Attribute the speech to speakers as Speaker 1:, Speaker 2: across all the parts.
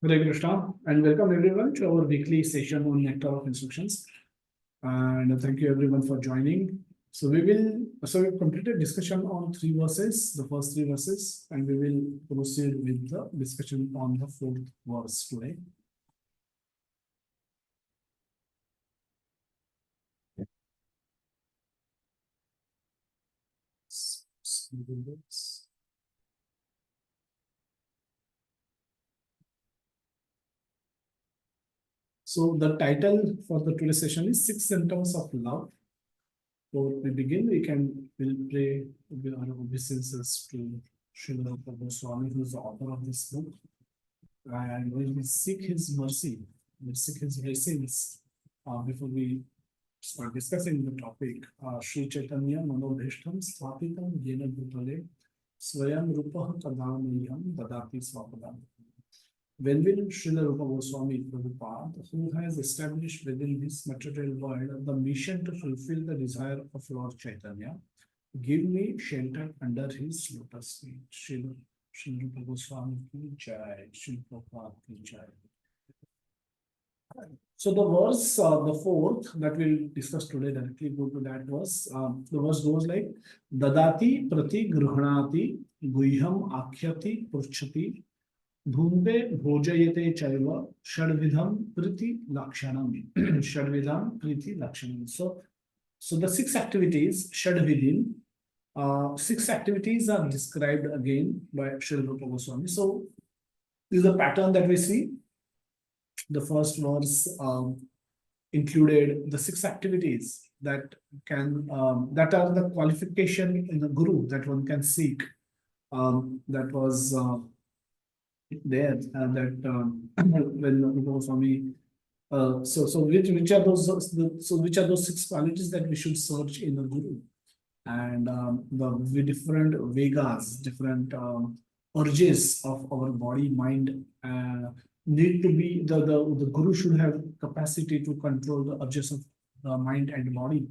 Speaker 1: Hare Krishna, and welcome everyone to our weekly session on Nectar of Instructions. And thank you everyone for joining. We've completed discussion on three verses, the first three verses, and we will proceed with the discussion on the fourth verse today. So the title for the today's session is Six Symptoms of Love. Before we begin, we'll pray with our obeisances to Srila Prabhu Swami, who is the author of this book, and we will seek his mercy, we'll seek his blessings before we start discussing the topic. Sri Chaitanya Manobhishtam Sthapitam Yena Bhutale Swayam Rupah Kadamayyam Dadati Swapadam. When will Srila Rupa Goswami Prabhupada, who has established within this material world the mission to fulfill the desire of Lord Chaitanya, give me shelter under his lotus feet? Srila Rupa Goswami ki jai, Srila Prabhupada ki jai. So the verse, the fourth that we'll discuss today, directly go to that verse. The verse goes like, Dadati prati gruhnati guhyam akhyati purchati Dhumbe bhojayate chaiva shadvidham priti lakshanam. Shadvidham priti lakshanam. So the six activities, shadvidhin, six activities are described again by Srila Rupa Goswami. So this is a pattern that we see. The first verse included the six activities that that are the qualification in the guru that one can seek. That was there that when Rupa Goswami which are those six qualities that we should search in a guru, and the different vegas, different urges of our body mind need to be the guru should have capacity to control the urges of the mind and body,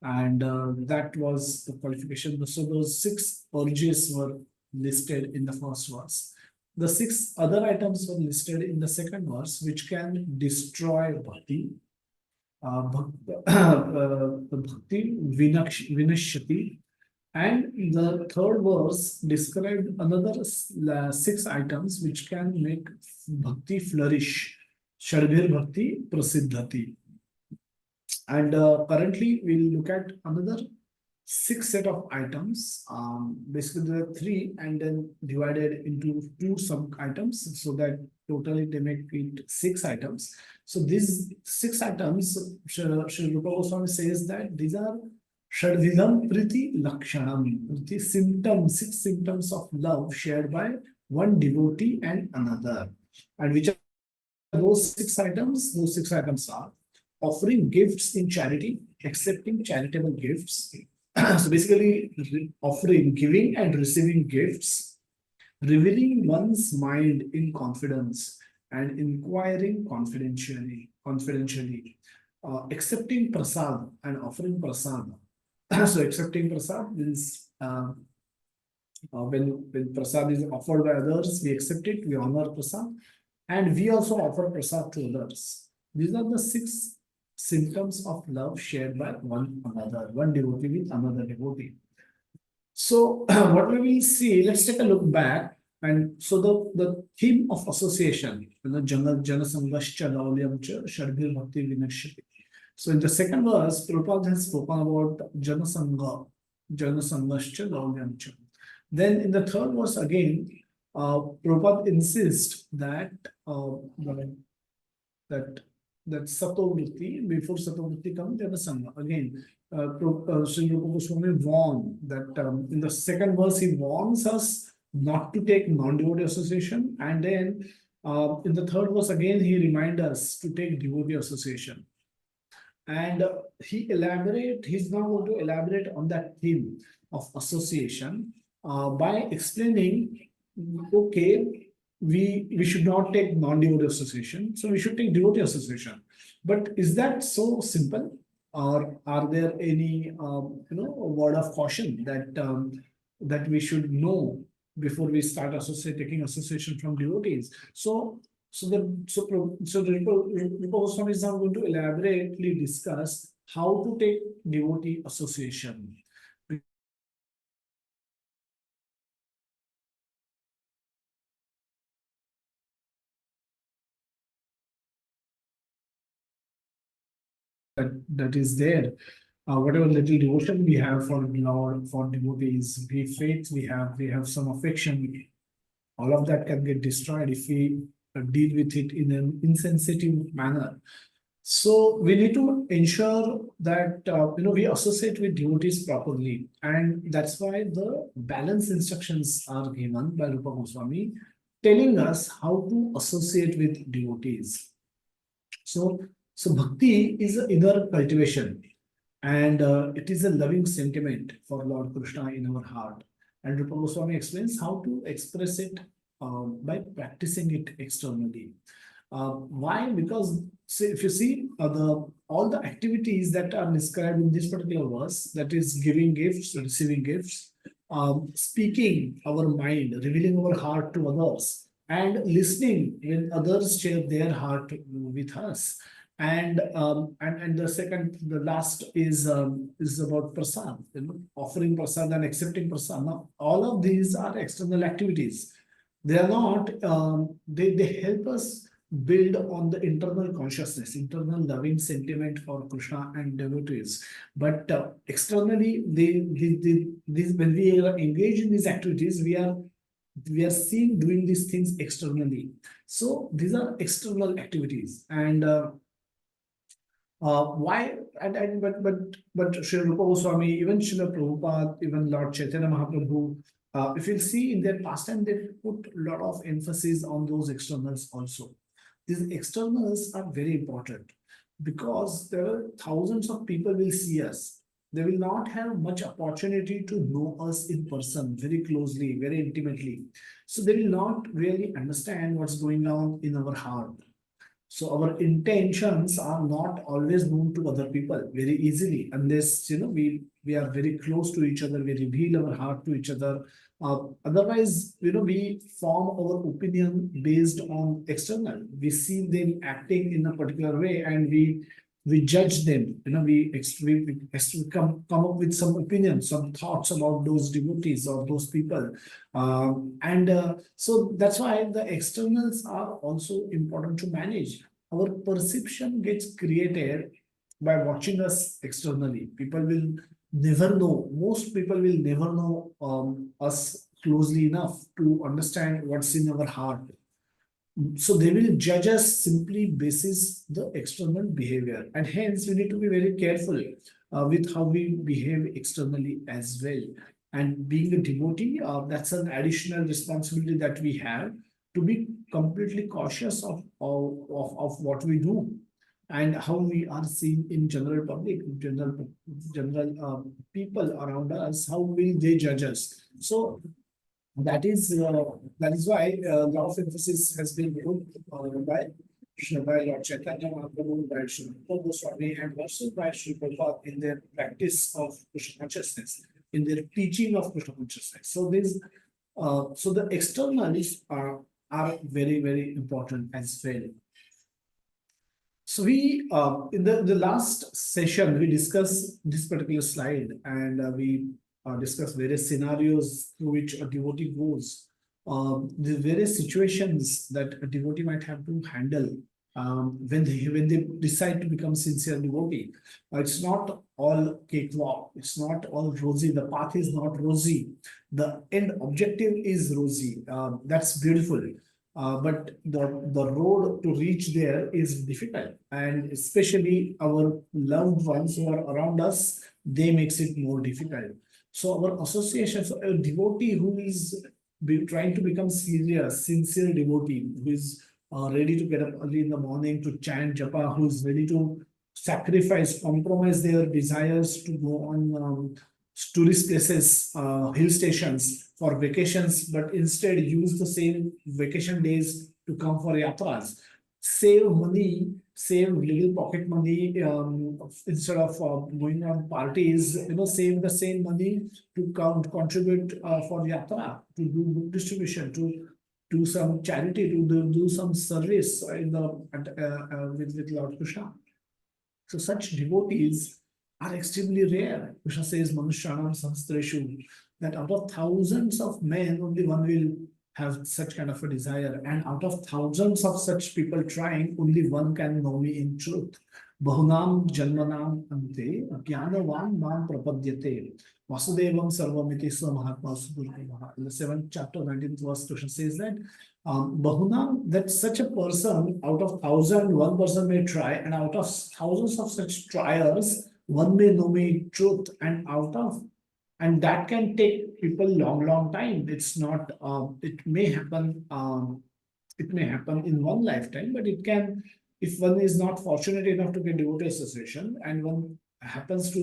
Speaker 1: and that was the qualification. So those six urges were listed in the first verse. The six other items were listed in the second verse, which can destroy bhakti. Bhakti vinashyati. And the third verse described another six items which can make bhakti flourish. Shadbhir bhakti prasiddhati. And currently we'll look at another six set of items. Basically there are three and then divided into two sub items, so that totally they make it six items. So these six items, Sri Rupa Goswami says that these are Shadvidham Priti Lakshanam, the symptoms, six symptoms of love shared by one devotee and another. And which are those six items? Those six items are offering gifts in charity, accepting charitable gifts. So basically, offering, giving, and receiving gifts, revealing one's mind in confidence, and inquiring confidentially, accepting prasad and offering prasad. So accepting prasad means when prasad is offered by others, we accept it, we honor prasad, and we also offer prasad to others. These are the six symptoms of love shared by one another, one devotee with another devotee. So what we will see, let's take a look back. And so the theme of association, Jana Sangascha Laulyam Cha Shadbhir Bhakti Vinashyati. So in the second verse, Prabhupada has spoken about Jana Sangascha Laulyam Cha. Then in the third verse again, Prabhupada insists that that satovritti, before satovritti comes janasanga. Again, Sri Rupa Goswami warned that in the second verse he warns us not to take non-devotee association, and then in the third verse again he reminds us to take devotee association. And he's now going to elaborate on that theme of association by explaining, okay, we should not take non-devotee association, so we should take devotee association. But is that so simple, or are there any word of caution that that we should know before we start taking association from devotees? So Rupa Goswami is now going to elaborately discuss how to take devotee association. That is there. Whatever little devotion we have for Lord, for devotees, we faith we have some affection. All of that can get destroyed if we deal with it in an insensitive manner. So we need to ensure that we associate with devotees properly, and that's why the balance instructions are given by Rupa Goswami, telling us how to associate with devotees. So, so bhakti is an inner cultivation, and it is a loving sentiment for Lord Krishna in our heart. And Rupa Goswami explains how to express it by practicing it externally. Why? Because see, if you see the all the activities that are described in this particular verse, that is giving gifts, receiving gifts, speaking our mind, revealing our heart to others, and listening when others share their heart with us. And the second, the last is about prasad, offering prasad and accepting prasad. Now, all of these are external activities. They are not. They help us build on the internal consciousness, internal loving sentiment for Krishna and devotees. But externally, when we are engaged in these activities, we are seen doing these things externally. So these are external activities, and why? But Srila Rupa Goswami, even Srila Prabhupada, even Lord Chaitanya Mahaprabhu, if you see in their pastime, they put a lot of emphasis on those externals also. These externals are very important because there are thousands of people will see us. They will not have much opportunity to know us in person very closely, very intimately. So they will not really understand what's going on in our heart. So our intentions are not always known to other people very easily unless we are very close to each other. We reveal our heart to each other. Otherwise, we form our opinion based on external. We see them acting in a particular way, and we judge them. We come up with some opinions, some thoughts about those devotees or those people, and so that's why the externals are also important to manage. Our perception gets created by watching us externally. People will never know, most people will never know us closely enough to understand what's in our heart. So they will judge us simply basis the external behavior, and hence we need to be very careful with how we behave externally as well. And being a devotee, that's an additional responsibility that we have, to be completely cautious of what we do and how we are seen in general public, general people around us. How will they judge us? So that is why a lot of emphasis has been put by Lord Chaitanya Mahaprabhu, by Srila Goswami, and also by Srila Prabhupada in their practice of Krishna consciousness, in their teaching of Krishna consciousness. So the externals are very, very important as well. So we in the last session we discussed this particular slide, and we discussed various scenarios through which a devotee goes, the various situations that a devotee might have to handle when they decide to become sincere devotee. It's not all cakewalk. It's not all rosy. The path is not rosy. The end objective is rosy. That's beautiful. But the road to reach there is difficult, and especially our loved ones who are around us, they makes it more difficult. So our association, so a devotee who is trying to become serious, sincere devotee, who is ready to get up early in the morning to chant japa, who is ready to sacrifice, compromise their desires to go on tourist places, hill stations for vacations, but instead use the same vacation days to come for yatras. Save money, save little pocket money instead of going on parties. Save the same money to contribute for yatra, to do book distribution, do some charity, to do some service with Lord Krishna. So such devotees are extremely rare. Krishna says, Manushyanam Sahasreshu, that out of thousands of men, only one will have such kind of a desire. And out of thousands of such people trying, only one can know me in truth. Bahunam Janmanam Ante, Jnanavan Mam Prapadyate, Vasudevam Sarvamiti Mahatma Sudurva. In the 7th chapter, 19th verse, Krishna says that Bahunam, that such a person out of 1,000, one person may try, and out of thousands of such triers, one may know me truth, and that can take people long time. It's not. It may happen. It may happen in one lifetime, but it can, if one is not fortunate enough to get devotee association, and one happens to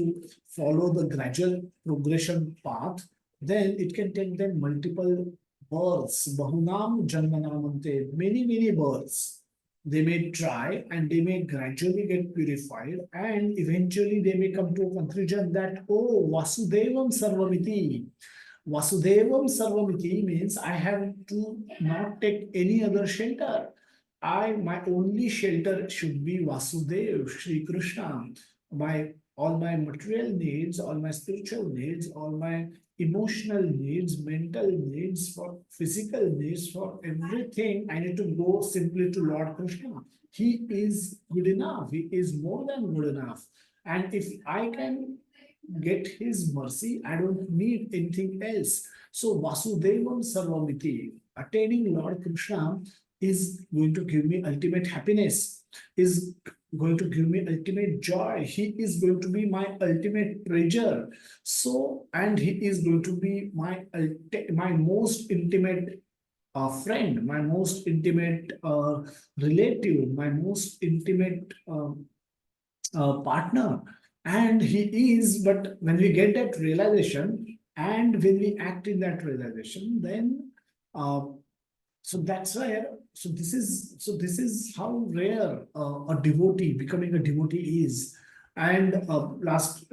Speaker 1: follow the gradual progression path, then it can take them multiple births, bahunam janmanamante, many births. They may try and they may gradually get purified, and eventually they may come to a conclusion that, oh, Vasudevam Sarvamiti. Vasudevam Sarvamiti means I have to not take any other shelter. My only shelter should be Vasudev, Sri Krishna. All my material needs, all my spiritual needs, all my emotional needs, mental needs, for physical needs, for everything, I need to go simply to Lord Krishna. He is good enough. He is more than good enough. And if I can get his mercy, I don't need anything else. So Vasudevam Sarvamiti, attaining Lord Krishna is going to give me ultimate happiness, is going to give me ultimate joy. He is going to be my ultimate treasure. So, and he is going to be my most intimate friend, my most intimate relative, my most intimate partner. And he is, but when we get that realization and when we act in that realization, then so that's where, so this is how rare a devotee, becoming a devotee is. And last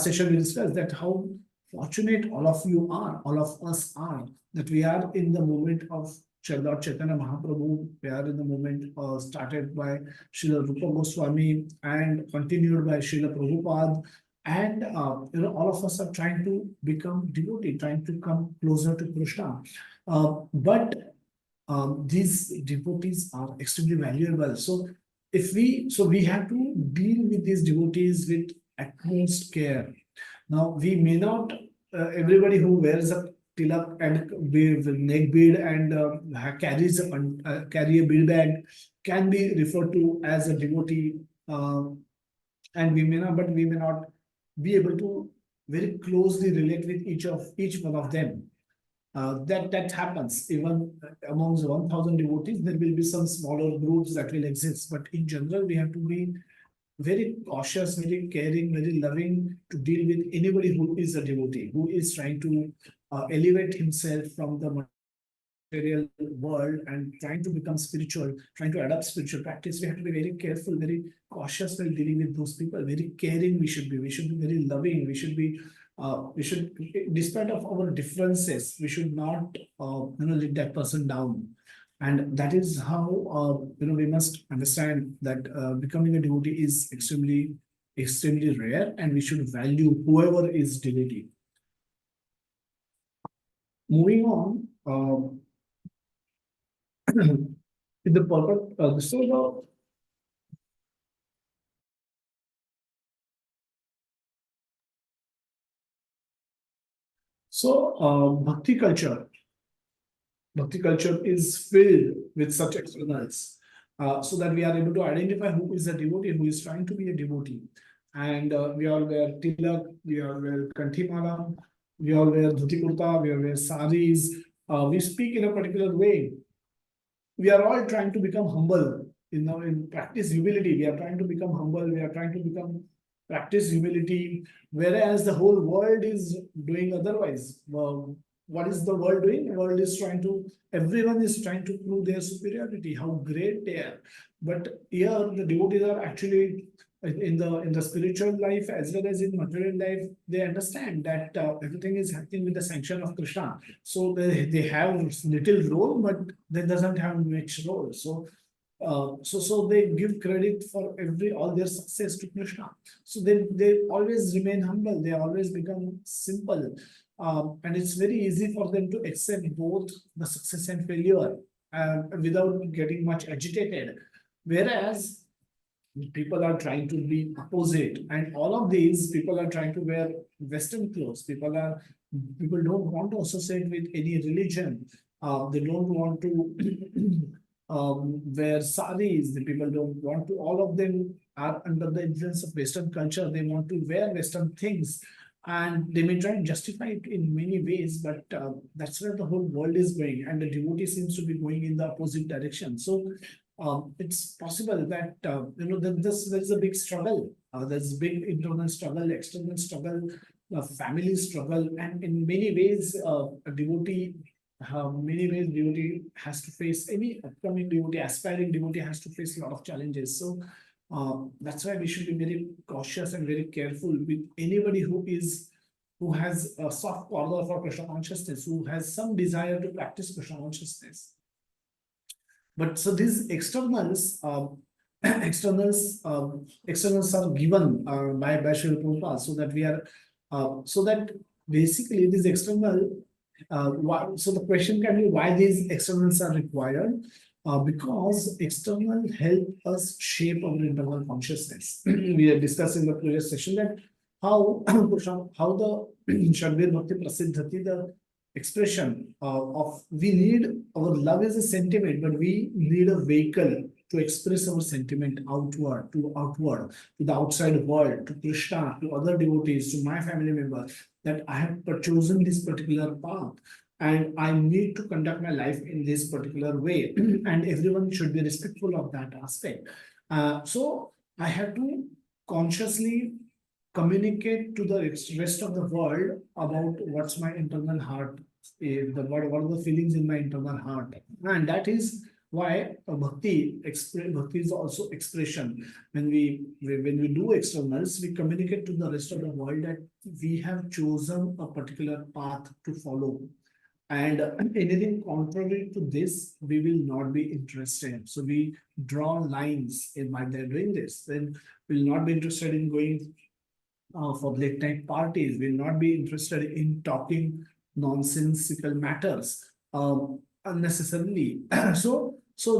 Speaker 1: session we discussed that how fortunate all of you are, all of us are, that we are in the moment of Lord Chaitanya Mahaprabhu. We are in the moment started by Srila Rupa Goswami and continued by Srila Prabhupada. And all of us are trying to become devotee, trying to come closer to Krishna. But these devotees are extremely valuable. So we have to deal with these devotees with utmost care. Now we may not everybody who wears a tilak and with neck bead and carry a bill bag can be referred to as a devotee, and we may not be able to very closely relate with each one of them. That happens even amongst 1,000 devotees. There will be some smaller groups that will exist, but in general we have to be very cautious, very caring, very loving to deal with anybody who is a devotee, who is trying to elevate himself from the material world and trying to become spiritual, trying to adopt spiritual practice. We have to be very careful, very cautious while dealing with those people. Very caring we should be. We should be very loving. We should, despite of our differences, we should not, let that person down. And that is how, we must understand that becoming a devotee is extremely rare, and we should value whoever is devotee. Moving on, with the purpose, bhakti culture. Bhakti culture is filled with such externals, so that we are able to identify who is a devotee, who is trying to be a devotee. And we all wear tilak, we all wear kanthimala, we all wear dhuti kurta, we all wear saris. We speak in a particular way. We are all trying to become humble. In practice humility, we are trying to become humble. We are trying to practice humility, whereas the whole world is doing otherwise. What is the world doing? The world is everyone is trying to prove their superiority, how great they are. But here the devotees are actually in the spiritual life as well as in material life, they understand that everything is happening with the sanction of Krishna. So they have little role, but they doesn't have much role. So they give credit for every all their success to Krishna. So they always remain humble. They always become simple, and it's very easy for them to accept both the success and failure without getting much agitated. Whereas people are trying to be opposite, and all of these people are trying to wear Western clothes. People don't want to associate with any religion. They don't want to wear saris. The people don't want to. All of them are under the influence of Western culture. They want to wear Western things, and they may try and justify it in many ways. But that's where the whole world is going, and the devotee seems to be going in the opposite direction. So it's possible that there's a big struggle. There's big internal struggle, external struggle, family struggle, and in many ways, devotee has to face, any upcoming devotee, aspiring devotee has to face a lot of challenges. So that's why we should be very cautious and very careful with anybody who has a soft corner for Krishna consciousness, who has some desire to practice Krishna consciousness. But so these externals, externals are given by Srila Prabhupada, so that we are, so that basically this external, so the question can be why these externals are required. Because external help us shape our internal consciousness. We have discussed in the previous session that how the Shakbir Bhakti Prasiddhati, the expression of we need, our love is a sentiment, but we need a vehicle to express our sentiment outward, to the outside world, to Krishna, to other devotees, to my family members, that I have chosen this particular path and I need to conduct my life in this particular way, and everyone should be respectful of that aspect. So I have to consciously communicate to the rest of the world about what's my internal heart, what are the feelings in my internal heart, and that is why bhakti is also expression. When we do externals, we communicate to the rest of the world that we have chosen a particular path to follow, and anything contrary to this, we will not be interested. So we draw lines in why they're doing this. Then we'll not be interested in going for late night parties, will not be interested in talking nonsensical matters unnecessarily. So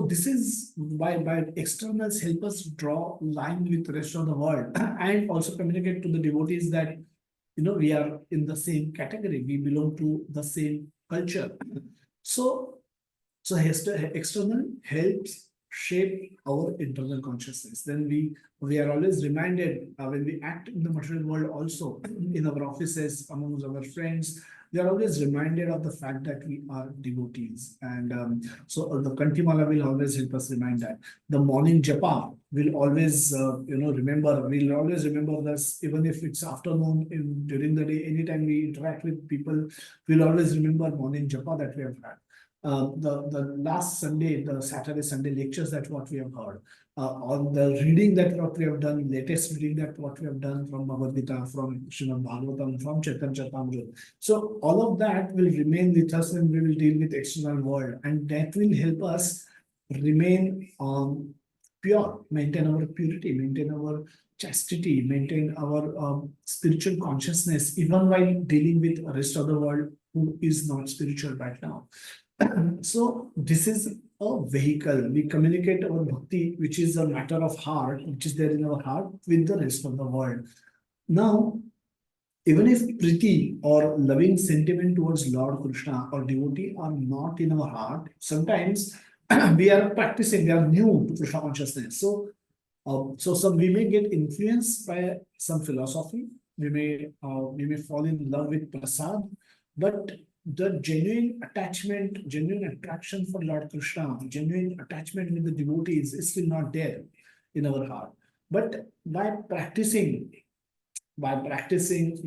Speaker 1: this is why externals help us draw line with the rest of the world and also communicate to the devotees that we are in the same category, we belong to the same culture. So external helps shape our internal consciousness. Then we are always reminded when we act in the material world, also in our offices, amongst our friends, we are always reminded of the fact that we are devotees. And so the Kantimala will always help us remind that. The morning japa will always we'll always remember this, even if it's afternoon, during the day, anytime we interact with people, we'll always remember morning japa that we have had. The last Sunday, the Saturday Sunday lectures that what we have heard, on the reading that what we have done, latest reading that what we have done from Bhagavad Gita, from Srimad Bhagavatam, from Chaitanya Charitamrita. So all of that will remain with us when we will deal with external world, and that will help us remain pure, maintain our purity, maintain our chastity, maintain our spiritual consciousness, even while dealing with the rest of the world who is not spiritual right now. So this is a vehicle. We communicate our bhakti, which is a matter of heart, which is there in our heart, with the rest of the world. Now, even if priti or loving sentiment towards Lord Krishna or devotee are not in our heart, sometimes we are practicing, we are new to Krishna consciousness. So we may get influenced by some philosophy. We may fall in love with prasad, but the genuine attachment, genuine attraction for Lord Krishna, genuine attachment with the devotees is still not there in our heart. But by practicing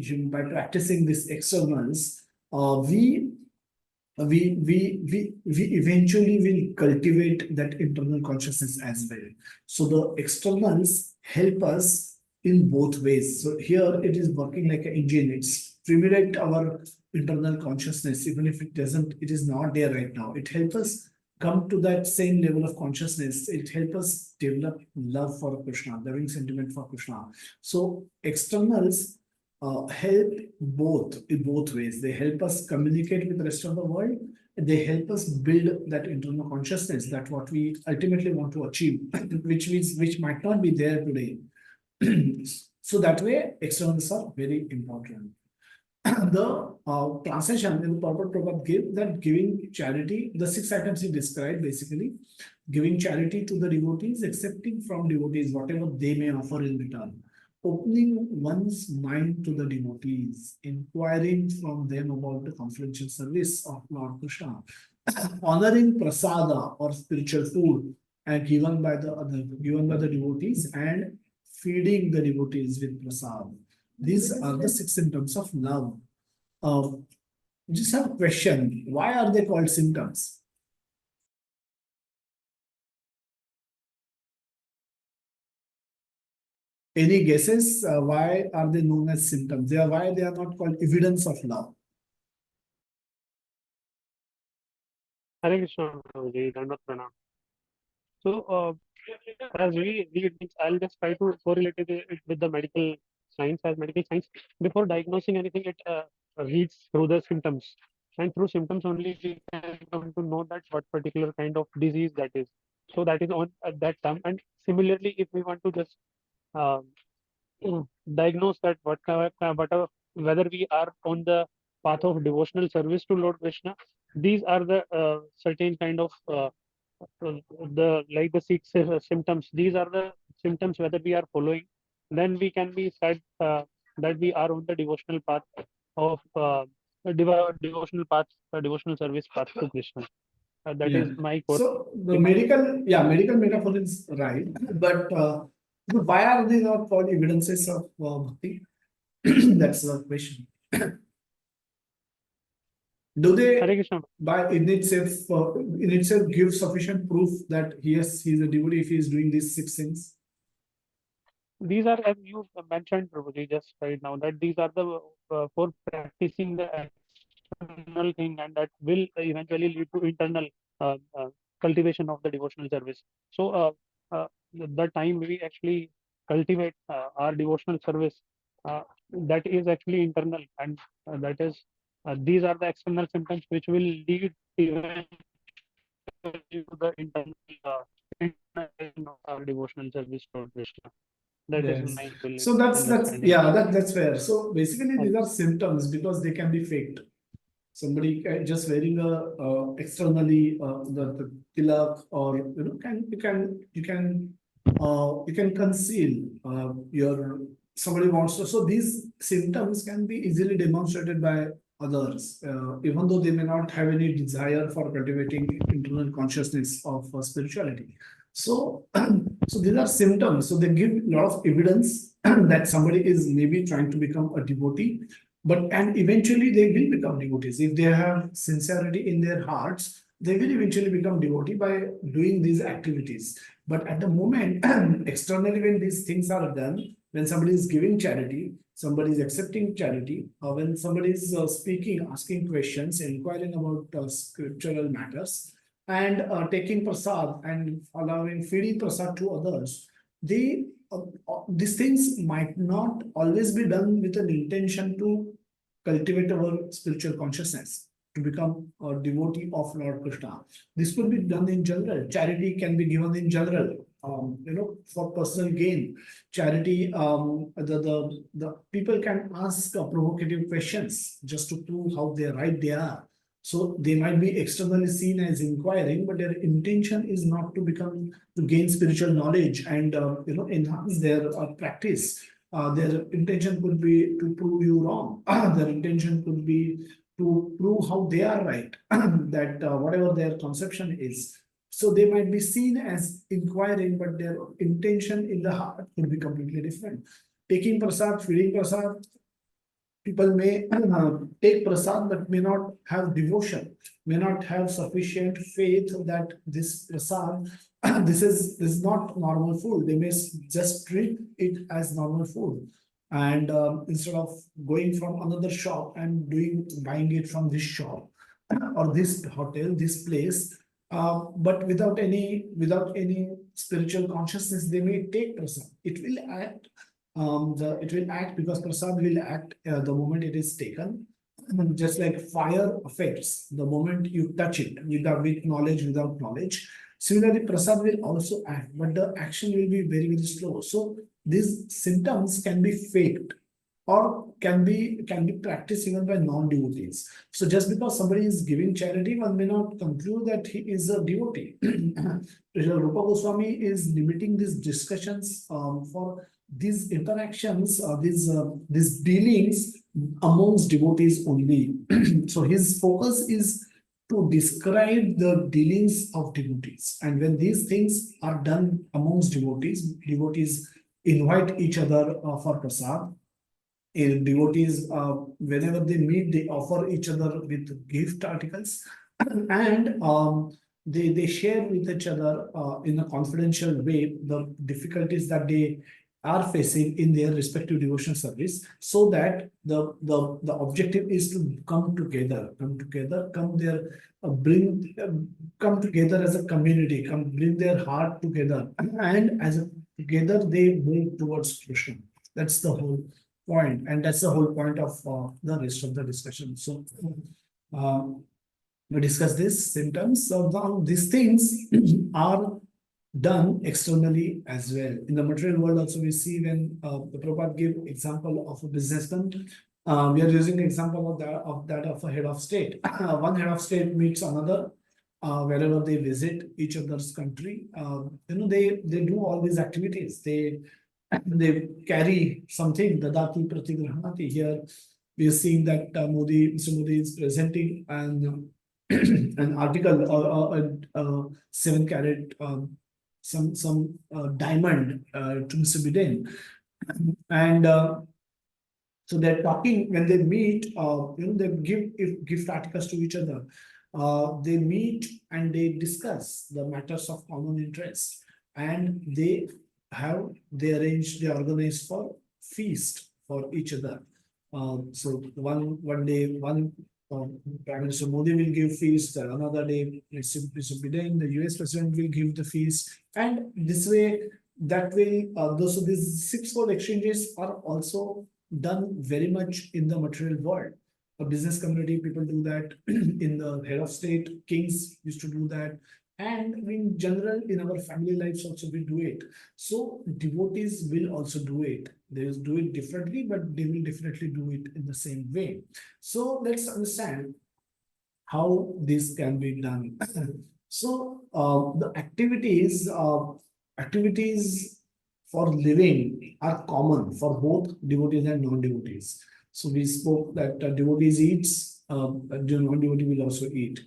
Speaker 1: these externals, we eventually will cultivate that internal consciousness as well. So the externals help us in both ways. So here it is working like an engine. It's stimulate our internal consciousness, even if it doesn't, it is not there right now. It helps us come to that same level of consciousness. It helps us develop love for Krishna, loving sentiment for Krishna. So externals help both in both ways. They help us communicate with the rest of the world. They help us build that internal consciousness, that what we ultimately want to achieve, which might not be there today. So that way, externals are very important. The translation in the Prabhupada Prabhupada give that giving charity, the 6 items he described basically, giving charity to the devotees, accepting from devotees whatever they may offer in return, opening one's mind to the devotees, inquiring from them about the confidential service of Lord Krishna, honoring prasada or spiritual food and given by the devotees, and feeding the devotees with prasad. These are the 6 symptoms of love. Just have a question. Why are they called symptoms? Any guesses? Why are they known as symptoms? Why they are not called evidence of love?
Speaker 2: Hare Krishna, Prabhuji, Dandavat Pranam. So, as I'll just try to correlate it with the medical science. As medical science, before diagnosing anything, it reads through the symptoms, and through symptoms only we can come to know that what particular kind of disease that is. So that is on at that time. And similarly, if we want to just uh, diagnose that whether we are on the path of devotional service to Lord Krishna, these are the certain kind of the like the 6 symptoms. These are the symptoms whether we are following, then we can be said that we are on the devotional path of devotional path, devotional service path to Krishna. That
Speaker 1: Yeah.
Speaker 2: is my core.
Speaker 1: So the medical metaphor is right, but why are they not called evidences of bhakti? That's the question. Do
Speaker 2: Hare
Speaker 1: they,
Speaker 2: Krishna.
Speaker 1: by in itself, give sufficient proof that yes, he is a devotee if he is doing these 6 things?
Speaker 2: These are, as you mentioned, Prabhuji, just right now, that these are the for practicing the external thing, and that will eventually lead to internal cultivation of the devotional service. So, the time we actually cultivate our devotional service, that is actually internal, and that is these are the external symptoms which will lead eventually to the internal of our devotional service to Krishna. That is
Speaker 1: Yes.
Speaker 2: my belief,
Speaker 1: So that's
Speaker 2: understanding.
Speaker 1: yeah, that's fair. So basically, these are symptoms because they can be faked. Somebody just wearing a externally the tilak, or you can conceal your somebody wants to. So these symptoms can be easily demonstrated by others, even though they may not have any desire for cultivating internal consciousness of spirituality. So, so these are symptoms. So they give a lot of evidence that somebody is maybe trying to become a devotee, and eventually they will become devotees if they have sincerity in their hearts. They will eventually become devotee by doing these activities. But at the moment, externally, when these things are done, when somebody is giving charity, somebody is accepting charity, or when somebody is speaking, asking questions, inquiring about scriptural matters, and taking prasad and allowing feeding prasad to others, they these things might not always be done with an intention to cultivate our spiritual consciousness, to become a devotee of Lord Krishna. This could be done in general. Charity can be given in general, for personal gain. Charity, the people can ask provocative questions just to prove how right they are. So they might be externally seen as inquiring, but their intention is not to become to gain spiritual knowledge and enhance their practice. Their intention could be to prove you wrong. Their intention could be to prove how they are right, that whatever their conception is. So they might be seen as inquiring, but their intention in the heart could be completely different. Taking prasad, feeding prasad, people may take prasad but may not have devotion, may not have sufficient faith that this prasad this is not normal food. They may just treat it as normal food, and instead of going from another shop and buying it from this shop or this hotel, this place, but without any spiritual consciousness, they may take prasad. It will act. It will act because prasad will act the moment it is taken. Just like fire affects the moment you touch it, with knowledge, without knowledge. Similarly, prasad will also act, but the action will be very, very slow. So these symptoms can be faked or can be practiced even by non-devotees. So just because somebody is giving charity, one may not conclude that he is a devotee. Rupa Goswami is limiting these discussions for these interactions, these dealings amongst devotees only. So his focus is to describe the dealings of devotees. And when these things are done amongst devotees, devotees invite each other for prasad. Devotees, whenever they meet, they offer each other with gift articles, and they share with each other in a confidential way the difficulties that they are facing in their respective devotional service, so that the objective is to come together, come there, bring come together as a community, come bring their heart together, and together they move towards Krishna. That's the whole point, and that's the whole point of the rest of the discussion. So we discuss this symptoms. So now these things are done externally as well. In the material world also, we see when the Prabhupada gave example of a businessman. We are using example of that of a head of state. One head of state meets another wherever they visit each other's country. They do all these activities. They carry something, dadati pratigrahanati. Here we are seeing that Mr. Modi is presenting an article or a 7 carat some diamond to Mr. Biden, and so they're talking when they meet. They give gift articles to each other. They meet and they discuss the matters of common interest, and they organize for feast for each other. So one day, Prime Minister Modi will give feast, another day Mr. Biden, the US President, will give the feast, and this way, that way, these six-fold exchanges are also done very much in the material world. A business community, people do that. In the head of state, kings used to do that. And in general, in our family lives also, we do it. So devotees will also do it. They will do it differently, but they will definitely do it in the same way. So let's understand how this can be done. So the activities for living are common for both devotees and non-devotees. So we spoke that devotees eats, non-devotee will also eat.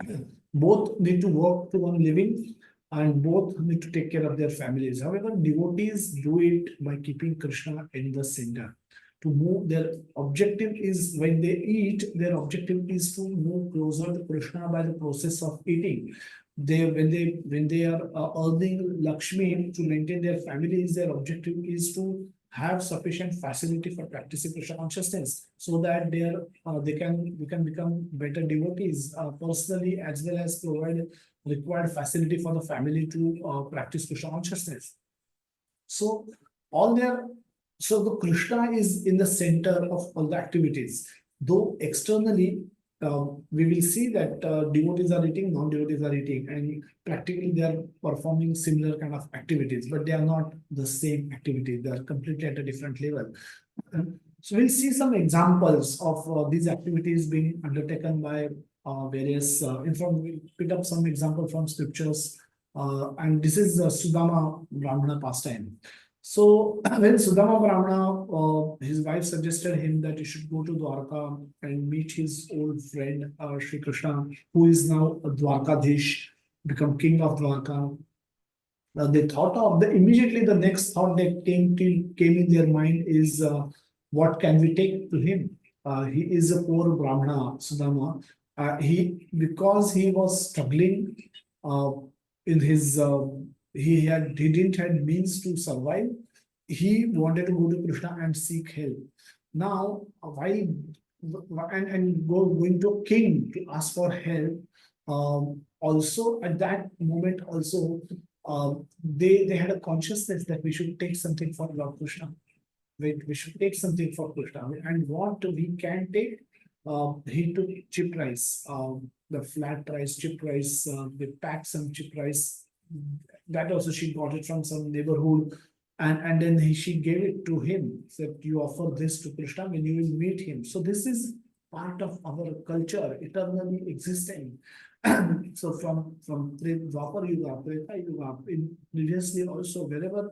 Speaker 1: Both need to work to earn living, and both need to take care of their families. However, devotees do it by keeping Krishna in the center. To move, their objective is, when they eat, their objective is to move closer to Krishna by the process of eating. When they are earning Lakshmi to maintain their families, their objective is to have sufficient facility for practicing Krishna consciousness, so that they can become better devotees personally, as well as provide required facility for the family to practice Krishna consciousness. So the Krishna is in the center of all the activities. Though externally, we will see that devotees are eating, non-devotees are eating, and practically they are performing similar kind of activities, but they are not the same activity. They are completely at a different level. So we'll see some examples of these activities being undertaken by various. We'll pick up some example from scriptures, and this is Sudama Brahmana pastime. So when Sudama Brahmana, his wife suggested him that he should go to Dwarka and meet his old friend Sri Krishna, who is now a Dwarkadhish, become king of Dwarka. They thought of immediately the next thought that came in their mind is, what can we take to him? He is a poor Brahmana, Sudama. Because he was struggling in his he didn't had means to survive. He wanted to go to Krishna and seek help. Now, while and going to king to ask for help, also at that moment also they had a consciousness that we should take something for Lord Krishna. We should take something for Krishna. And what we can take, he took chip rice, the flat rice, chip rice, they packed some chip rice. That also she got it from some neighborhood. And then she gave it to him, said, you offer this to Krishna when you will meet him. So this is part of our culture, eternally existing. So from Dwapar Yuga, Treta Yuga, in previously also, wherever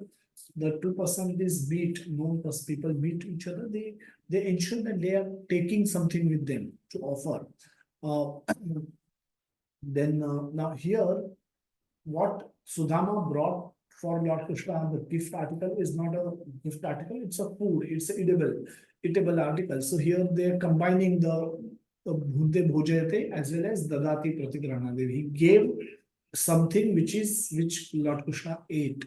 Speaker 1: the two personalities meet, known as people meet each other, they ensure that they are taking something with them to offer. Then now here, what Sudama brought for Lord Krishna, the gift article is not a gift article, it's a food, it's an edible article. So here they're combining the Bhunte Bhojayate as well as Dadati Pratigrahana. He gave something which Lord Krishna ate.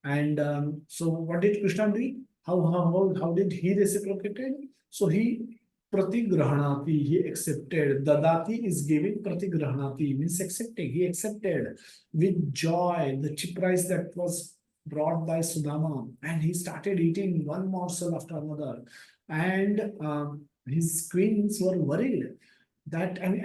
Speaker 1: And so what did Krishna do? How did he reciprocate? So he pratigrahanati, he accepted. Dadati is giving, pratigrahanati means accepting. He accepted with joy the chip rice that was brought by Sudama, and he started eating one morsel after another. And his queens were worried that and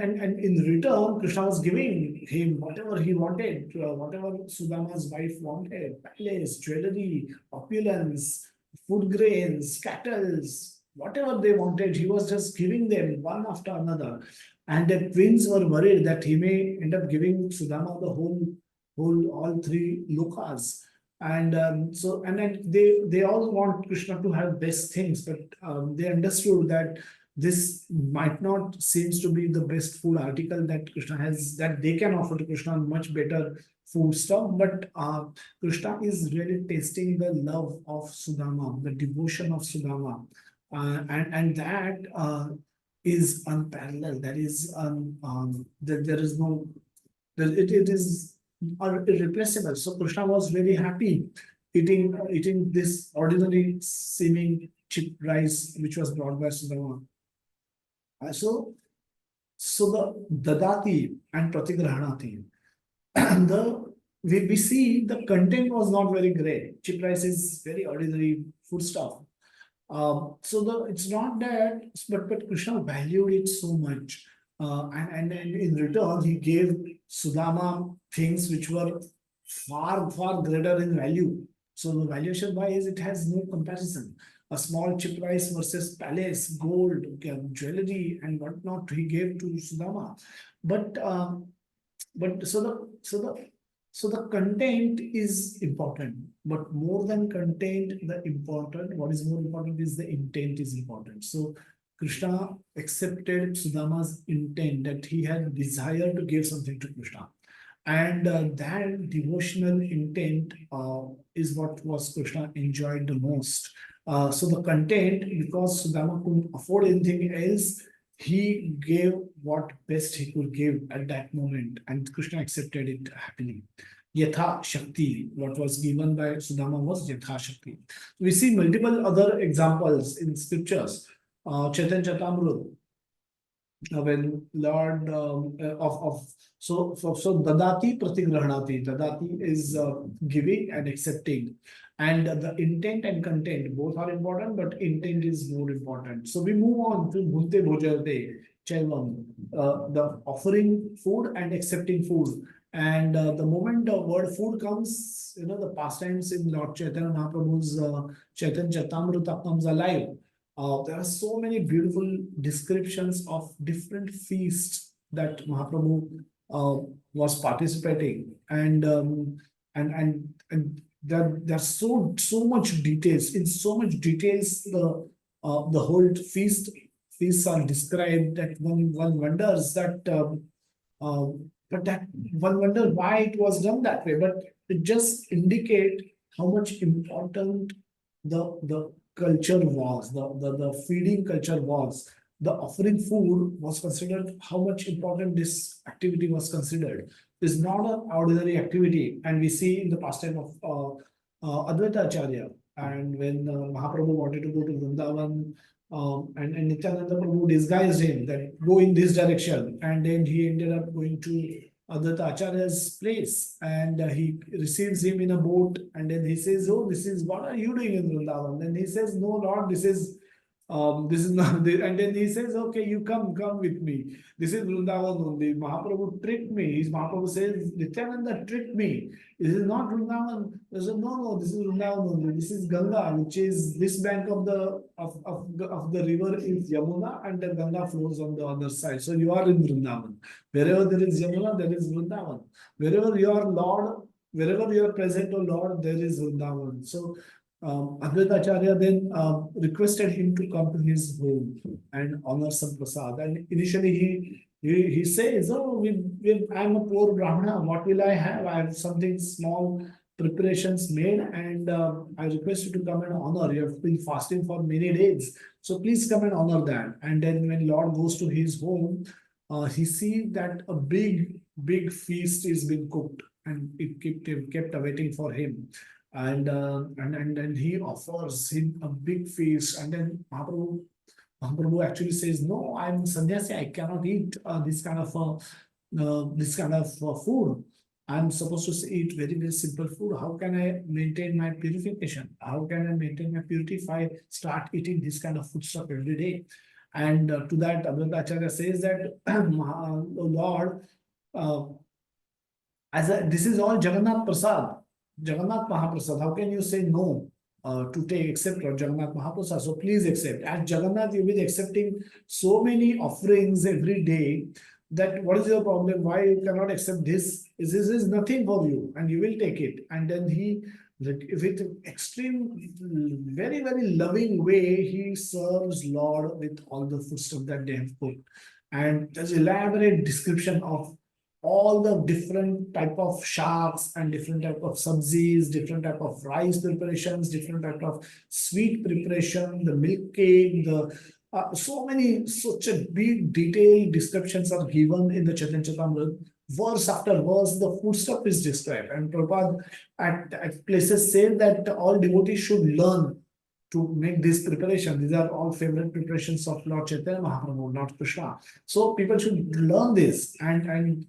Speaker 1: in return Krishna was giving him whatever he wanted, whatever Sudama's wife wanted: palace, jewelry, opulence, food grains, cattle, whatever they wanted. He was just giving them one after another. And the twins were worried that he may end up giving Sudama the whole all three lokas. And and then they all want Krishna to have best things, but they understood that this might not seems to be the best food article that Krishna has, that they can offer to Krishna, much better food stuff. But Krishna is really tasting the love of Sudama, the devotion of Sudama, and that is unparalleled. That is there is no it is irrepressible. So Krishna was very happy eating this ordinary seeming chip rice which was brought by Sudama. So the Dadati and Pratigrahanati, we see the content was not very great. Chip rice is very ordinary food stuff. It's not that, but Krishna valued it so much. And in return, he gave Sudama things which were far greater in value. So the valuation wise, it has no comparison. A small chip rice versus palace, gold, jewelry, and whatnot he gave to Sudama. But so the content is important, but more than content, what is more important is the intent is important. So Krishna accepted Sudama's intent, that he had desire to give something to Krishna. And that devotional intent is what was Krishna enjoyed the most. So the content, because Sudama couldn't afford anything else, he gave what best he could give at that moment, and Krishna accepted it happily. Yatha Shakti, what was given by Sudama was Yatha Shakti. We see multiple other examples in scriptures. Chaitanya Charitamrita, when Lord so Dadati Pratigrahanati, Dadati is giving and accepting, and the intent and content both are important, but intent is more important. So we move on to Bhunte Bhojayate Chaivam, the offering food and accepting food. And the moment the word food comes, the pastimes in Lord Chaitanya Mahaprabhu's Chaitanya Charitamrita comes alive. There are so many beautiful descriptions of different feasts that Mahaprabhu was participating, and there's so much details. In so much details, the whole feasts are described. That one wonders that, but that one wonders why it was done that way. But it just indicate how much important the culture was, the feeding culture was. the offering food was considered, how much important this activity was considered. It's not an ordinary activity, and we see in the pastime of Advaita Acharya. And when Mahaprabhu wanted to go to Vrindavan, and Nityananda Prabhu disguised him that go in this direction, and then he ended up going to Advaita Acharya's place, and he receives him in a boat, and then he says, "Oh, this is what are you doing in Vrindavan?" Then he says, "No, Lord, this is not." And then he says, "Okay, you come with me. This is Vrindavan only. Mahaprabhu tricked me." His Mahaprabhu says, "Nityananda tricked me. This is not Vrindavan." He said, "No, this is Vrindavan only. This is Ganga, which is this bank of the river is Yamuna, and the Ganga flows on the other side. So you are in Vrindavan. Wherever there is Yamuna, there is Vrindavan. Wherever you are Lord, wherever you are present, O Lord, there is Vrindavan." So Advaita Acharya then requested him to come to his home and honor some prasad. And initially he says, "Oh, I'm a poor Brahmana. What will I have? I have something small preparations made, and I request you to come and honor. You have been fasting for many days, so please come and honor that." And then when Lord goes to his home, he sees that a big feast is being cooked, and it kept awaiting for him. And then he offers him a big feast, and then Mahaprabhu actually says, "No, I'm sannyasi. I cannot eat this kind of food. I'm supposed to eat very simple food. How can I maintain my purification? How can I maintain my purity if I start eating this kind of food stuff every day?" And to that, Advaita Acharya says that, "Lord, uh, this is all Jagannath Prasad, Jagannath Mahaprasad. How can you say no to take accept or Jagannath Mahaprasad? So please accept." At Jagannath, you will be accepting so many offerings every day, that what is your problem? Why you cannot accept this? This is nothing for you, and you will take it. And then he, with extreme, very loving way, he serves Lord with all the food stuff that they have cooked. And there's elaborate description of all the different type of sharks and different type of sabzis, different type of rice preparations, different type of sweet preparation, the milk cake, the such a big detailed descriptions are given in the Chaitanya Charitamrita. Verse after verse, the food stuff is described, and Prabhupada at places say that all devotees should learn to make this preparation. These are all favorite preparations of Lord Chaitanya Mahaprabhu, Lord Krishna. So people should learn this, and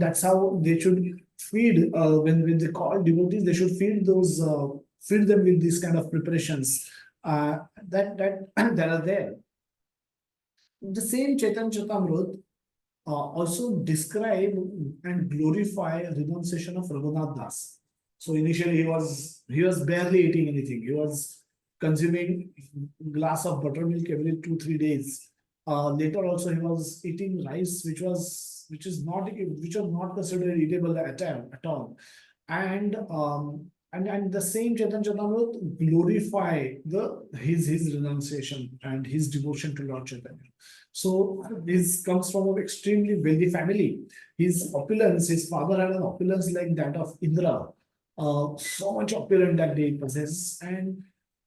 Speaker 1: that's how they should feed, when they call devotees, they should feed them with these kind of preparations that that are there. The same Chaitanya Charitamrita also describe and glorify renunciation of Raghunath Das. So initially he was barely eating anything. He was consuming glass of buttermilk every 2-3 days. Later also he was eating rice, which was not considered eatable at all. And the same Chaitanya Charitamrita glorify his renunciation and his devotion to Lord Chaitanya. So this comes from an extremely wealthy family. His opulence, his father had an opulence like that of Indra, so much opulent that they possess,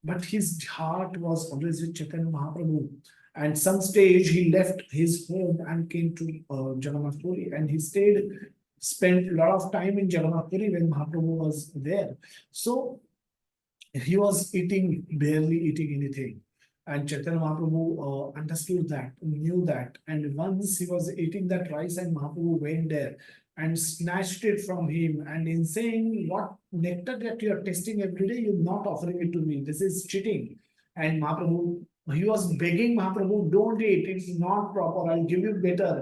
Speaker 1: but his heart was always with Chaitanya Mahaprabhu. And some stage he left his home and came to Jagannath Puri, and he spent a lot of time in Jagannath Puri when Mahaprabhu was there. So he was barely eating anything. And Chaitanya Mahaprabhu understood that, knew that. And once he was eating that rice, and Mahaprabhu went there and snatched it from him, and in saying, "What nectar that you are tasting every day, you're not offering it to me. This is cheating." And he was begging Mahaprabhu, "Don't eat, it's not proper. I'll give you better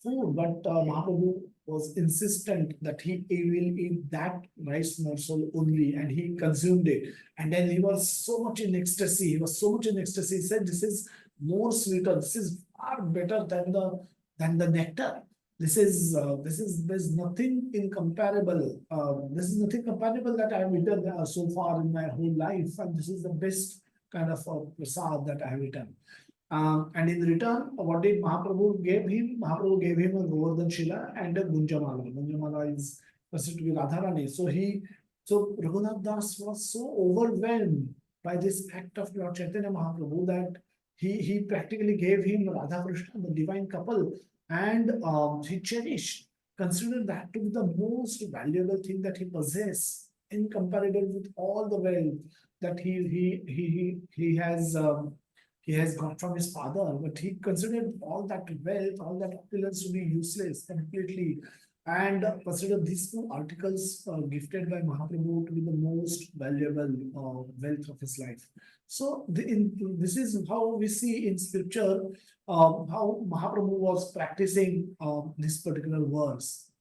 Speaker 1: food." But Mahaprabhu was insistent that he will eat that rice morsel only, and he consumed it. And then he was so much in ecstasy. He was so much in ecstasy. He said, "This is more sweeter. This is far better than the nectar. There's nothing incomparable. This is nothing comparable that I have eaten so far in my whole life, and this is the best kind of prasad that I have eaten." And in return, what did Mahaprabhu gave him? Mahaprabhu gave him a Govardhan Shila and a Gunjamala. Gunjamala is considered to be Radharani. So Raghunath Das was so overwhelmed by this act of Lord Chaitanya Mahaprabhu that he practically gave him Radha Krishna, the divine couple, and he cherished, considered that to be the most valuable thing that he possessed, incomparable with all the wealth that he has got from his father. But he considered all that wealth, all that opulence to be useless completely, and considered these two articles gifted by Mahaprabhu to be the most valuable wealth of his life. So this is how we see in scripture how Mahaprabhu was practicing this particular verse.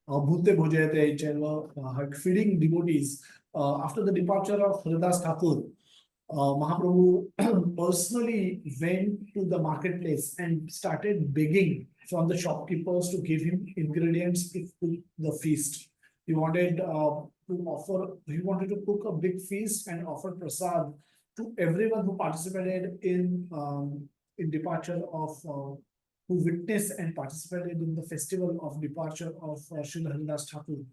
Speaker 1: Bhute Bhujayate Chelva, feeding devotees. After the departure of Haridas Thakur, Mahaprabhu personally went to the marketplace and started begging from the shopkeepers to give him ingredients to the feast. He wanted he wanted to cook a big feast and offer prasad to everyone who participated in departure of who witnessed and participated in the festival of departure of Srila Haridas Thakur.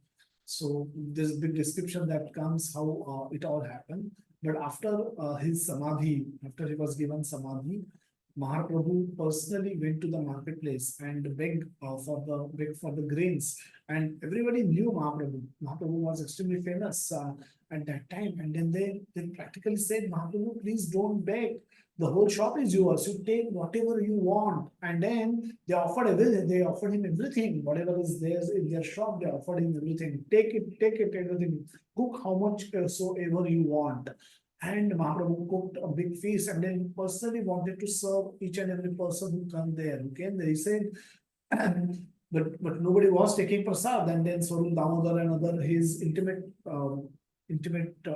Speaker 1: So there's a big description that comes how it all happened. But after his samadhi, after he was given samadhi, Mahaprabhu personally went to the marketplace and begged for the grains. And everybody knew Mahaprabhu. Mahaprabhu was extremely famous at that time. And then they practically said, Mahaprabhu, please don't beg. The whole shop is yours. You take whatever you want. And then they offered everything. They offered him everything. Whatever is theirs in their shop, they offered him everything. Take it, everything. Cook how much soever you want. And Mahaprabhu cooked a big feast and then personally wanted to serve each and every person who come there. Okay, and he said, but nobody was taking prasad. And then Swarup Damodar and other his intimate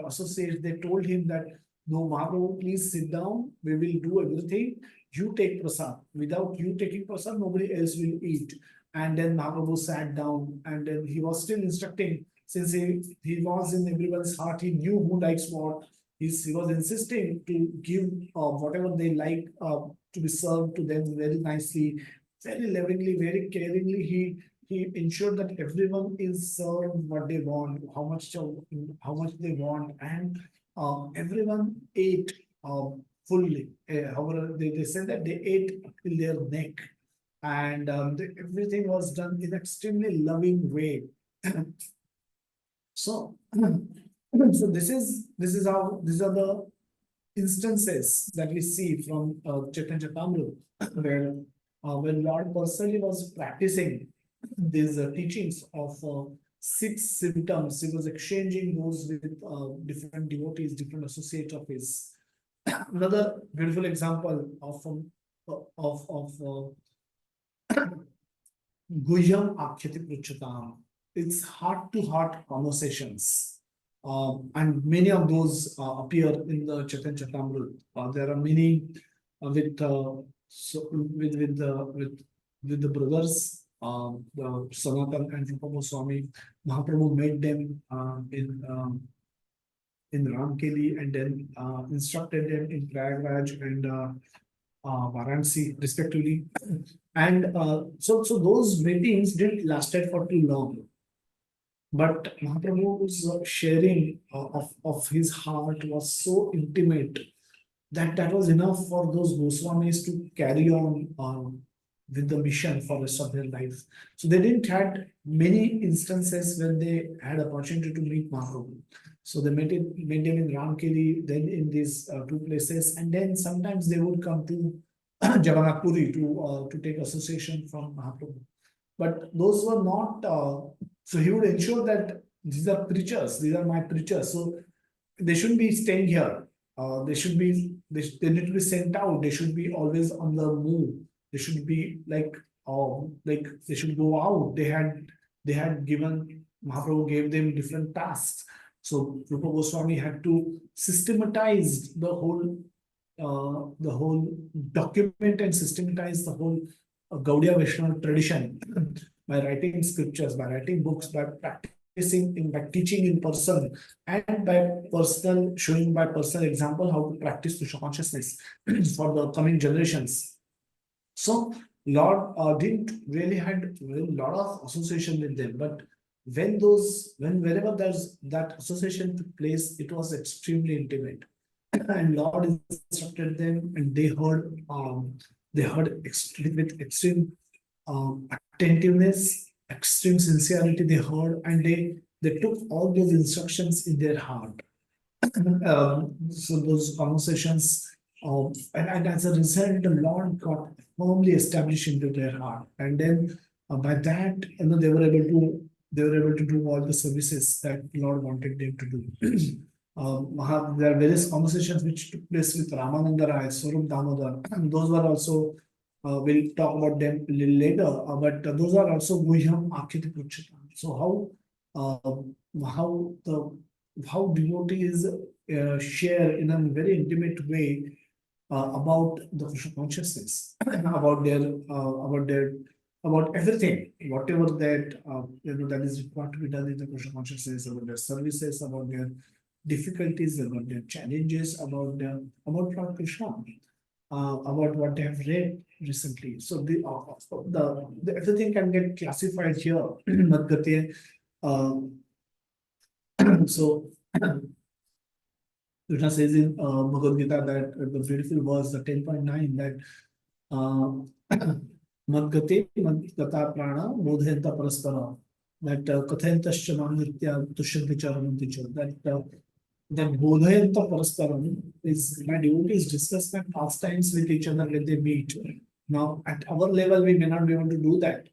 Speaker 1: associates, they told him that no, Mahaprabhu, please sit down. We will do everything. You take prasad. Without you taking prasad, nobody else will eat. And then Mahaprabhu sat down, and then he was still instructing. Since he was in everyone's heart, he knew who likes what. He was insisting to give whatever they like to be served to them very nicely, very lovingly, very caringly. He ensured that everyone is served what they want, how much they want, and everyone ate fully. However, they said that they ate till their neck, and everything was done in extremely loving way. So, so this is how these are the instances that we see from Chaitanya Charitamrita, where when Lord personally was practicing these teachings of 6 symptoms, he was exchanging those with different devotees, different associates of his. Another beautiful example of Guhyam Akhyati Pruchatam. It's heart-to-heart conversations. And many of those appear in the Chaitanya Charitamrita. There are many with the brothers, the Sanatan and Rupa Goswami. Mahaprabhu met them in Ramkeli and then instructed them in Prayagraj and Varanasi respectively. And so those meetings didn't lasted for too long. But Mahaprabhu's sharing of his heart was so intimate that was enough for those Goswamis to carry on with the mission for the rest of their life. So they didn't had many instances when they had opportunity to meet Mahaprabhu. So they met him in Ramkeli, then in these 2 places, and then sometimes they would come to Jagannath Puri to take association from Mahaprabhu. But those were not. So he would ensure that these are preachers. These are my preachers. So they shouldn't be staying here. They need to be sent out. They should be always on the move. They should be like they should go out. They had given Mahaprabhu gave them different tasks. So Rupa Goswami had to systematize the whole document and systematize the whole Gaudiya Vaishnava tradition by writing scriptures, by writing books, by practicing, by teaching in person, and by showing by personal example how to practice Krishna consciousness for the coming generations. So Lord didn't really had a lot of association with them, but wherever there's that association took place, it was extremely intimate. and Lord instructed them, and they heard with extreme attentiveness, extreme sincerity. They heard, and they took all those instructions in their heart. So those conversations, and as a result, the Lord got firmly established into their heart, and then by that, they were able to do all the services that Lord wanted them to do. There are various conversations which took place with Ramananda Rai, Swarup Damodar, and those were also. We'll talk about them a little later, but those are also Guhyam Akiti Puchatan. So how devotees share in a very intimate way about the Krishna consciousness, about everything, whatever that that is required to be done in the Krishna consciousness, about their services, about their difficulties, about their challenges, about Lord Krishna, about what they have read recently. So the everything can get classified here. Madgate, so Krishna says in Bhagavad Gita that the beautiful verse, the 10.9, that Madgate Madgata Prana Bodhenta Paraspara, that Kathentascha Manitya Tushyanti Charamanti Cha, that Bodhenta Parasparam is my devotees discuss their pastimes with each other when they meet. Now, at our level, we may not be able to do that.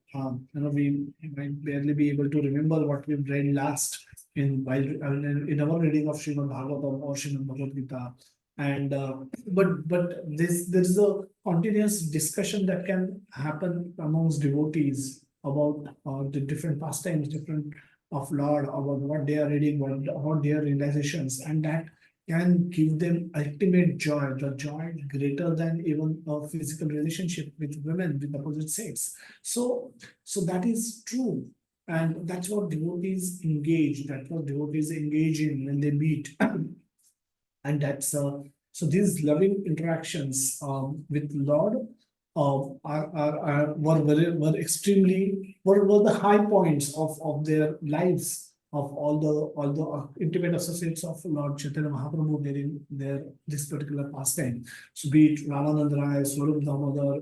Speaker 1: We might barely be able to remember what we've read last in our reading of Srimad Bhagavatam or Srimad Bhagavad Gita. And but there is a continuous discussion that can happen amongst devotees about the different pastimes, different of Lord, about what they are reading, about their realizations, and that can give them ultimate joy, the joy greater than even a physical relationship with women with opposite sex. So that is true. And that's what devotees engage, that's what devotees engage in when they meet. And that's so these loving interactions with Lord were extremely were the high points of their lives, of all the intimate associates of Lord Chaitanya Mahaprabhu during their this particular pastime. So be it Ramananda Rai, Swarup Damodar,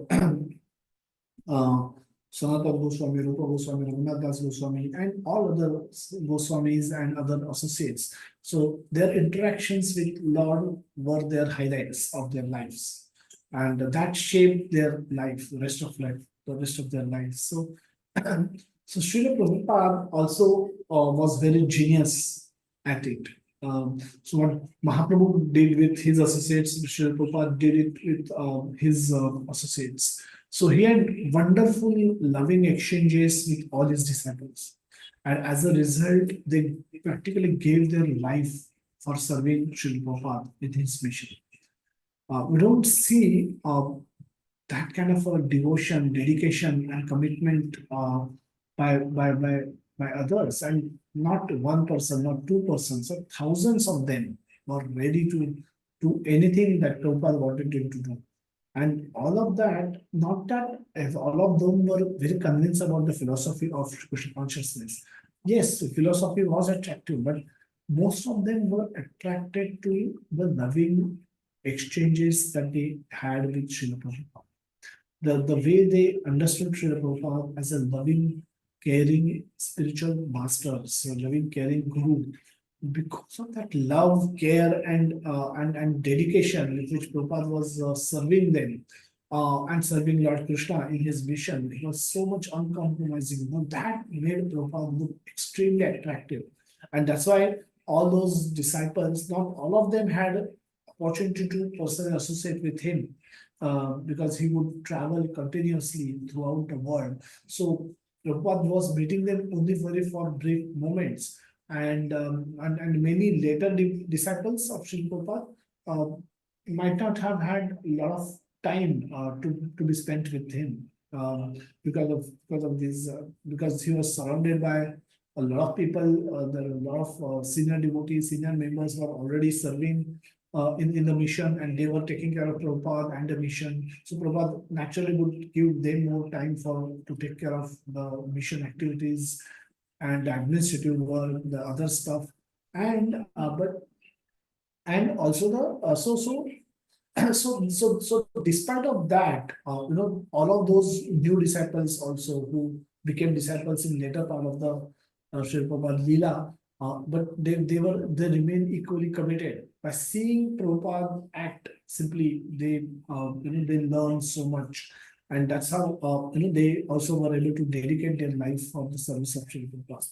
Speaker 1: Sanatana Goswami, Rupa Goswami, Raghunath Das Goswami, and all other Goswamis and other associates. So their interactions with Lord were their highlights of their lives, and that shaped their life, the rest of their lives. So, so Srila Prabhupada also was very genius at it. So what Mahaprabhu did with his associates, Srila Prabhupada did it with his associates. So he had wonderful, loving exchanges with all his disciples. And as a result, they practically gave their life for serving Srila Prabhupada with his mission. We don't see that kind of a devotion, dedication, and commitment by others, and not one person, not two persons, so thousands of them were ready to do anything that Prabhupada wanted him to do. And all of that, not that if all of them were very convinced about the philosophy of Krishna consciousness. Yes, the philosophy was attractive, but most of them were attracted to the loving exchanges that they had with Srila Prabhupada. The way they understood Srila Prabhupada as a loving, caring spiritual master, so loving, caring guru, because of that love, care, and dedication with which Prabhupada was serving them and serving Lord Krishna in his mission, it was so much uncompromising. Now, that made Prabhupada look extremely attractive, and that's why all those disciples, not all of them had opportunity to personally associate with him. Because he would travel continuously throughout the world. So Prabhupada was meeting them only for brief moments. And many later disciples of Sri Prabhupada might not have had a lot of time to be spent with him because of this because he was surrounded by a lot of people. There are a lot of senior devotees, senior members were already serving in the mission, and they were taking care of Prabhupada and the mission. So Prabhupada naturally would give them more time to take care of the mission activities and the administrative work, the other stuff. And but And also so despite of that, all of those new disciples also who became disciples in later part of the Srila Prabhupada Leela, but they remain equally committed. By seeing Prabhupada act, simply they learn so much, and that's how they also were able to dedicate their life for the service of Srila Prabhupada.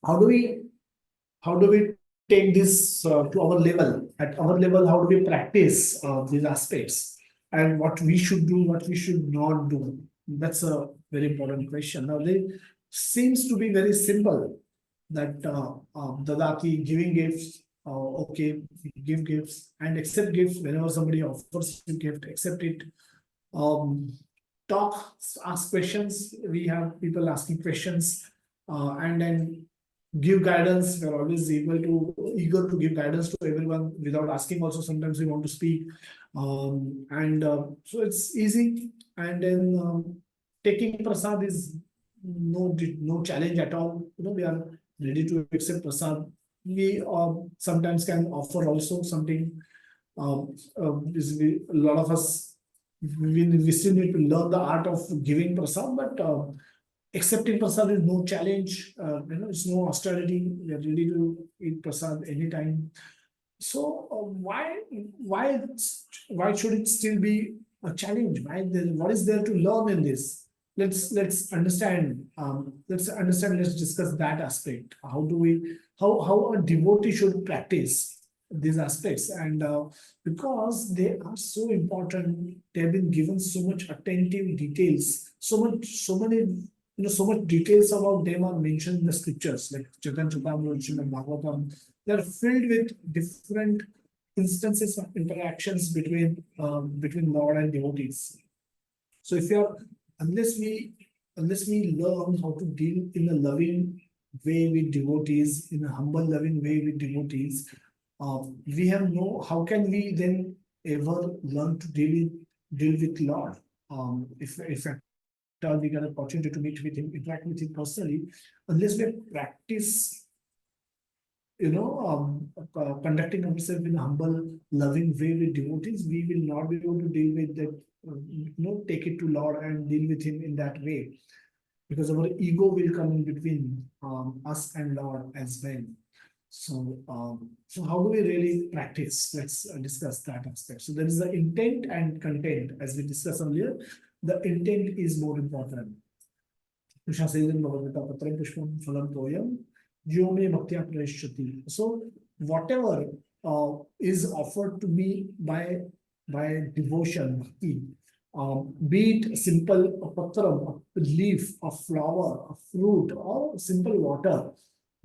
Speaker 1: How do we how do we take this to our level? At our level, how do we practice these aspects? And what we should do, what we should not do? That's a very important question. Now, they seems to be very simple that Dadati giving gifts, okay, give gifts and accept gifts whenever somebody offers you gift, accept it. Um, Talk, ask questions. We have people asking questions, and then give guidance. We're always eager to give guidance to everyone without asking. Also, sometimes we want to speak, and so it's easy. And then taking prasad is no challenge at all. We are ready to accept prasad. We sometimes can offer also something. A lot of us we still need to learn the art of giving prasad, but accepting prasad is no challenge. It's no austerity. We are ready to eat prasad anytime. So why should it still be a challenge? What is there to learn in this? Let's understand. Let's understand. Let's discuss that aspect. How a devotee should practice these aspects, and because they are so important, they have been given so much attentive details, so many so much details about them are mentioned in the scriptures, like Chaitanya Charitamrita and Bhagavatam. They are filled with different instances of interactions between Lord and devotees. So if you're unless we learn how to deal in a loving way with devotees, in a humble, loving way with devotees, we have no. How can we then ever learn to deal with Lord? If at all we get an opportunity to meet with him, interact with him personally, unless we practice conducting ourselves in a humble, loving way with devotees, we will not be able to deal with that, take it to Lord and deal with him in that way, because our ego will come in between us and Lord as well. So how do we really practice? Let's discuss that aspect. So there is the intent and content, as we discussed earlier. The intent is more important. Krishna says in Bhagavad Gita, Patram Pushpam Phalam Toyam, Yome Bhaktya Prayashyati. So whatever is offered to me by devotion, bhakti, be it simple a patram, a leaf, a flower, a fruit, or simple water.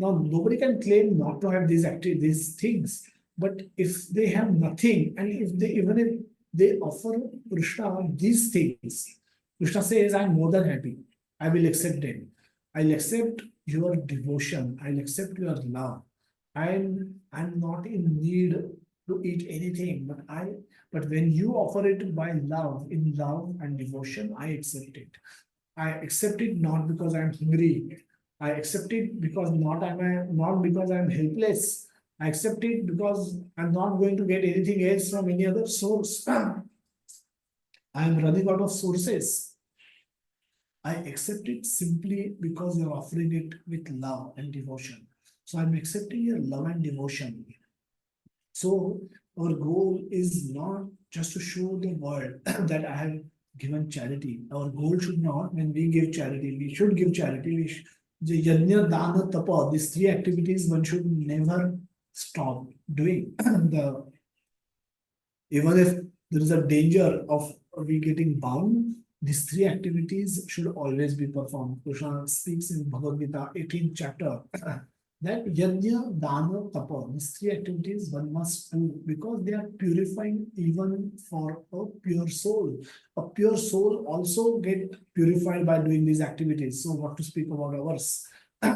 Speaker 1: Now nobody can claim not to have these things, but if they have nothing, and even if they offer Krishna these things, Krishna says, "I'm more than happy. I will accept it. I'll accept your devotion. I'll accept your love. I'm not in need to eat anything, but when you offer it by love, in love and devotion, I accept it. I accept it not because I'm hungry. I accept it because not because I'm helpless. I accept it because I'm not going to get anything else from any other source. I'm running out of sources. I accept it simply because you're offering it with love and devotion. So I'm accepting your love and devotion. So our goal is not just to show the world that I have given charity. Our goal should not, when we give charity, we should give charity. The Yajna, Dana, Tapa, these three activities one should never stop doing. Even if there is a danger of we getting bound, these three activities should always be performed. Krishna speaks in Bhagavad Gita, 18th chapter, that Yajna, Dana, Tapa, these three activities one must do because they are purifying even for a pure soul. A pure soul also get purified by doing these activities. So what to speak about ours?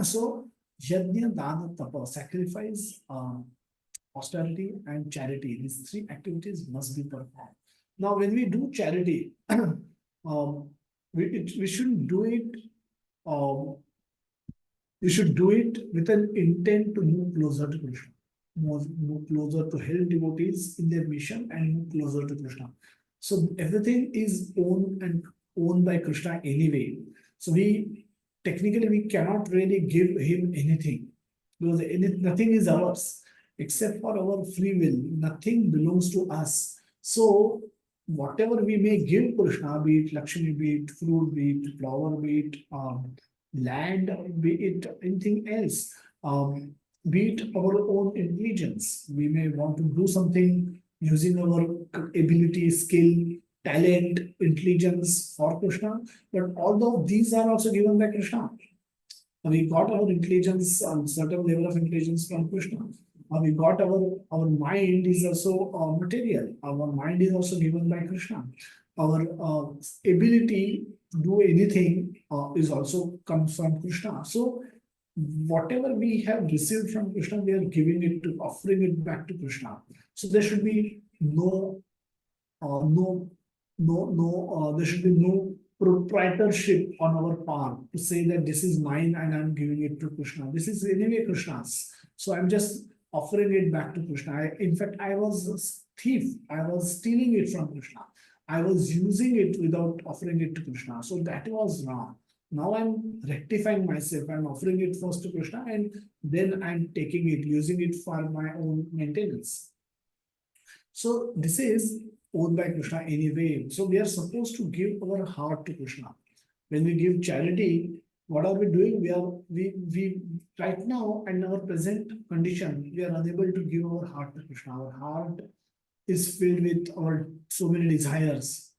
Speaker 1: So Yajna, Dana, Tapa, sacrifice, austerity and charity. These three activities must be performed. Now, when we do charity, we shouldn't do it. Um, we should do it with an intent to move closer to Krishna. move closer to help devotees in their mission and move closer to Krishna. So everything is owned by Krishna anyway. So we cannot really give him anything because nothing is ours except for our free will. Nothing belongs to us. So whatever we may give Krishna, be it Lakshmi, be it fruit, be it flower, be it land, be it anything else, be it our own intelligence. We may want to do something using our ability, skill, talent, intelligence for Krishna, but although these are also given by Krishna, we got our intelligence, certain level of intelligence from Krishna. We got our mind is also material. Our mind is also given by Krishna. Our ability to do anything is also comes from Krishna. So whatever we have received from Krishna, we are giving it to offering it back to Krishna. So there should be no no there should be no proprietorship on our part to say that this is mine and I'm giving it to Krishna. This is anyway Krishna's. So I'm just offering it back to Krishna. In fact, I was a thief. I was stealing it from Krishna. I was using it without offering it to Krishna. So that was wrong. Now I'm rectifying myself. I'm offering it first to Krishna and then I'm taking it, using it for my own maintenance. So this is owned by Krishna anyway. So we are supposed to give our heart to Krishna. When we give charity, what are we doing? We right now in our present condition, we are unable to give our heart to Krishna. Our heart is filled with our so many desires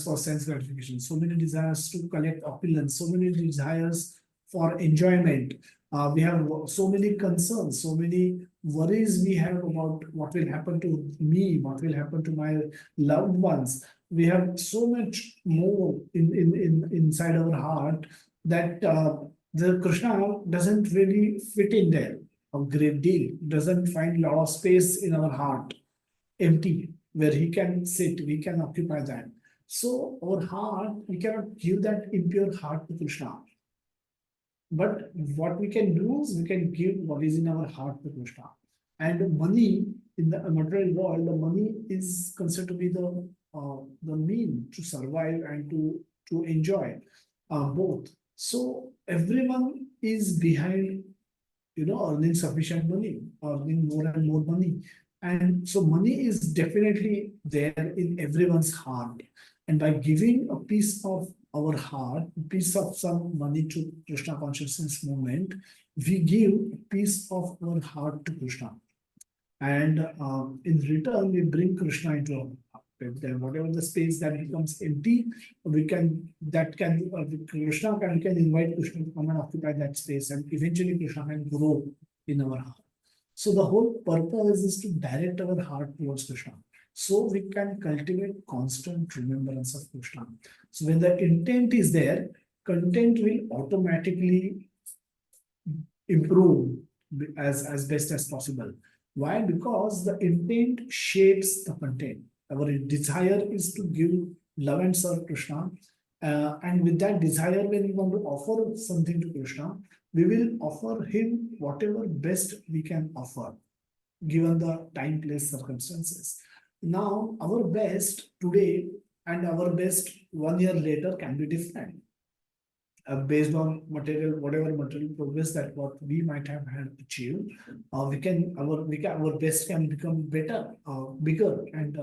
Speaker 1: for sense gratification, so many desires to collect opulence, so many desires for enjoyment. We have so many concerns, so many worries we have about what will happen to me, what will happen to my loved ones. We have so much more inside our heart that the Krishna doesn't really fit in there a great deal, doesn't find a lot of space in our heart, empty, where he can sit, we can occupy that. So our heart, we cannot give that impure heart to Krishna. But what we can do is we can give what is in our heart to Krishna. And money in the material world, the money is considered to be the mean to survive and to enjoy both. So everyone is behind, earning sufficient money, earning more and more money. And so money is definitely there in everyone's heart. And by giving a piece of our heart, a piece of some money to Krishna consciousness movement, we give a piece of our heart to Krishna. And in return, we bring Krishna into our heart. Then whatever the space that becomes empty, Krishna we can invite Krishna to come and occupy that space, and eventually Krishna can grow in our heart. So the whole purpose is to direct our heart towards Krishna, so we can cultivate constant remembrance of Krishna. So when the intent is there, content will automatically improve as best as possible. Why? Because the intent shapes the content. Our desire is to give love and serve Krishna. And with that desire, when we want to offer something to Krishna, we will offer him whatever best we can offer, given the time, place, circumstances. Now, our best today and our best 1 year later can be different. Based on whatever material progress that what we might have had achieved, our best can become better, bigger, and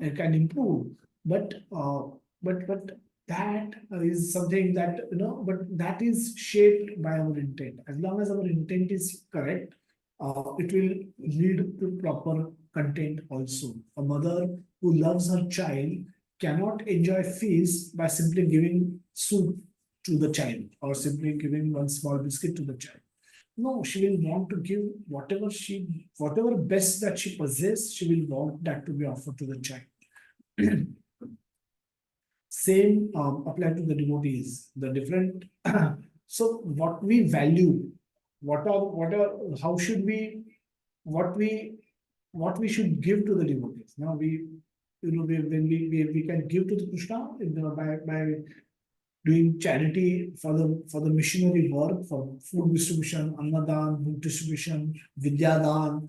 Speaker 1: it can improve. But that is something that but that is shaped by our intent. As long as our intent is correct, it will lead to proper content also. A mother who loves her child cannot enjoy feast by simply giving soup to the child or simply giving one small biscuit to the child. No, she will want to give whatever best that she possesses, she will want that to be offered to the child. Same apply to the devotees. The different so what we value, how should we what we should give to the devotees. Now when we can give to the Krishna by doing charity for the missionary work, for food distribution, annadan, food distribution, vidyadan,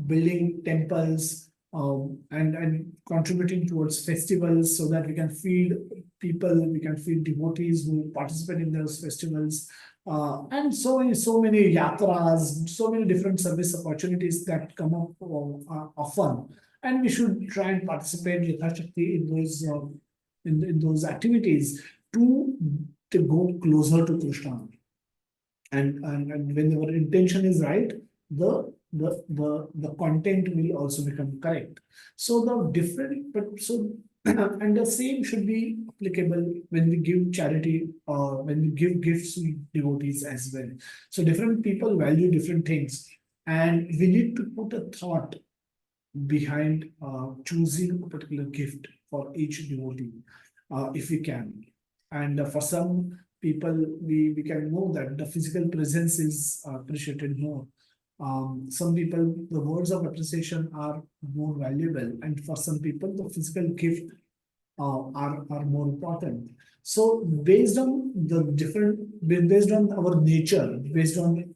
Speaker 1: building temples, and contributing towards festivals so that we can feed people, we can feed devotees who participate in those festivals, and so many yatras, so many different service opportunities that come up often, and we should try and participate ythashakti in those in those activities to go closer to Krishna. And when our intention is right, the content will also become correct. So the different, but so and the same should be applicable when we give charity or when we give gifts to devotees as well. So different people value different things, and we need to put a thought behind choosing a particular gift for each devotee, if we can. And for some people, we can know that the physical presence is appreciated more. Some people, the words of appreciation are more valuable, and for some people, the physical gift are more important. So based on the different, based on our nature, based on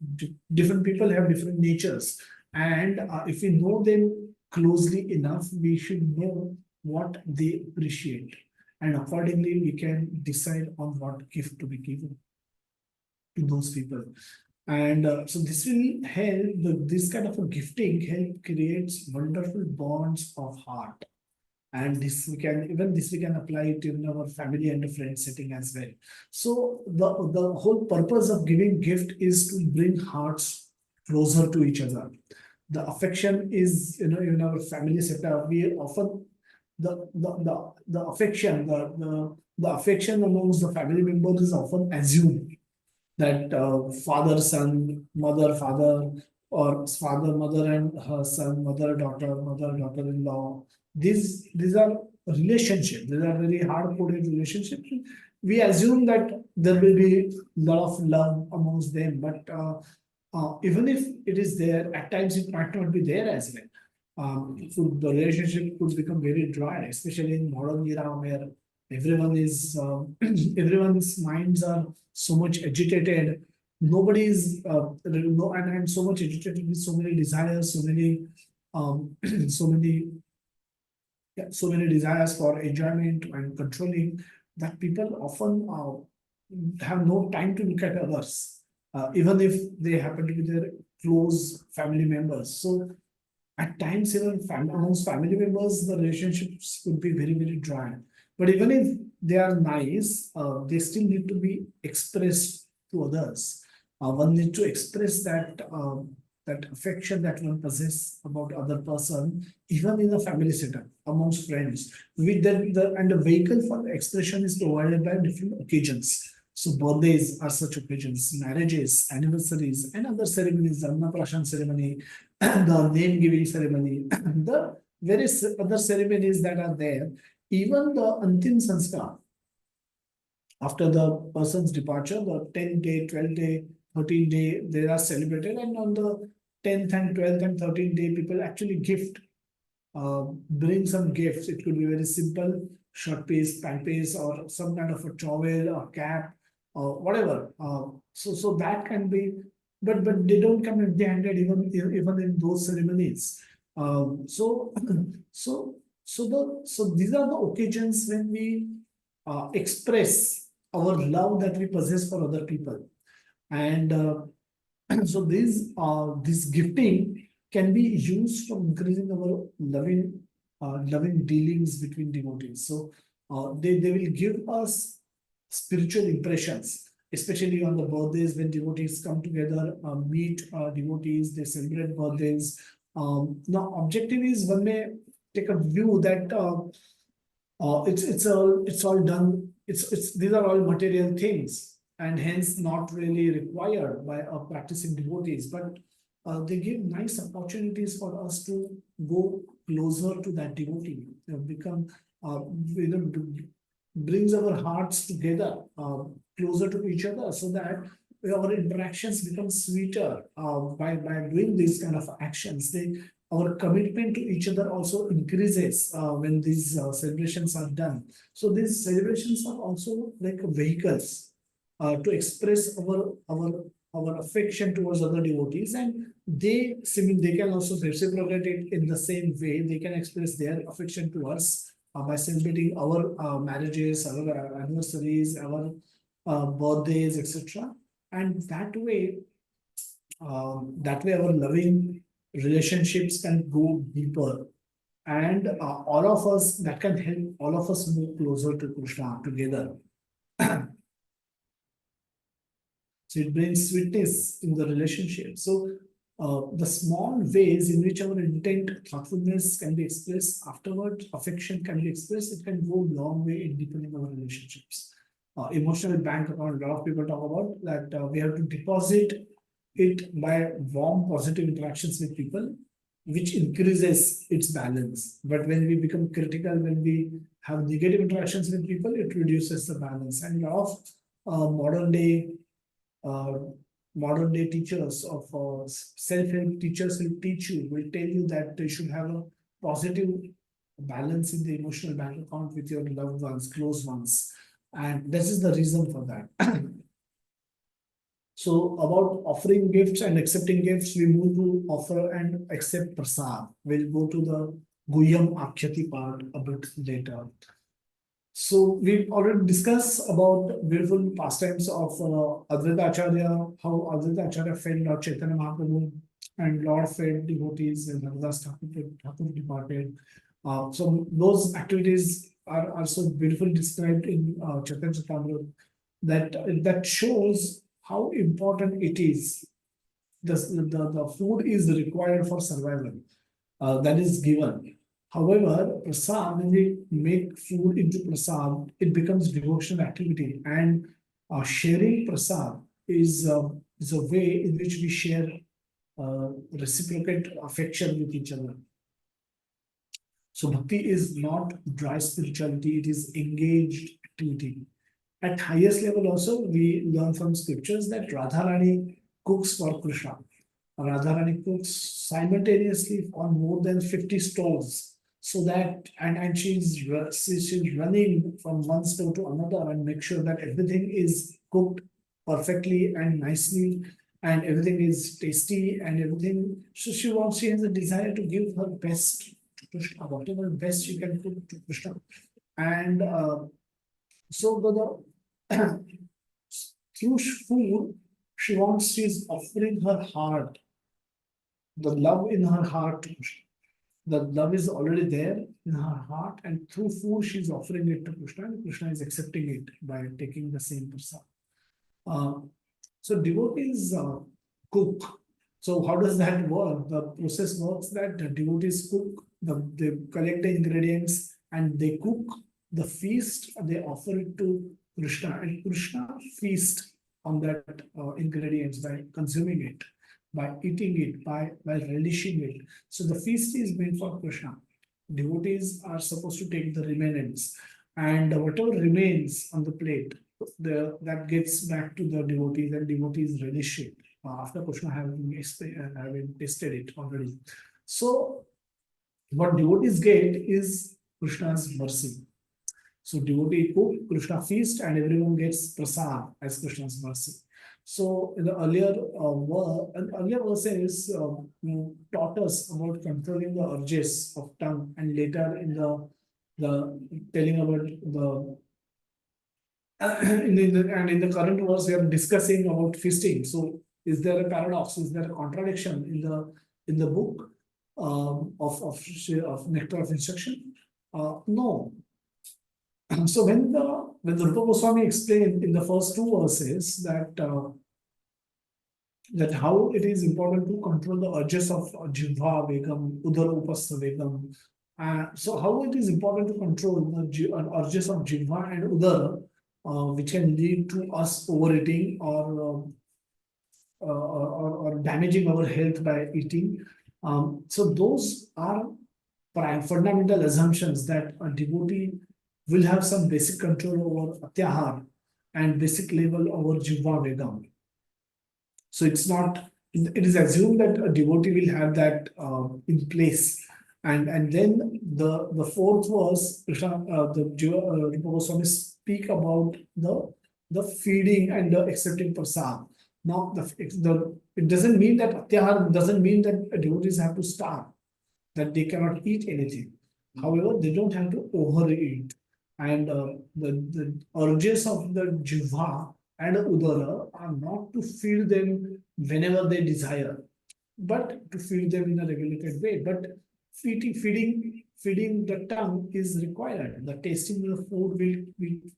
Speaker 1: different people have different natures, and if we know them closely enough, we should know what they appreciate, and accordingly we can decide on what gift to be given to those people. And so this will help, this kind of a gifting help creates wonderful bonds of heart. And this we can apply it in our family and friend setting as well. So the whole purpose of giving gift is to bring hearts closer to each other. The affection is, in our family setup, we often the affection, the affection amongst the family members is often assumed that father, son, mother, father, or father, mother, and her son, mother, daughter, daughter-in-law. These are relationships. These are very hard-coded relationships. We assume that there will be a lot of love amongst them, but even if it is there, at times it might not be there as well. So the relationship could become very dry, especially in modern era where everyone is everyone's minds are so much agitated. Nobody is no, and so much agitated with so many desires, so many so many so many desires for enjoyment and controlling, that people often have no time to look at others, even if they happen to be their close family members. So at times, even amongst family members, the relationships could be very, very dry. But even if they are nice, they still need to be expressed to others. One need to express that affection that one possesses about other person, even in a family setup, amongst friends. With and the vehicle for the expression is provided by different occasions. So birthdays are such occasions, marriages, anniversaries, and other ceremonies, the Annaprashan ceremony, the name giving ceremony, the various other ceremonies that are there, even the Antim Sanskar, after the person's departure, the 10-day, 12-day, 13-day, they are celebrated, and on the 10th and 12th and 13th day, people actually gift, bring some gifts. It could be very simple, shirt piece, pant piece, or some kind of a towel or cap, or whatever. So that can be, but they don't come empty-handed even in those ceremonies. So so these are the occasions when we express our love that we possess for other people, and so this gifting can be used for increasing our loving dealings between devotees. So they will give us spiritual impressions, especially on the birthdays when devotees come together, meet devotees, they celebrate birthdays. Now, objective is one may take a view that it's all done. It's these are all material things, and hence not really required by practicing devotees, but they give nice opportunities for us to go closer to that devotee, become you know brings our hearts together, closer to each other, so that our interactions become sweeter by doing these kind of actions. our commitment to each other also increases when these celebrations are done. So these celebrations are also like vehicles to express our affection towards other devotees, and they can also reciprocate it in the same way. They can express their affection to us by celebrating our marriages, our anniversaries, our birthdays, etc. And that way our loving relationships can go deeper, and all of us that can help all of us move closer to Krishna together. So it brings sweetness in the relationship. So the small ways in which our intent, thoughtfulness can be expressed afterward, affection can be expressed, it can go a long way in deepening our relationships. Emotional bank account, a lot of people talk about that we have to deposit it by warm, positive interactions with people, which increases its balance. But when we become critical, when we have negative interactions with people, it reduces the balance. And a lot of uh, modern day teachers of self-help teachers will tell you that you should have a positive balance in the emotional bank account with your loved ones, close ones. And this is the reason for that. So about offering gifts and accepting gifts, we move to offer and accept prasad. We'll go to the Guhyam Akhyati part a bit later. So we've already discussed about beautiful pastimes of Advaita Acharya, how Advaita Acharya fed Lord Chaitanya Mahaprabhu and Lord fed devotees and Haridas Thakur departed. So those activities are also beautifully described in Chaitanya Charitamrita, that shows how important it is. The food is required for survival. That is given. However, prasad, when we make food into prasad, it becomes devotional activity, and sharing prasad is a way in which we share reciprocate affection with each other. So bhakti is not dry spirituality; it is engaged activity. At highest level, also we learn from scriptures that Radharani cooks for Krishna. Radharani cooks simultaneously on more than 50 stoves, so that and she's running from one stove to another and make sure that everything is cooked perfectly and nicely, and everything is tasty and everything. So she has a desire to give her best to Krishna, whatever best she can cook to Krishna. And so through food, she's offering her heart, the love in her heart to Krishna. The love is already there in her heart, and through food, she's offering it to Krishna, and Krishna is accepting it by taking the same prasad. So devotees cook. So how does that work? The process works that the devotees cook, they collect the ingredients and they cook the feast, they offer it to Krishna, and Krishna feast on that ingredients by consuming it, by eating it, by relishing it. So the feast is made for Krishna. Devotees are supposed to take the remnants, and whatever remains on the plate, that gets back to the devotees, and devotees relish it after Krishna having tasted it already. So what devotees get is Krishna's mercy. So devotee cook, Krishna feast, and everyone gets prasad as Krishna's mercy. So in the earlier verses taught us about controlling the urges of tongue, and later in the telling about the in the current verse we are discussing about feasting. So is there a paradox? Is there a contradiction in the book of Nectar of Instruction? No. So when the Rupa Goswami explained in the first two verses that how it is important to control the urges of Jivha Vegam, Udara Upastha Vegam. So how it is important to control the urges of Jivha and Udara, which can lead to us overeating or damaging our health by eating. So those are fundamental assumptions that a devotee will have some basic control over atyahar and basic level over Jivva Vegam. So it's not it is assumed that a devotee will have that in place. And then the fourth verse, Rupa Goswami speak about the feeding and the accepting prasad. Now it doesn't mean that atyahar doesn't mean that devotees have to starve, that they cannot eat anything. However, they don't have to overeat. And the urges of the jiva and udara are not to feed them whenever they desire, but to feed them in a regulated way. But feeding the tongue is required. The tasting of the food we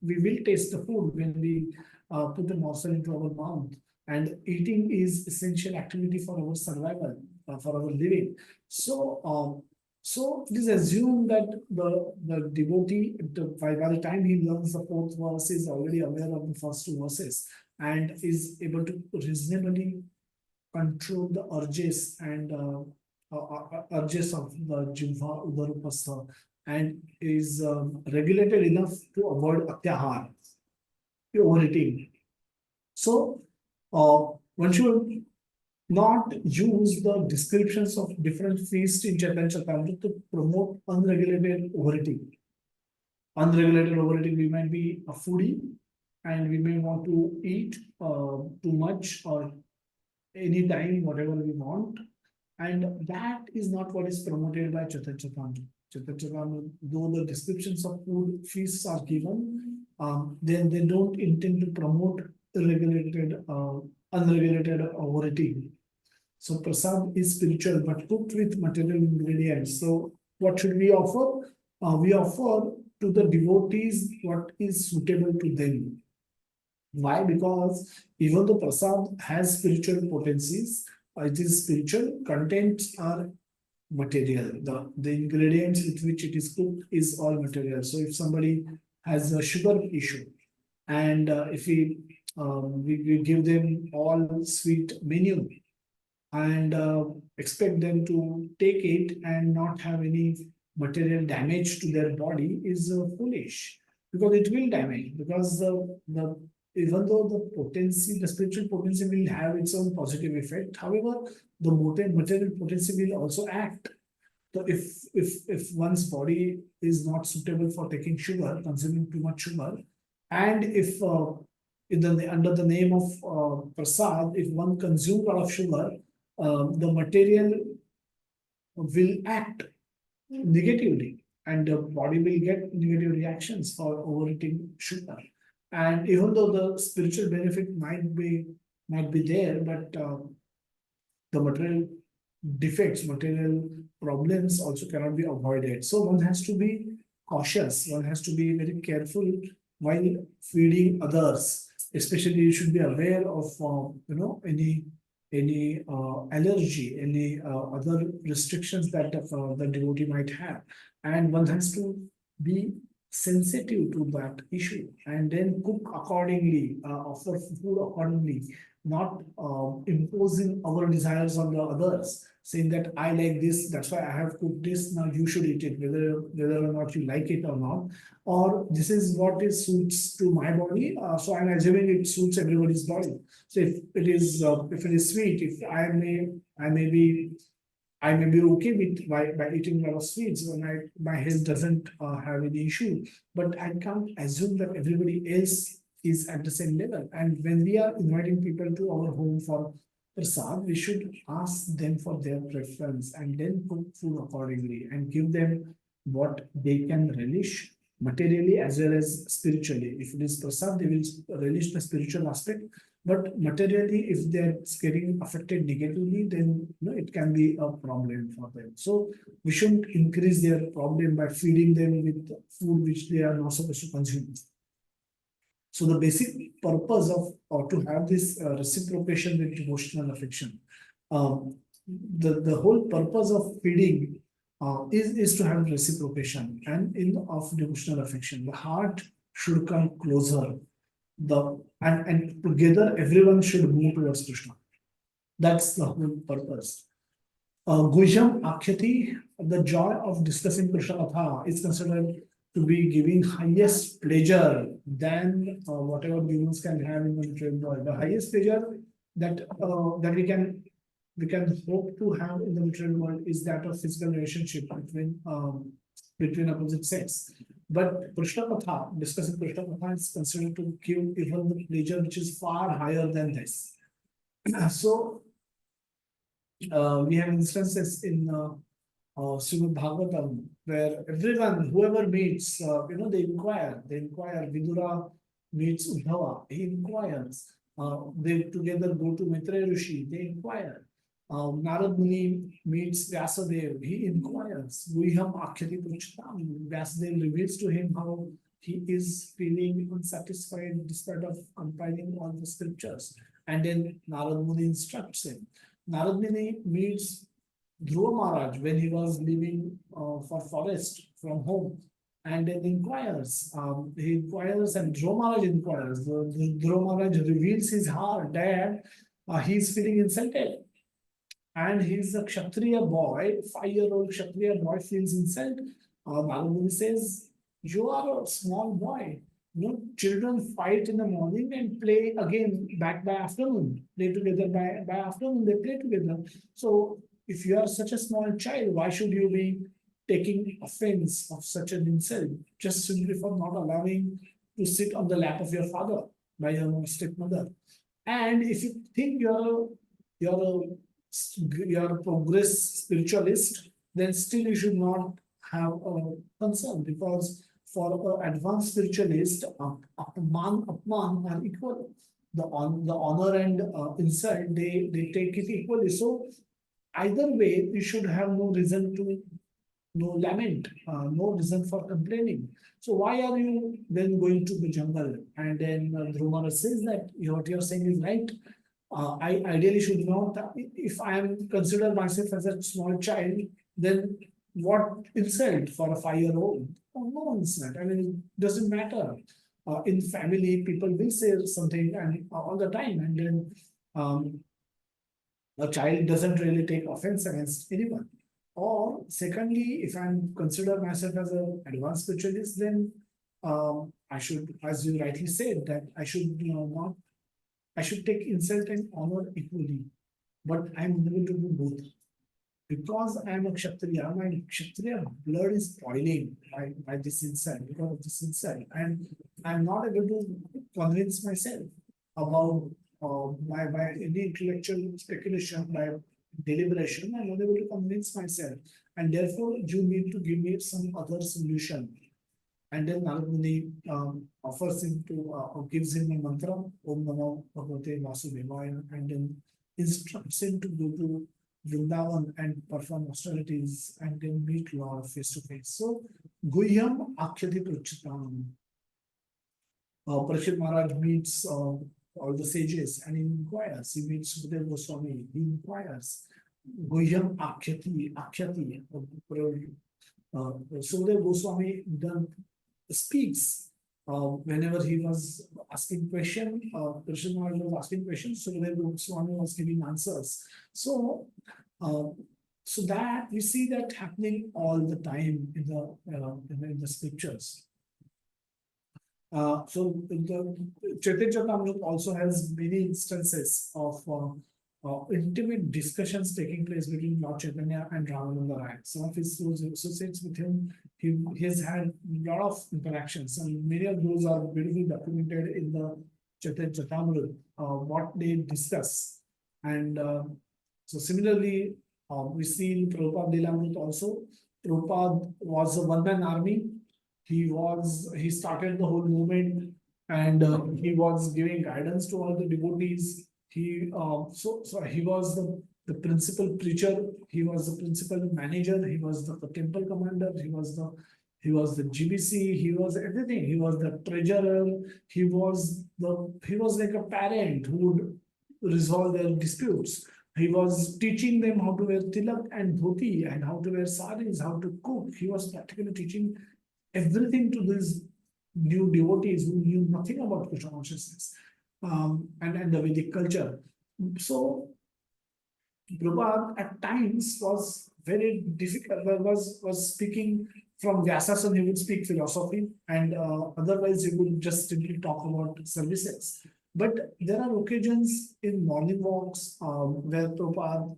Speaker 1: will taste the food when we put a morsel into our mouth. And eating is essential activity for our survival, for our living. So it is assumed that the devotee, by the time he learns the fourth verse, is already aware of the first two verses and is able to reasonably control the urges and urges of the Jivha Udarupastha, and is regulated enough to avoid atyahar, overeating. So one should not use the descriptions of different feasts in Chaitanya Charitamrita to promote unregulated overeating. Unregulated overeating, we might be a foodie and we may want to eat too much or anytime, whatever we want. And that is not what is promoted by Chaitanya Charitamrita. Chaitanya Charitamrita, though the descriptions of food feasts are given, then they don't intend to promote unregulated overeating. So prasad is spiritual but cooked with material ingredients. So what should we offer? We offer to the devotees what is suitable to them. Why? Because even the prasad has spiritual potencies, it is spiritual, contents are material. The ingredients with which it is cooked is all material. So if somebody has a sugar issue, and if we give them all sweet menu and expect them to take it and not have any material damage to their body, is foolish, because it will damage, because the even though the spiritual potency will have its own positive effect, however, the material potency will also act. So if one's body is not suitable for taking sugar, consuming too much sugar, and if under the name of prasad, if one consumes a lot of sugar, the material will act negatively, and the body will get negative reactions for overeating sugar. And even though the spiritual benefit might be there, but the material defects, material problems also cannot be avoided. So one has to be cautious. One has to be very careful while feeding others. Especially, you should be aware of any allergy, any other restrictions that the devotee might have, and one has to be sensitive to that issue and then cook accordingly, offer food accordingly, not imposing our desires on the others, saying that I like this, that's why I have cooked this, now you should eat it, whether or not you like it or not, or this is what is suits to my body, so I'm assuming it suits everybody's body. So if it is sweet, if I may be okay with by eating a lot of sweets when my health doesn't have any issue, but I can't assume that everybody else is at the same level. And when we are inviting people to our home for prasad, we should ask them for their preference and then cook food accordingly and give them what they can relish materially as well as spiritually. If it is prasad, they will relish the spiritual aspect. But materially, if they're getting affected negatively, then it can be a problem for them. So we shouldn't increase their problem by feeding them with food which they are not supposed to consume. So the basic purpose of or to have this reciprocation with devotional affection, the whole purpose of feeding is to have reciprocation and of devotional affection. The heart should come closer. And together everyone should move towards Krishna. That's the whole purpose. Guhyam Akhyati, the joy of discussing Krishna Katha is considered to be giving highest pleasure than whatever humans can have in the material world. The highest pleasure that we can we can hope to have in the material world is that of physical relationship between opposite sex. But Krishnapatha, discussing Krishnapatha, is considered to give even the pleasure which is far higher than this. So we have instances in Srimad Bhagavatam, where everyone, whoever meets, they inquire. Vidura meets Uddhava, he inquires. They together go to Maitreya Rishi, they inquire. Narad Muni meets Vyasadev, he inquires. Guhyam Akhyati Pruchatam, Vyasadev reveals to him how he is feeling unsatisfied despite of compiling all the scriptures. And then Narad Muni instructs him. Narad Muni meets Dhruva Maharaj when he was leaving for forest from home, and then inquires. He inquires, and Dhruva Maharaj inquires. Dhruva Maharaj reveals his heart that he is feeling insulted, and he's a Kshatriya boy, 5-year-old Kshatriya boy feels insulted. Narad Muni says, "You are a small boy. Children fight in the morning and play again back by afternoon. Play together by afternoon. They play together. So if you are such a small child, why should you be taking offense of such an insult just simply for not allowing to sit on the lap of your father by your stepmother? And if you think you're a progress spiritualist, then still you should not have a concern, because for an advanced spiritualist, Apman are equal. The honor and insult, they take it equally. So either way, you should have no reason to no lament, no reason for complaining. So why are you then going to the jungle? And then Dhruva says that what you're saying is right. I ideally should not. If I am consider myself as a small child, then what insult for a 5-year-old? Oh, no insult. I mean, it doesn't matter. In family, people will say something and all the time, and then a child doesn't really take offense against anyone. Or secondly, if I'm consider myself as an advanced spiritualist, then I should, as you rightly said, that I should not. I should take insult and honor equally, but I'm unable to do both. Because I am a Kshatriya, my Kshatriya blood is boiling by this insult, because of this insult, and I'm not able to convince myself about by any intellectual speculation, by deliberation. I'm not able to convince myself, and therefore you need to give me some other solution. And then Narad Muni offers him to gives him a mantra, Om Namo Bhagavate Vasudevaya, and then instructs him to go to Vrindavan and perform austerities and then meet Lord face to face. So Guhyam Akhyati Pruchatam. Parikshit Maharaj meets all the sages and he inquires. He meets Sukadeva Goswami. He inquires. Guhyam Akhyati. Sukadeva Goswami then speaks. Whenever he was asking question, Parikshit Maharaj was asking questions, Sukadeva Goswami was giving answers. So that we see that happening all the time in the scriptures. So the Chaitanya Charitamrita also has many instances of intimate discussions taking place between Lord Chaitanya and Ramananda Rai. Some of his associates with him, he has had a lot of interactions, and many of those are beautifully documented in the Chaitanya Charitamrita, what they discuss. And so similarly, we see in Prabhupada Lilamrita also. Prabhupada was a one-man army. He started the whole movement, and he was giving guidance to all the devotees. He was the principal preacher. He was the principal manager. He was the temple commander. He was the GBC. He was everything. He was the treasurer. He was like a parent who would resolve their disputes. He was teaching them how to wear tilak and dhoti and how to wear saris, how to cook. He was practically teaching everything to these new devotees who knew nothing about Krishna consciousness and the Vedic culture. So Prabhupada at times was very difficult, was speaking from Vyasasan, he would speak philosophy, and otherwise he would just simply talk about services. But there are occasions in morning walks where Prabhupada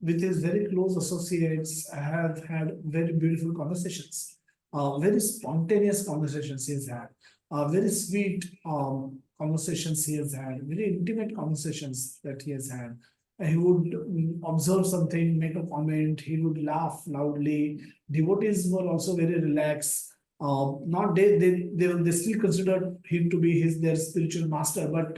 Speaker 1: with his very close associates, have had very beautiful conversations, very spontaneous conversations he has had, very sweet conversations he has had, very intimate conversations that he has had. He would observe something, make a comment, he would laugh loudly. Devotees were also very relaxed. Not they still considered him to be their spiritual master, but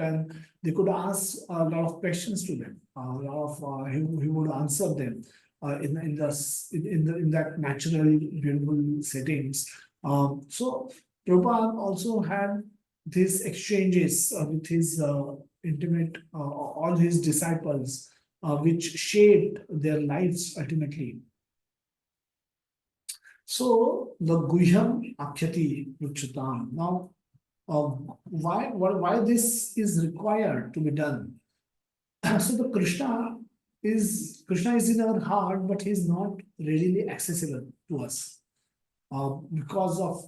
Speaker 1: they could ask a lot of questions to them. A lot of he would answer them in that natural, beautiful settings. So Prabhupada also had these exchanges with his intimate, all his disciples, which shaped their lives ultimately. So the Guhyam Akhyati Ruchutam. Now, why this is required to be done? So the Krishna is in our heart, but he is not readily accessible to us because of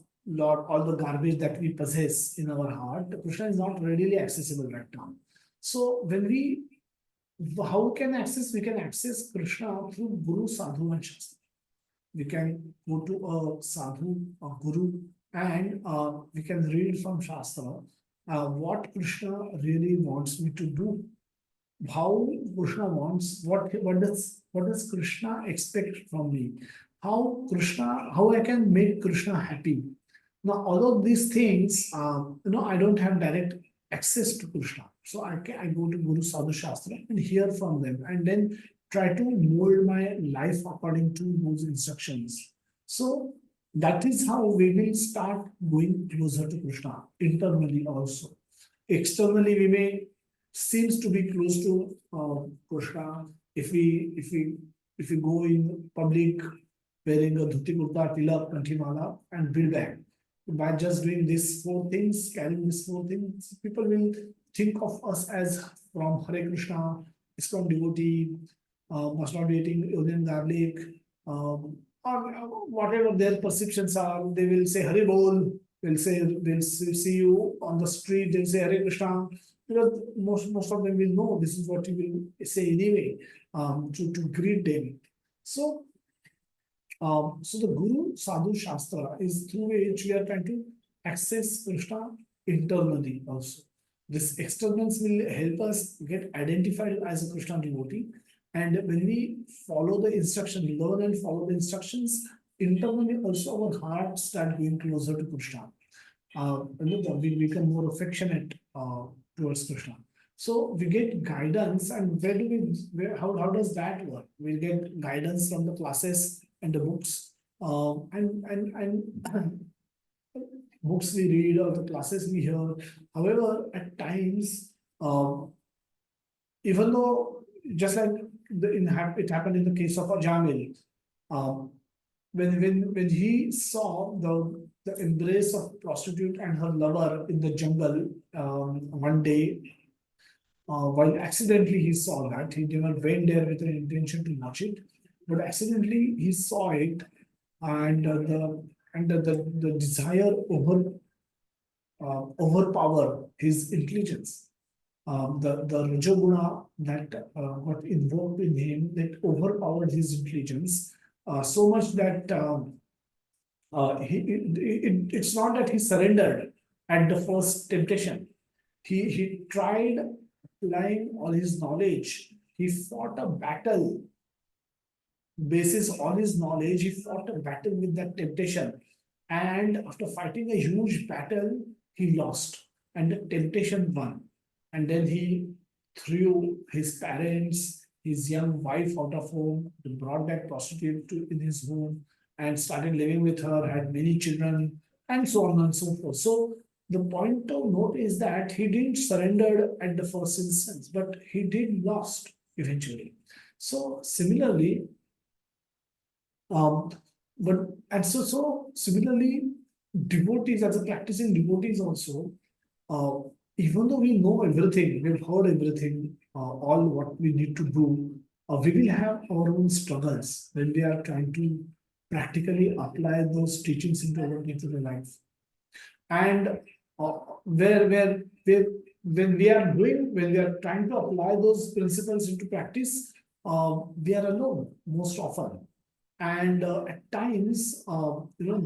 Speaker 1: all the garbage that we possess in our heart. Krishna is not readily accessible right now. So how can access? We can access Krishna through Guru, Sadhu, and Shastra. We can go to a sadhu, a guru, and we can read from Shastra what Krishna really wants me to do. How Krishna wants, what does Krishna expect from me? How I can make Krishna happy. Now, all of these things, I don't have direct access to Krishna. So I go to Guru, Sadhu, Shastra and hear from them, and then try to mold my life according to those instructions. So that is how we will start going closer to Krishna internally also. Externally, we may seems to be close to Krishna if we go in public wearing a dhuti kurta, tilak, kanthimala, and bill bag. By just doing these four things, carrying these four things, people will think of us as from Hare Krishna, ISKCON devotee, must not be eating onion garlic, or whatever their perceptions are. They will say Hare Bol, they'll see you on the street, they'll say Hare Krishna, because most of them will know this is what you will say anyway, to greet them. So the Guru, Sadhu, Shastra is through which we are trying to access Krishna internally also. This externals will help us get identified as a Krishna devotee. And when we follow the instruction, learn and follow the instructions, internally also our hearts start going closer to Krishna. We become more affectionate towards Krishna. So we get guidance, and how does that work? We get guidance from the classes and the books, and books we read or the classes we hear. However, at times, even though just like it happened in the case of Ajamil, when he saw the embrace of prostitute and her lover in the jungle one day, while accidentally he saw that, he never went there with an intention to watch it, but accidentally he saw it, and the desire overpower his intelligence. The Rajoguna that got invoked in him, that overpowered his intelligence so much that it's not that he surrendered at the first temptation. He tried applying all his knowledge. He fought a battle. Basis all his knowledge, he fought a battle with that temptation. And after fighting a huge battle, he lost. And the temptation won. And then he threw his parents, his young wife out of home, brought that prostitute in his home, and started living with her, had many children, and so on and so forth. So the point of note is that he didn't surrender at the first instance, but he did lost eventually. So similarly, so similarly, devotees, as a practicing devotees also, even though we know everything, we've heard everything, all what we need to do, we will have our own struggles when we are trying to practically apply those teachings into the life. And when we are trying to apply those principles into practice, we are alone most often. And at times,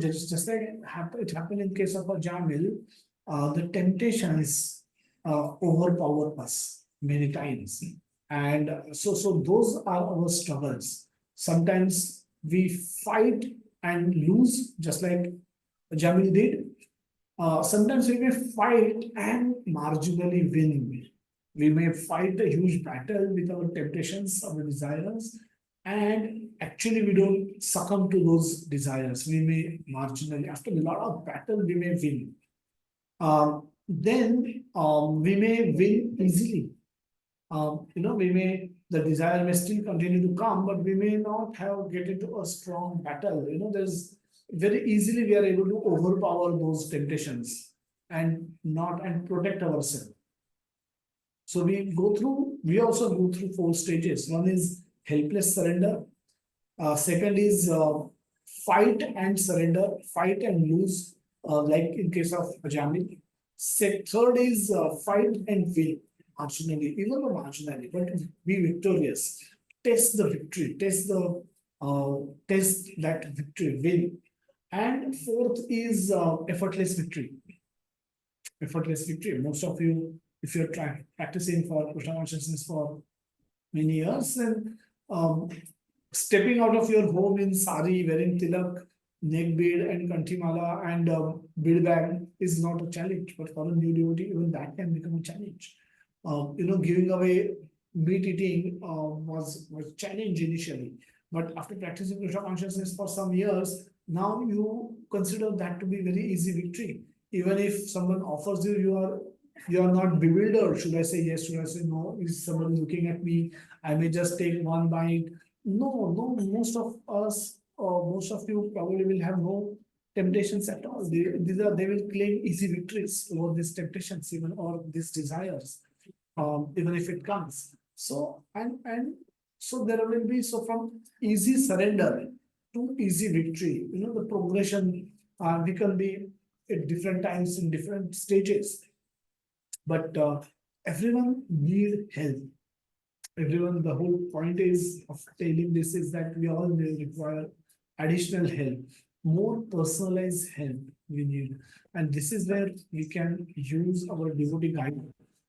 Speaker 1: just like it happened in case of a Jamil, the temptations overpower us many times. And so those are our struggles. Sometimes we fight and lose, just like Jamil did. Sometimes we may fight and marginally win. We may fight a huge battle with our temptations, our desires, and actually we don't succumb to those desires. We may marginally, after a lot of battle, we may win. Then we may win easily. The desire may still continue to come, but we may not have get into a strong battle. There's very easily we are able to overpower those temptations and protect ourselves. So we also go through four stages. One is helpless surrender. Second is fight and surrender, fight and lose, like in case of Ajami. Third is fight and win, marginally, even though marginally, but be victorious. Test the victory, test that victory, win. And fourth is effortless victory. Effortless victory. Most of you, if you're practicing for Krishna consciousness for many years, then stepping out of your home in sari, wearing tilak, neck bead, and kantimala, and bead bag is not a challenge. But for a new devotee, even that can become a challenge. Giving away meat eating was challenge initially, but after practicing Krishna consciousness for some years, now you consider that to be very easy victory. Even if someone offers you, you are not bewildered. Should I say yes? Should I say no? Is someone looking at me? I may just take one bite. No, no. Most of you probably will have no temptations at all. They will claim easy victories over these temptations, even or these desires, even if it comes. So there will be from easy surrender to easy victory. The progression we can be at different times in different stages, but everyone need help. Everyone, the whole point is of telling this is that we all will require additional help, more personalized help we need. And this is where we can use our devotee guide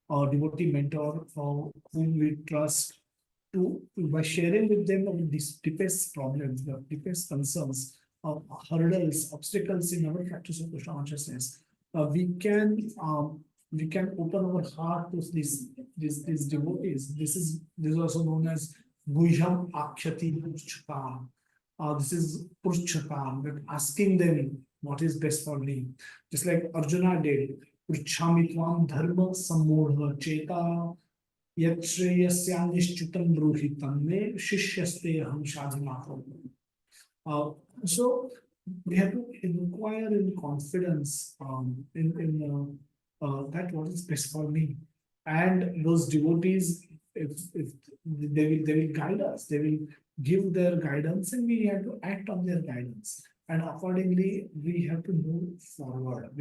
Speaker 1: or devotee mentor for whom we trust to by sharing with them our deepest problems, the deepest concerns, hurdles, obstacles in our practice of Krishna consciousness. We can open our heart to these devotees. This is also known as Guhyam Akshati Purchakam. This is Purchakam, that asking them what is best for me. Just like Arjuna did, Purchami Tvam Dharma Sammodha Cheta Yat Shreyasyanishchutam Bruhi Tanme Shishyaste Ham Shadhana. So we have to inquire in confidence in that what is best for me. And those devotees, if they will guide us, they will give their guidance, and we have to act on their guidance. And accordingly, we have to move forward.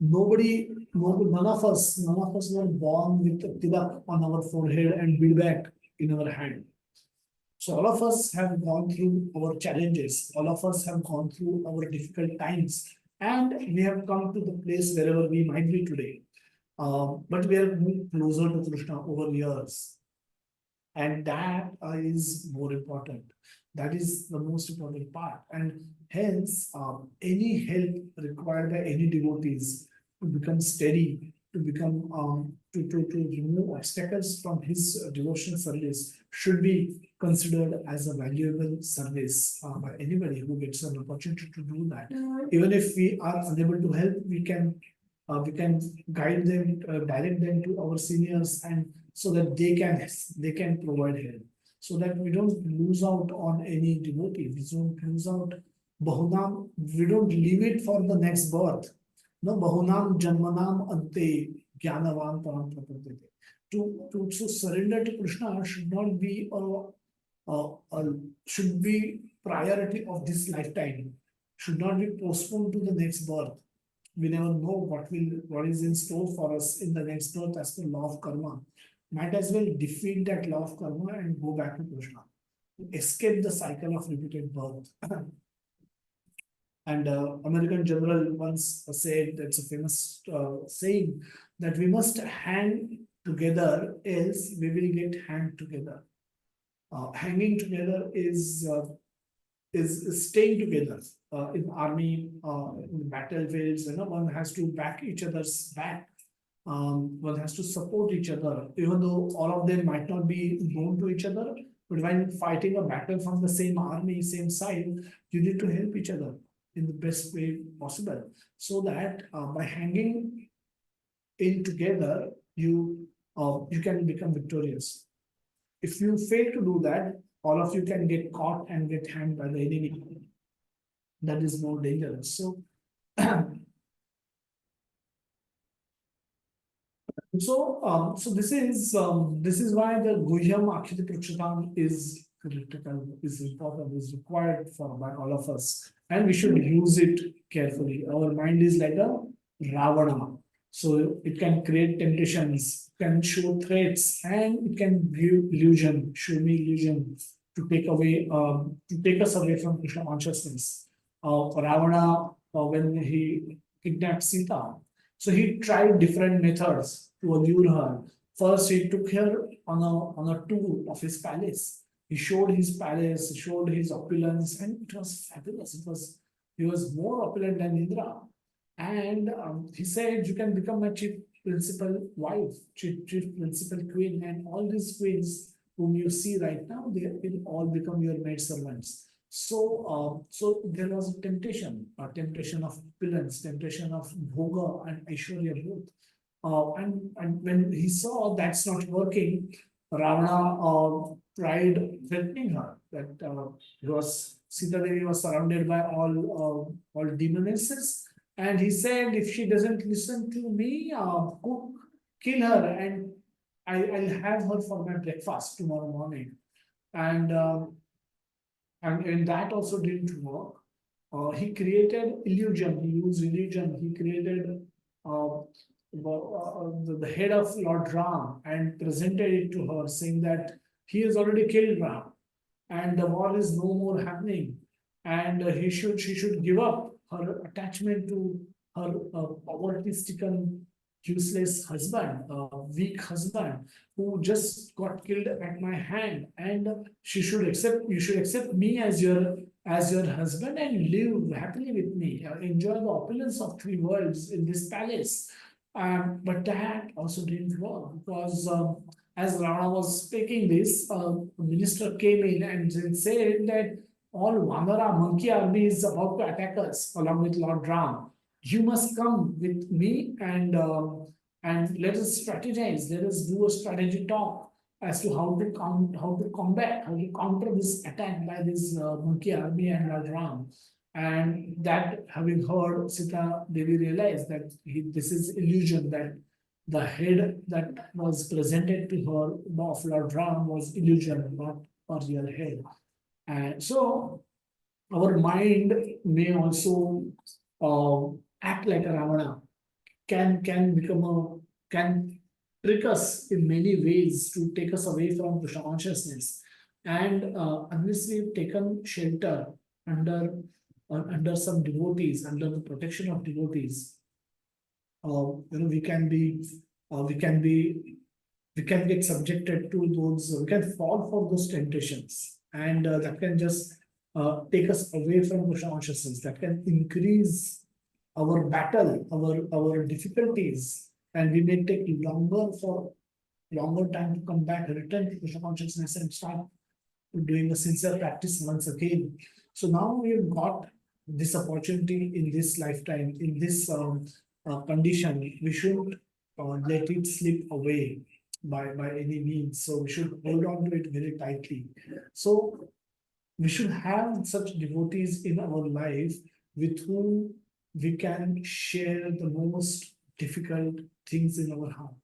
Speaker 1: None of us were born with a tilak on our forehead and bead bag in our hand. So all of us have gone through our challenges. All of us have gone through our difficult times, and we have come to the place wherever we might be today. But we are moving closer to Krishna over years, and that is more important. That is the most important part, and hence any help required by any devotees to become steady, to become to remove obstacles from his devotional service should be considered as a valuable service by anybody who gets an opportunity to do that. Even if we are unable to help, we can guide them, direct them to our seniors, and so that they can provide help, so that we don't lose out on any devotee. We don't lose out bahunam. We don't leave it for the next birth. No, bahunam janmanam ante jnanavan param prapadyate. To surrender to Krishna should not be should be priority of this lifetime. Should not be postponed to the next birth. We never know what is in store for us in the next birth as the law of karma. might as well defeat that law of karma and go back to Krishna, escape the cycle of repeated birth. And American general once said, that's a famous saying, that we must hang together, else we will get hanged together. Hanging together is staying together. In army, in battlefields, one has to back each other's back. One has to support each other, even though all of them might not be known to each other. But when fighting a battle from the same army, same side, you need to help each other in the best way possible, so that by hanging in together, you can become victorious. If you fail to do that, all of you can get caught and get hanged by the enemy. That is more dangerous. So, so this is why the Guhyam Akhiti Prakshitam is critical, is important, is required for by all of us, and we should use it carefully. Our mind is like a Ravana, so it can create temptations, can show threats, and it can give illusion, show me illusion to take us away from Krishna consciousness. Ravana, when he kidnapped Sita, so he tried different methods to allure her. First, he took her on a tour of his palace. He showed his palace, showed his opulence, and it was fabulous. He was more opulent than Indra. And he said, "You can become my chief principal wife, chief principal queen, and all these queens whom you see right now, they will all become your maid servants." So there was a temptation of opulence, temptation of bhoga and Aishwarya both. And when he saw that's not working, Ravana tried threatening her that Sita Devi was surrounded by all demonesses, and he said, if she doesn't listen to me, kill her, and I'll have her for my breakfast tomorrow morning. And that also didn't work. He created illusion. He used illusion. He created the head of Lord Ram and presented it to her, saying that he has already killed Ram, and the war is no more happening, and she should give up her attachment to her poverty-stricken, useless husband, weak husband who just got killed at my hand, and you should accept me as your husband and live happily with me, enjoy the opulence of three worlds in this palace. But that also didn't work, because as Rana was speaking this, a minister came in and said that all Vanara monkey army is about to attack us along with Lord Ram. You must come with me, and let us strategize. Let us do a strategy talk as to how to combat, how to counter this attack by this monkey army and Lord Ram. And that, having heard, Sita Devi realized that this is illusion, that the head that was presented to her of Lord Ram was illusion, not a real head. And so our mind may also act like a Ravana, can trick us in many ways to take us away from Krishna consciousness. And unless we've taken shelter under some devotees, under the protection of devotees, we can get subjected to those, we can fall for those temptations, and that can just take us away from Krishna consciousness. That can increase our battle, our difficulties, and we may take longer time to come back, return to Krishna consciousness, and start doing a sincere practice once again. So now we've got this opportunity in this lifetime, in this condition. We should let it slip away by any means. So we should hold on to it very tightly. So we should have such devotees in our life with whom we can share the most difficult things in our heart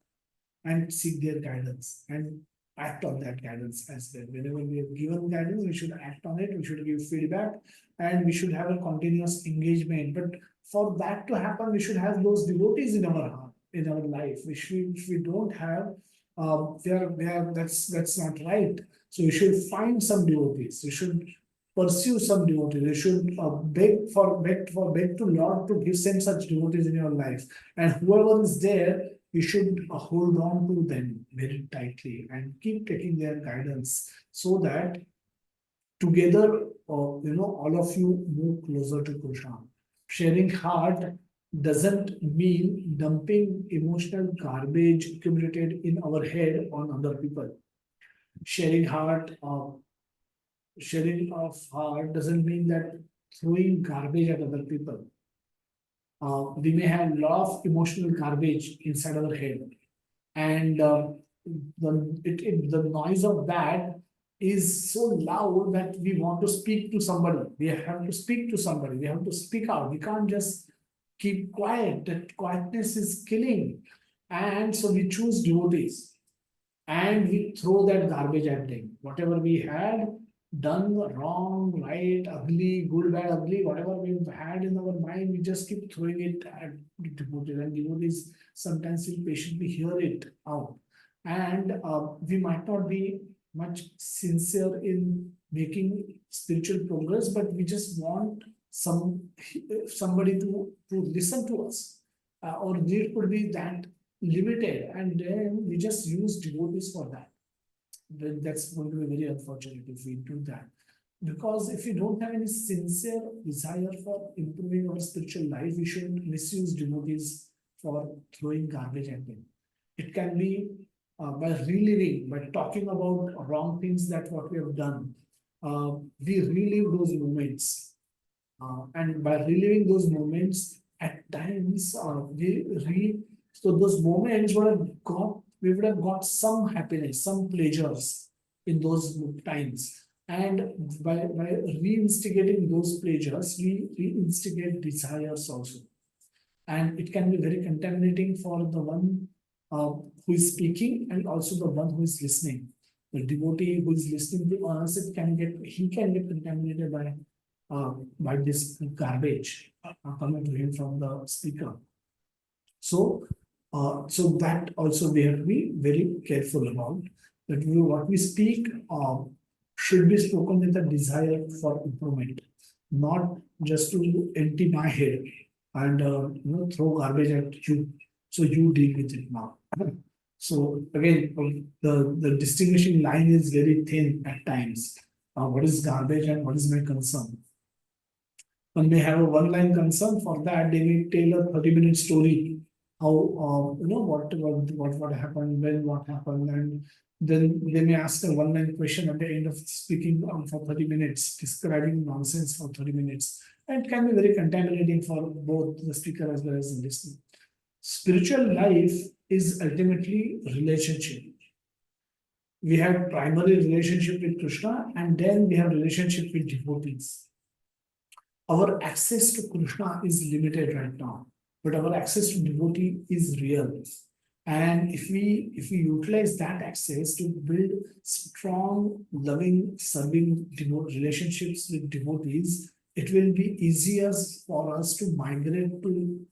Speaker 1: and seek their guidance and act on that guidance as well. Whenever we have given guidance, we should act on it, we should give feedback, and we should have a continuous engagement. But for that to happen, we should have those devotees in our heart, in our life. If we don't have, that's not right. So you should find some devotees. You should pursue some devotees. You should beg to Lord to send such devotees in your life. And whoever is there, you should hold on to them very tightly and keep taking their guidance so that together, all of you move closer to Krishna. Sharing heart doesn't mean dumping emotional garbage accumulated in our head on other people. Sharing heart, sharing of heart doesn't mean that throwing garbage at other people. We may have a lot of emotional garbage inside our head, and the noise of that is so loud that we want to speak to somebody. We have to speak to somebody. We have to speak out. We can't just keep quiet. That quietness is killing, and so we choose devotees and we throw that garbage at them. Whatever we had done wrong, right, ugly, good, bad, ugly, whatever we've had in our mind, we just keep throwing it at the devotees, and devotees sometimes will patiently hear it out. And we might not be much sincere in making spiritual progress, but we just want somebody to listen to us, or it could be that limited, and then we just use devotees for that. Then that's going to be very unfortunate if we do that. Because if we don't have any sincere desire for improving our spiritual life, we shouldn't misuse devotees for throwing garbage at them. It can be by reliving, by talking about wrong things that what we have done. We relive those moments. And by reliving those moments, at times so those moments we would have got some happiness, some pleasures in those times. And by reinstigating those pleasures, we reinstigate desires also. And it can be very contaminating for the one who is speaking and also the one who is listening. The devotee who is listening to us, he can get contaminated by this garbage coming to him from the speaker. So that also we have to be very careful about, that what we speak should be spoken with a desire for improvement, not just to empty my head and throw garbage at you. So you deal with it now. So again, the distinguishing line is very thin at times. What is garbage and what is my concern? When they have a one-line concern, for that they may tell a 30-minute story, how what happened, when what happened, and then they may ask a one-line question at the end of speaking for 30 minutes, describing nonsense for 30 minutes. And it can be very contaminating for both the speaker as well as the listener. Spiritual life is ultimately relationship. We have primary relationship with Krishna, and then we have relationship with devotees. Our access to Krishna is limited right now, but our access to devotee is real. And if we utilize that access to build strong, loving, serving relationships with devotees, it will be easier for us to migrate to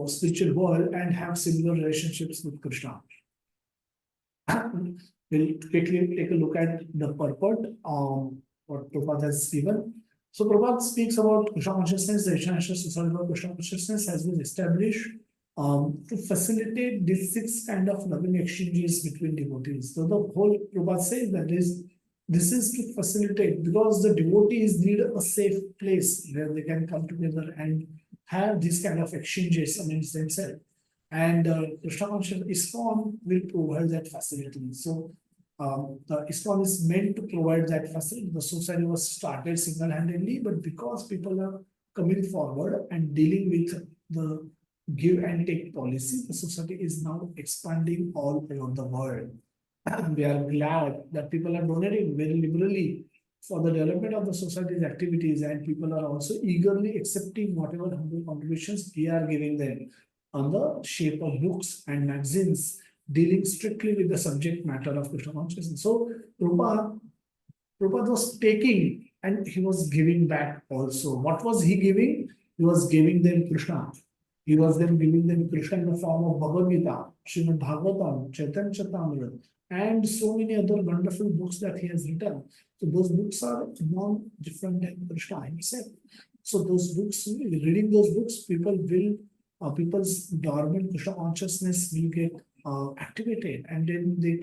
Speaker 1: spiritual world and have similar relationships with Krishna. We'll quickly take a look at the purport what Prabhupada has given. So Prabhupada speaks about Krishna consciousness. The International Society for Krishna Consciousness has been established to facilitate these 6 kind of loving exchanges between devotees. So the whole Prabhupada says that this is to facilitate, because the devotees need a safe place where they can come together and have these kind of exchanges amongst themselves. And Krishna consciousness ISKCON will provide that facility. So the ISKCON is meant to provide that facility. The society was started single-handedly, but because people are coming forward and dealing with the give and take policy, the society is now expanding all over the world. And we are glad that people are donating very liberally for the development of the society's activities, and people are also eagerly accepting whatever humble contributions we are giving them on the shape of books and magazines dealing strictly with the subject matter of Krishna consciousness. So Prabhupada was taking and he was giving back also. What was he giving? He was giving them Krishna. He was then giving them Krishna in the form of Bhagavad Gita, Srimad Bhagavatam, Chaitanya Charitamrita, and so many other wonderful books that he has written. So those books are non different than Krishna himself. So those books, reading those books, people's dormant Krishna consciousness will get activated, and then they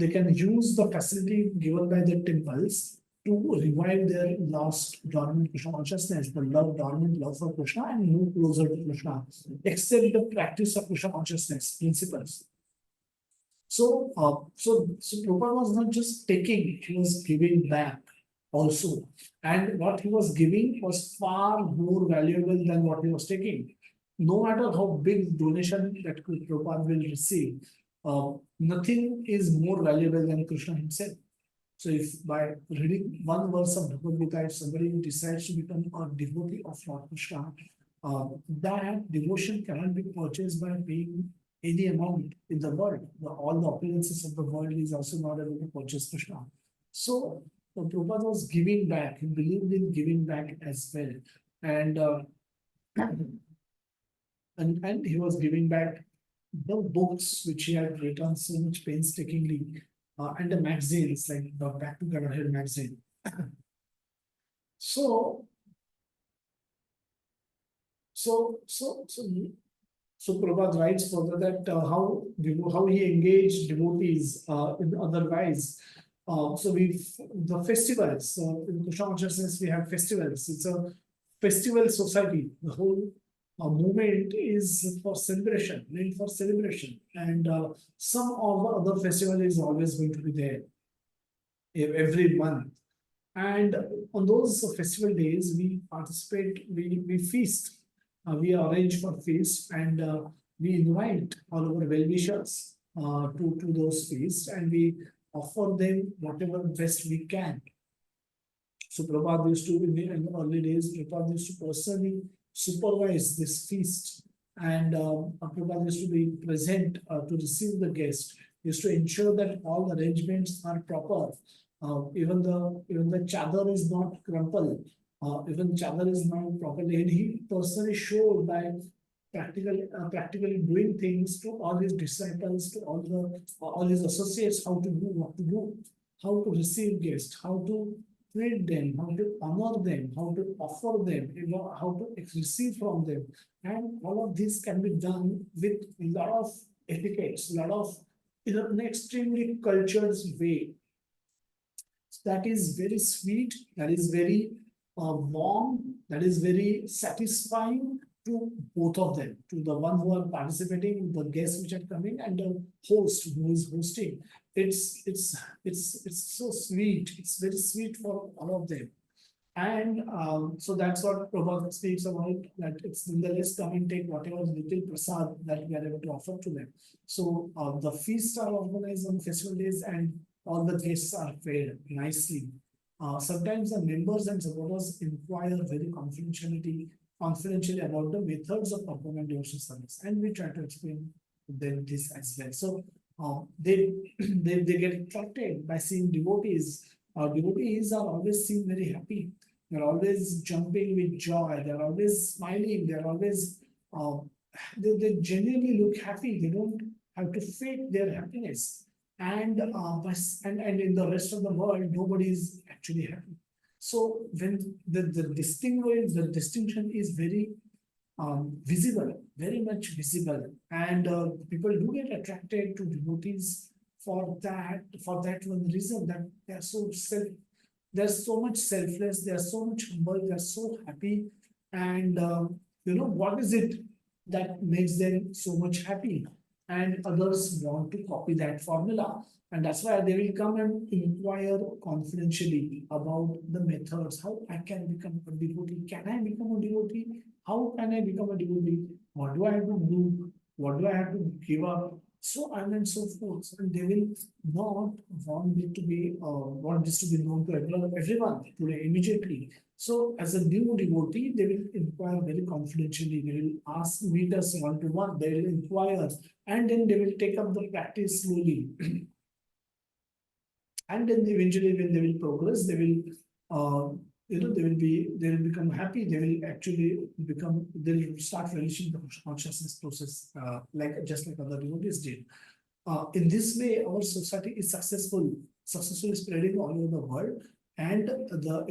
Speaker 1: can use the facility given by the temples to revive their lost dormant Krishna consciousness, the dormant love for Krishna, and move closer to Krishna, accept the practice of Krishna consciousness principles. So Prabhupada was not just taking, he was giving back also. And what he was giving was far more valuable than what he was taking. No matter how big donation that Prabhupada will receive, nothing is more valuable than Krishna himself. So if by reading one verse of Bhagavad Gita, if somebody decides to become a devotee of Lord Krishna, that devotion cannot be purchased by paying any amount in the world. All the opulences of the world is also not able to purchase Krishna. So Prabhupada was giving back. He believed in giving back as well, and and he was giving back the books which he had written so much painstakingly, and the magazines like the Back to Godhead magazine. So, so, so, so, so Prabhupada writes further that how he engaged devotees in other ways. So the festivals in Krishna consciousness we have festivals. It's a festival society. The whole movement is for celebration, meant for celebration, and some of the other festival is always going to be there every month. And on those festival days, we participate, we feast, we arrange for feast, and we invite all our well-wishers to those feasts, and we offer them whatever best we can. So Prabhupada used to, in the early days, Prabhupada used to personally supervise this feast, and Prabhupada used to be present to receive the guest, used to ensure that all the arrangements are proper. Even the chadar is not crumpled, even chadar is not properly, and he personally showed by practically doing things to all his disciples, to all his associates, how to do what to do, how to receive guests, how to treat them, how to honor them, how to offer them, how to receive from them, and all of this can be done with a lot of etiquettes, a lot of in an extremely cultured way. That is very sweet, that is very warm, that is very satisfying to both of them, to the one who are participating, the guests which are coming, and the host who is hosting. It's so sweet. It's very sweet for all of them. And so that's what Prabhupada speaks about, that it's nonetheless come and take whatever little prasad that we are able to offer to them. So the feasts are organized on festival days, and all the guests are fed nicely. Sometimes the members and supporters inquire very confidentially about the methods of performing devotional service, and we try to explain them this as well. So they they get attracted by seeing devotees. Devotees are always seen very happy. They're always jumping with joy. They're always smiling. They're always they genuinely look happy. They don't have to fake their happiness. And and in the rest of the world, nobody is actually happy. So when the distinction is very visible, very much visible, and people do get attracted to devotees for that one reason, that they're so much selfless, they're so much humble, they're so happy, and what is it that makes them so much happy, and others want to copy that formula. And that's why they will come and inquire confidentially about the methods. How I can become a devotee? Can I become a devotee? How can I become a devotee? What do I have to do? What do I have to give up? So on and so forth. And they will not want this to be known to everyone today immediately. So as a new devotee, they will inquire very confidentially. They will meet us one to one. They will inquire, and then they will take up the practice slowly. And then eventually when they will progress, they will they will become happy. They will actually they'll start relishing the consciousness process, just like other devotees did. In this way, our society is successfully spreading all over the world, and the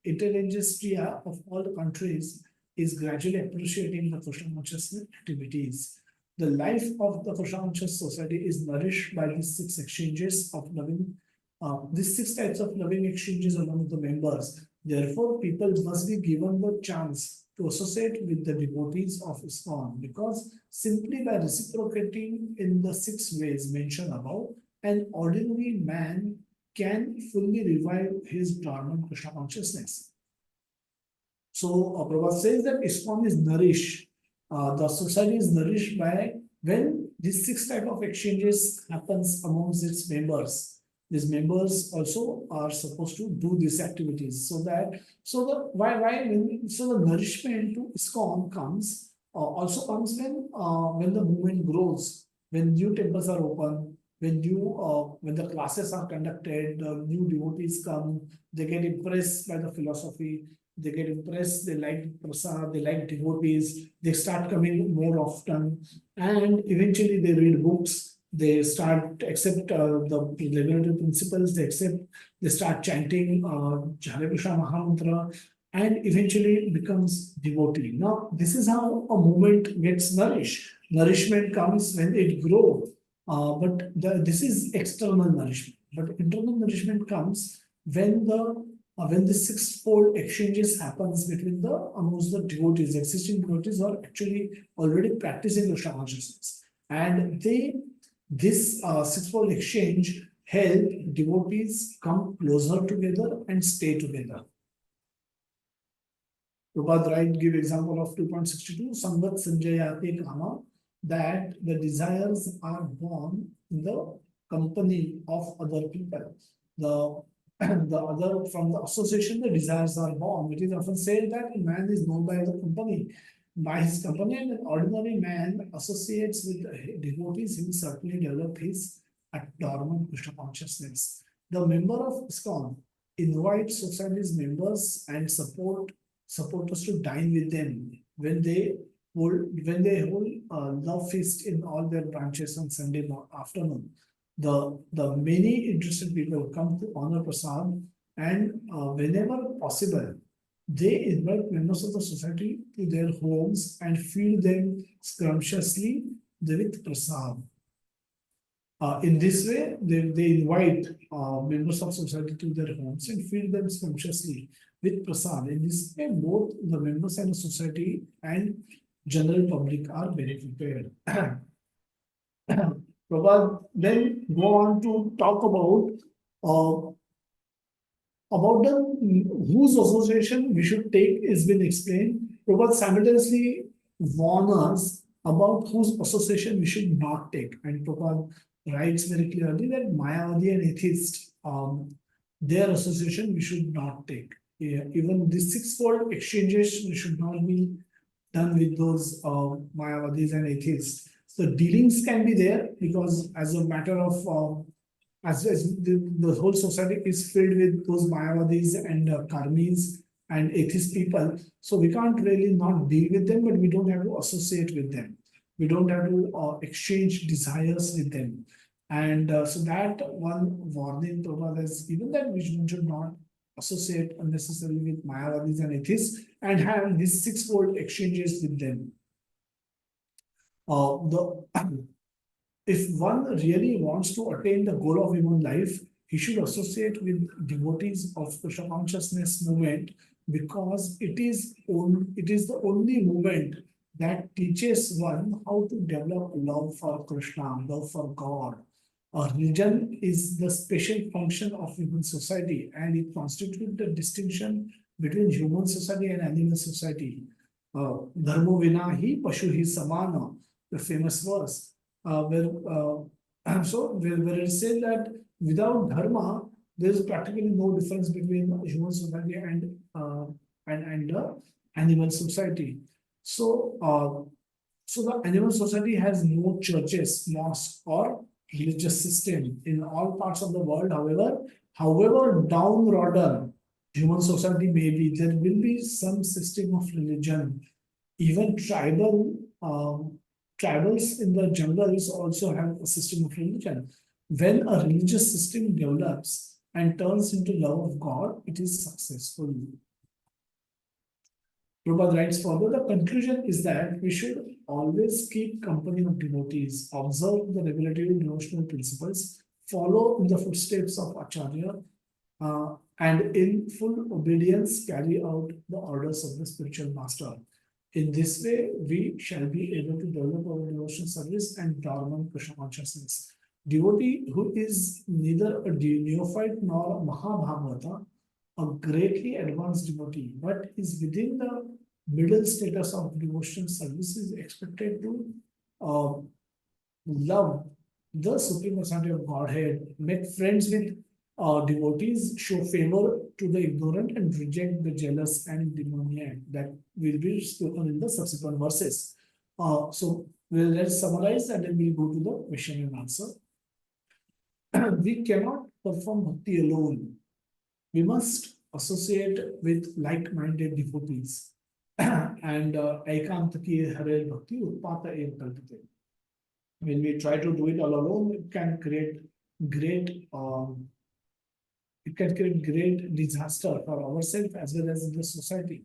Speaker 1: intelligentsia of all the countries is gradually appreciating the Krishna consciousness activities. The life of the Krishna conscious society is nourished by these six exchanges of loving, these six types of loving exchanges among the members. Therefore, people must be given the chance to associate with the devotees of ISKCON, because simply by reciprocating in the six ways mentioned above, an ordinary man can fully revive his dormant Krishna consciousness. So Prabhupada says that ISKCON is nourished, the society is nourished by when these six type of exchanges happens amongst its members. These members also are supposed to do these activities, so the nourishment to ISKCON comes also comes when the movement grows, when new temples are open, when the classes are conducted, the new devotees come, they get impressed by the philosophy, they get impressed, they like prasad, they like devotees, they start coming more often, and eventually they read books, they start to accept the regulative principles, they start chanting Hare Krishna Mahamantra, and eventually becomes devotee. Now, this is how a movement gets nourished. Nourishment comes when it grows, this is external nourishment. But internal nourishment comes when the sixfold exchanges happens between the amongst the devotees, existing devotees are actually already practicing Krishna consciousness, and this sixfold exchange help devotees come closer together and stay together. Prabhupada give example of 2.62 Samvat Sanjayate Kama, that the desires are born in the company of other people. The other from the association, the desires are born. It is often said that a man is known by his company, and an ordinary man associates with devotees, he will certainly develop his dormant Krishna consciousness. The member of ISKCON invites society's members and supporters to dine with them when they hold love feast in all their branches on Sunday afternoon. The many interested people come to honor prasad, and whenever possible, they invite members of the society to their homes and feed them scrumptiously with prasad. In this way, they invite members of society to their homes and feed them scrumptiously with prasad. In this way, both the members and the society and general public are very prepared. Prabhupada then go on to talk about whose association we should take has been explained. Prabhupada simultaneously warns us about whose association we should not take. And Prabhupada writes very clearly that Mayavadi and atheists, their association we should not take. Even the sixfold exchanges we should not be done with those Mayavadis and atheists. So dealings can be there, because as a matter of as the whole society is filled with those Mayavadis and Karmis and atheist people, so we can't really not deal with them, but we don't have to associate with them. We don't have to exchange desires with them. And so that one warning Prabhupada has given, that we should not associate unnecessarily with Mayavadis and atheists and have these sixfold exchanges with them. If one really wants to attain the goal of human life, he should associate with devotees of Krishna consciousness movement, because it is the only movement that teaches one how to develop love for Krishna, love for God. Religion is the special function of human society, and it constitutes the distinction between human society and animal society. Dharmo vina hi pashu hi samana, the famous verse. Where it says that without dharma, there is practically no difference between human society and the animal society. So the animal society has no churches, mosques, or religious system in all parts of the world. However downtrodden human society may be, there will be some system of religion. Even tribals in the jungles also have a system of religion. When a religious system develops and turns into love of God, it is successful. Prabhupada writes further, the conclusion is that we should always keep company of devotees, observe the regulative devotional principles, follow in the footsteps of Acharya, and in full obedience carry out the orders of the spiritual master. In this way, we shall be able to develop our devotional service and dormant Krishna consciousness. Devotee who is neither a neophyte nor a Mahabhagavata, a greatly advanced devotee, but is within the middle status of devotional service, is expected to uh, love the Supreme Personality of Godhead, make friends with devotees, show favor to the ignorant, and reject the jealous and demoniac. That will be spoken in the subsequent verses. So let's summarize and then we'll go to the question and answer. We cannot perform bhakti alone. We must associate with like-minded devotees. And Ekant ki hare bhakti utpata ev kalpite. When we try to do it all alone, great it can create great disaster for ourselves as well as in the society.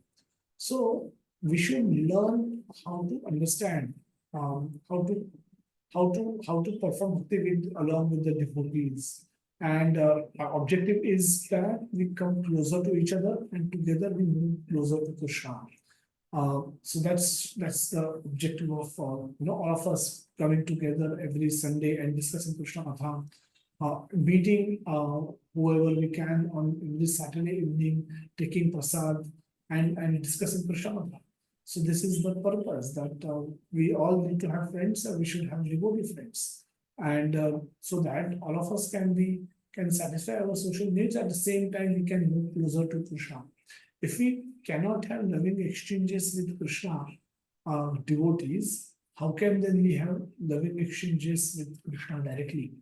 Speaker 1: So we should learn how to understand how to perform bhakti with along with the devotees. And our objective is that we come closer to each other and together we move closer to Krishna. So that's the objective of all of us coming together every Sunday and discussing Krishna Katha, meeting whoever we can on every Saturday evening, taking prasad and discussing Krishna Katha. So this is the purpose that we all need to have friends. We should have devotee friends, and so that all of us can satisfy our social needs at the same time we can move closer to Krishna. If we cannot have loving exchanges with Krishna devotees, how can then we have loving exchanges with Krishna directly?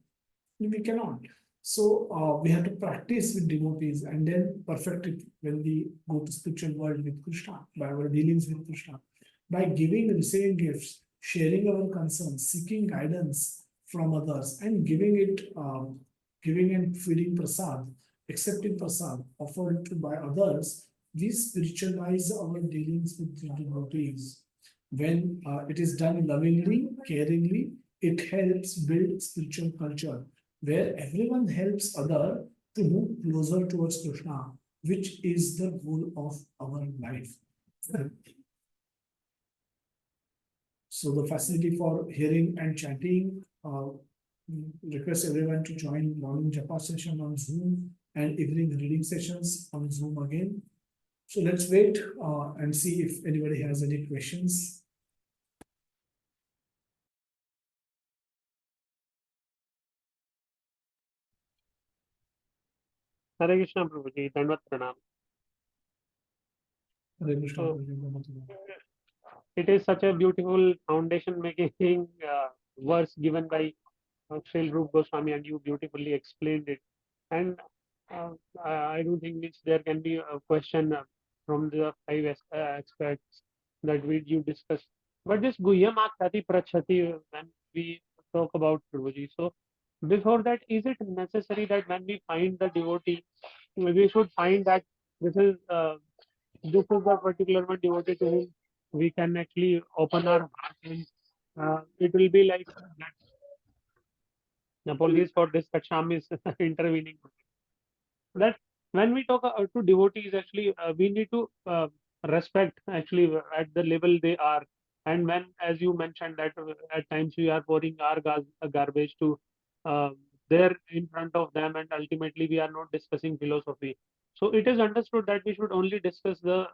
Speaker 1: We cannot. So we have to practice with devotees and then perfect it when we go to spiritual world with Krishna, by our dealings with Krishna, by giving, receiving gifts, sharing our concerns, seeking guidance from others, and giving and feeding prasad, accepting prasad offered to by others. We spiritualize our dealings with the devotees. When it is done lovingly, caringly, it helps build spiritual culture where everyone helps other to move closer towards Krishna, which is the goal of our life. So the facility for hearing and chanting, request everyone to join morning japa session on Zoom and evening reading sessions on Zoom again. So let's wait and see if anybody has any questions.
Speaker 2: Hare Krishna Prabhuji, Dandavat Pranam.
Speaker 1: Hare Krishna.
Speaker 2: So, it is such a beautiful foundation making verse given by Srila Rup Goswami, and you beautifully explained it. And I don't think there can be a question from the five aspects that you discussed. But this Guhyam Akshati Prachati, when we talk about Prabhuji, so before that, is it necessary that when we find the devotee, we should find that this is the particular one devotee to whom we can actually open our heart, and it will be like that. Apologies for this, that Sham is intervening. That when we talk to devotees, actually, we need to respect actually at the level they are. And when, as you mentioned, that at times we are pouring our garbage to uh, there in front of them, and ultimately we are not discussing philosophy. So it is understood that we should only discuss the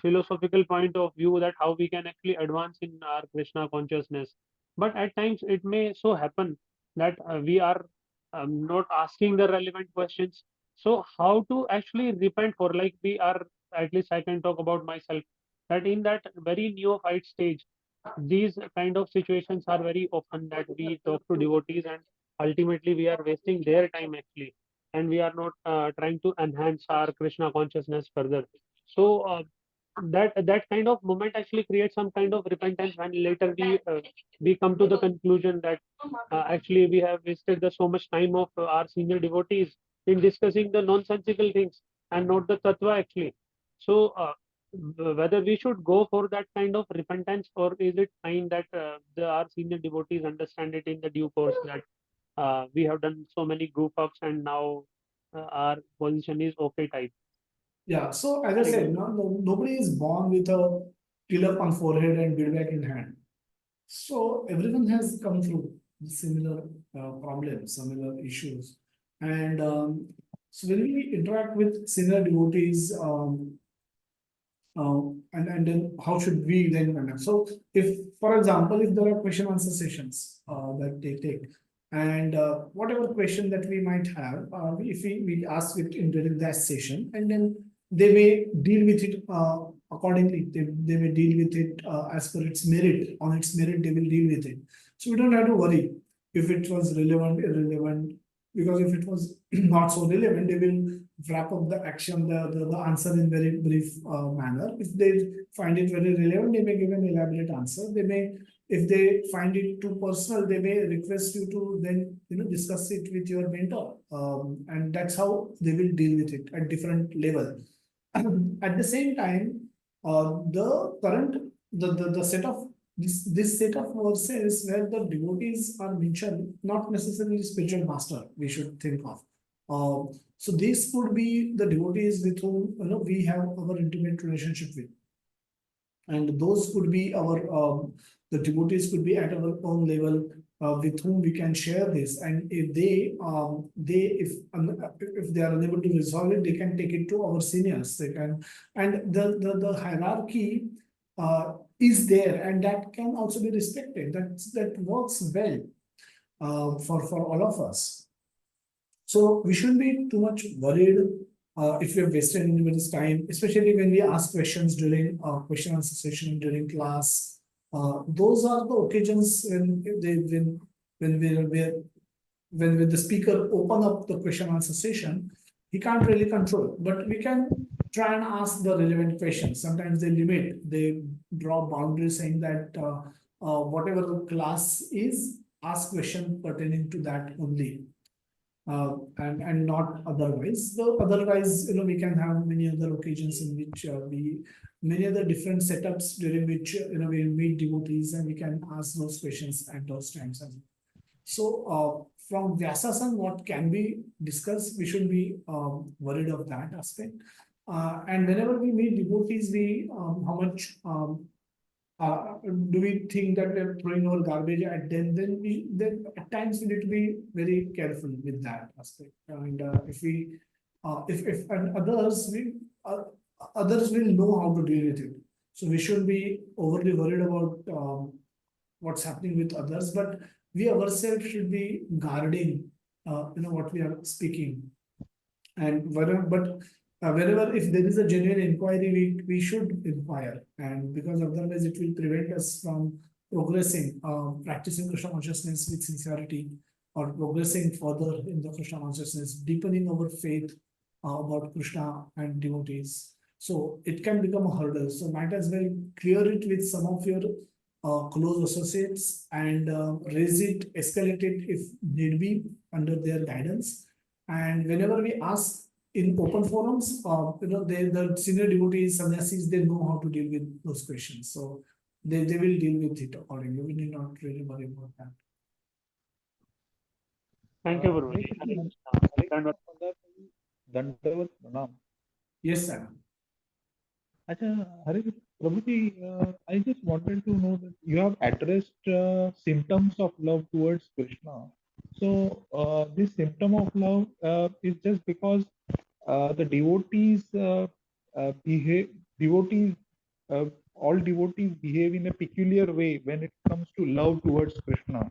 Speaker 2: philosophical point of view, that how we can actually advance in our Krishna consciousness. But at times it may so happen that we are not asking the relevant questions. So how to actually repent for, like we are, at least I can talk about myself, that in that very neophyte stage, these kind of situations are very often that we talk to devotees and ultimately we are wasting their time actually. and we are not trying to enhance our Krishna consciousness further. So that kind of moment actually creates some kind of repentance when later we come to the conclusion that actually we have wasted so much time of our senior devotees in discussing the nonsensical things and not the tattva actually. So whether we should go for that kind of repentance, or is it fine that our senior devotees understand it in the due course that we have done so many goof ups and now our position is okay type.
Speaker 1: Yeah, so as I said, nobody is born with a till up on forehead and build back in hand. So everyone has come through similar problems, similar issues. And so when we interact with similar devotees, and then how should we then conduct? So if, for example, if there are question answer sessions that they take, and whatever question that we might have, if we ask it in during that session, and then they may deal with it accordingly. They may deal with it as per its merit. On its merit, they will deal with it. So we don't have to worry if it was relevant, irrelevant, because if it was not so relevant, they will wrap up the action, the answer in very brief manner. If they find it very relevant, they may give an elaborate answer. They may, if they find it too personal, they may request you to then discuss it with your mentor, and that's how they will deal with it at different level. At the same time, the current the set of this set of verses where the devotees are mentioned, not necessarily spiritual master, we should think of. So these could be the devotees with whom we have our intimate relationship with, and those could be our the devotees could be at our own level with whom we can share this, and if if they are unable to resolve it, they can take it to our seniors. They can, and the hierarchy is there, and that can also be respected. That works well for all of us. So we shouldn't be too much worried if we have wasted anybody's time, especially when we ask questions during question answer session during class. Those are the occasions when when the speaker open up the question answer session, he can't really control, but we can try and ask the relevant questions. Sometimes they draw boundaries saying that whatever the class is, ask question pertaining to that only, and not otherwise. So otherwise, we can have many other occasions in which many other different setups during which we meet devotees and we can ask those questions at those times as well. So from Vyasasan, what can be discussed, we should be worried of that aspect. And whenever we meet devotees, we how much do we think that we're throwing our garbage at them? Then at times we need to be very careful with that aspect. And if and others will know how to deal with it. So we shouldn't be overly worried about what's happening with others, but we ourselves should be guarding, what we are speaking. And whenever if there is a genuine inquiry, we should inquire, and because otherwise it will prevent us from progressing, practicing Krishna consciousness with sincerity, or progressing further in the Krishna consciousness, deepening our faith about Krishna and devotees. So it can become a hurdle. So might as well clear it with some of your close associates and raise it, escalate it if need be under their guidance. And whenever we ask in open forums, the senior devotees, sannyasis, they know how to deal with those questions. So they will deal with it accordingly. We need not really worry about that.
Speaker 2: Thank you, Guru.
Speaker 3: Dandavat Pranam.
Speaker 1: Yes, sir.
Speaker 3: Acha, Hare Prabhuji, I just wanted to know that you have addressed symptoms of love towards Krishna. So this symptom of love is just because the devotees all devotees behave in a peculiar way when it comes to love towards Krishna.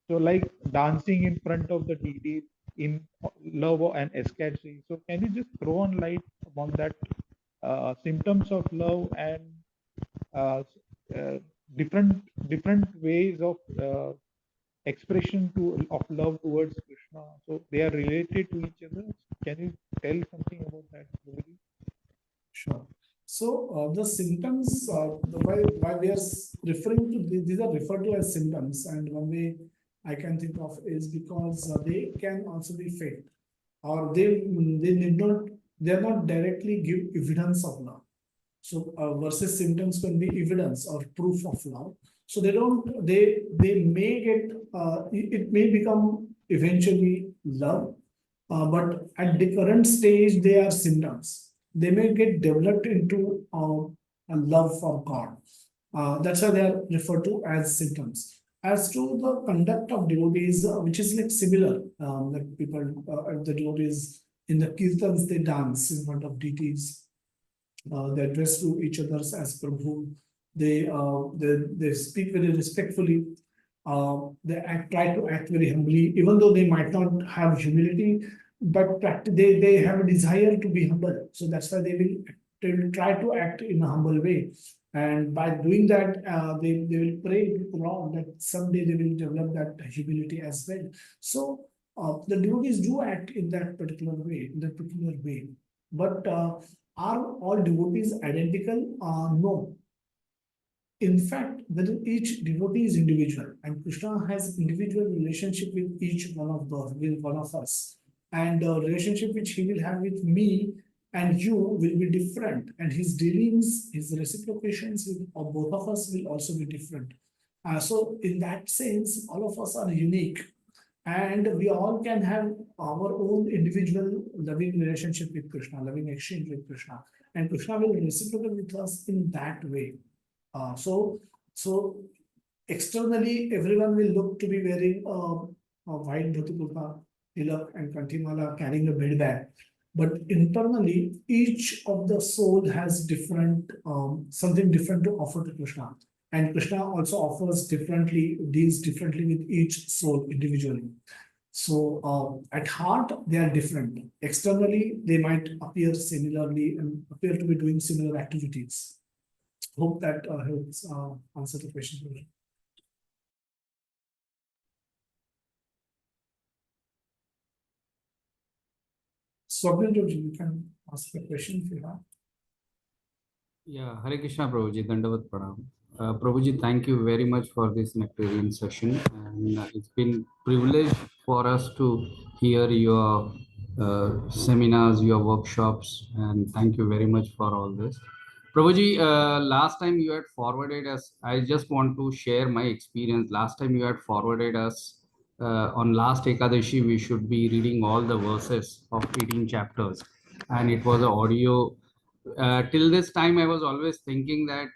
Speaker 3: So like dancing in front of the deity in love and ecstasy. So can you just throw on light on that symptoms of love and uh, uh, different ways of expression of love towards Krishna? Krishna. So they are related to each other. Can you tell something about that, Prabhuji?
Speaker 1: Sure. So the symptoms, why we are referring to these are referred to as symptoms, and one way I can think of is because they can also be fake, or they need not, they are not directly give evidence of love. So versus symptoms can be evidence or proof of love. So they may get it may become eventually love, but at the current stage they are symptoms. They may get developed into a love for God. That's why they are referred to as symptoms. As to the conduct of devotees, which is like similar, like people, the devotees in the kirtans, they dance in front of deities, they address to each other as Prabhu. They speak very respectfully. Try to act very humbly, even though they might not have humility, but they have a desire to be humble. So that's why they will try to act in a humble way. And by doing that, they will pray to Lord that someday they will develop that humility as well. So the devotees do act in that particular way, in that particular way. But are all devotees identical? No. In fact, each devotee is individual, and Krishna has individual relationship with each one of us, and the relationship which he will have with me and you will be different, and his dealings, his reciprocations with both of us will also be different. So, in that sense, all of us are unique, and we all can have our own individual loving relationship with Krishna, loving exchange with Krishna, and Krishna will reciprocate with us in that way. So externally, everyone will look to be wearing a white dhoti kurta, tilak, and kantimala, carrying a bed bag. But internally, each of the soul has different something different to offer to Krishna, and Krishna also offers differently, deals differently with each soul individually. So at heart, they are different. Externally, they might appear similarly and appear to be doing similar activities. Hope that helps answer the question. Swapnil, you can ask the question if you have.
Speaker 4: Yeah, Hare Krishna, Prabhuji, Dandavat Pranam. Prabhuji, thank you very much for this nectarian session. And it's been privilege for us to hear your seminars, your workshops, and thank you very much for all this. Prabhuji, last time you had forwarded us, I just want to share my experience. Last time you had forwarded us on last Ekadashi, we should be reading all the verses of 18 chapters. And it was an audio. Till this time, I was always thinking that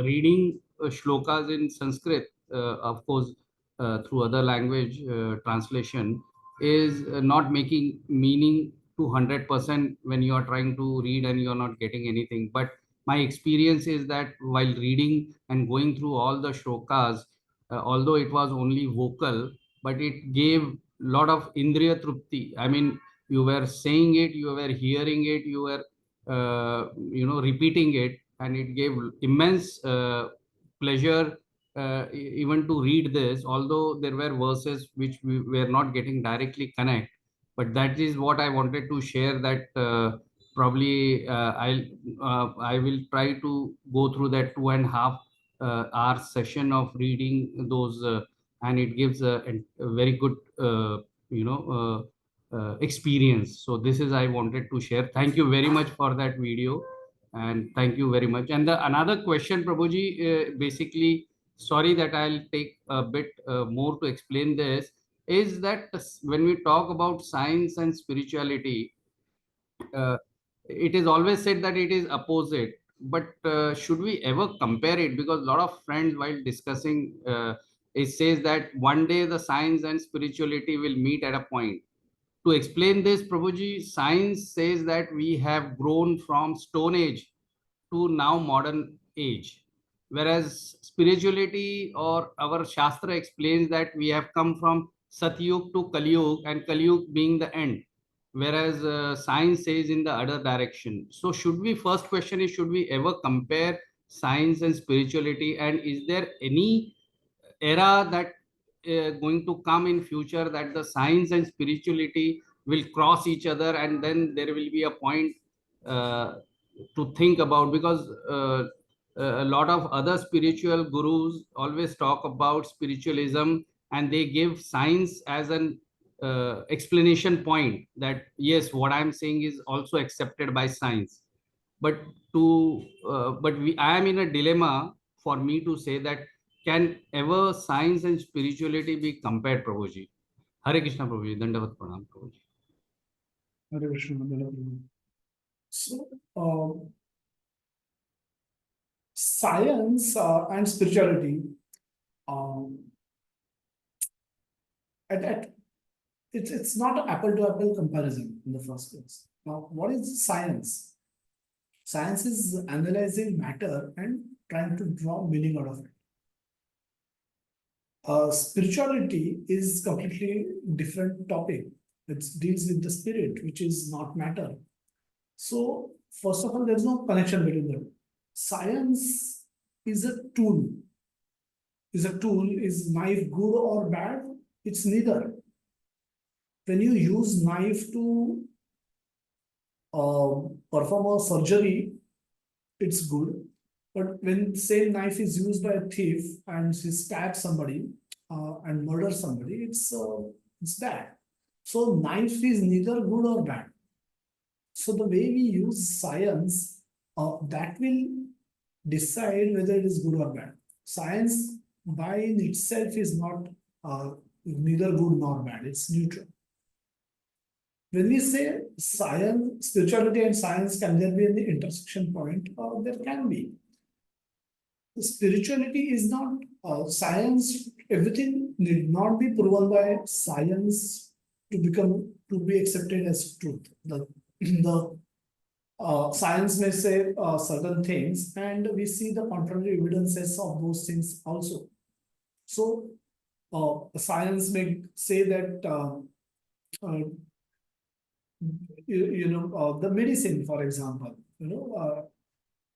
Speaker 4: reading shlokas in Sanskrit, of course, through other language translation, is not making meaning to 100% when you are trying to read and you are not getting anything. But my experience is that while reading and going through all the shlokas, although it was only vocal, but it gave lot of indriya trupti. I mean, you were saying it, you were hearing it, you were repeating it, and it gave immense pleasure even to read this, although there were verses which we were not getting directly connect. But that is what I wanted to share, that probably I will try to go through that 2.5 hour session of reading those, and it gives a very good you know experience. So this is I wanted to share. Thank you very much for that video, and thank you very much. And the another question, Prabhuji, basically, sorry that I'll take a bit more to explain this, is that when we talk about science and spirituality, uh, it is always said that it is opposite, but should we ever compare it? Because a lot of friends while discussing, it says that one day the science and spirituality will meet at a point. To explain this, Prabhuji, science says that we have grown from Stone Age to now modern age, whereas spirituality or our Shastra explains that we have come from Satyug to Kalyug, and Kalyug being the end, whereas science says in the other direction. So, should we, first question is, should we ever compare science and spirituality, and is there any era that going to come in future that the science and spirituality will cross each other, and then there will be a point uh, to think about, because a lot of other spiritual gurus always talk about spiritualism, and they give science as an explanation point, that yes, what I'm saying is also accepted by science. But I am in a dilemma for me to say that can ever science and spirituality be compared, Prabhuji? Hare Krishna, Prabhuji. Dandavat Pranam, Prabhuji.
Speaker 1: Hare Krishna, Hare Krishna. So, science and spirituality, um, at it's not an apple to apple comparison in the first place. Now, what is science? Science is analyzing matter and trying to draw meaning out of it. Spirituality is completely different topic. It deals with the spirit, which is not matter. So, first of all, there's no connection between them. Science is a tool. Is knife good or bad? It's neither. When you use knife to perform a surgery, it's good. But when same knife is used by a thief and she stabs somebody and murders somebody, it's bad. So knife is neither good or bad. So the way we use science, that will decide whether it is good or bad. Science by in itself is not neither good nor bad. It's neutral. When we say science, spirituality and science, can there be any intersection point? There can be. Spirituality is not science. Everything need not be proven by science to be accepted as truth. The science may say certain things, and we see the contrary evidences of those things also. So, science may say that the medicine, for example,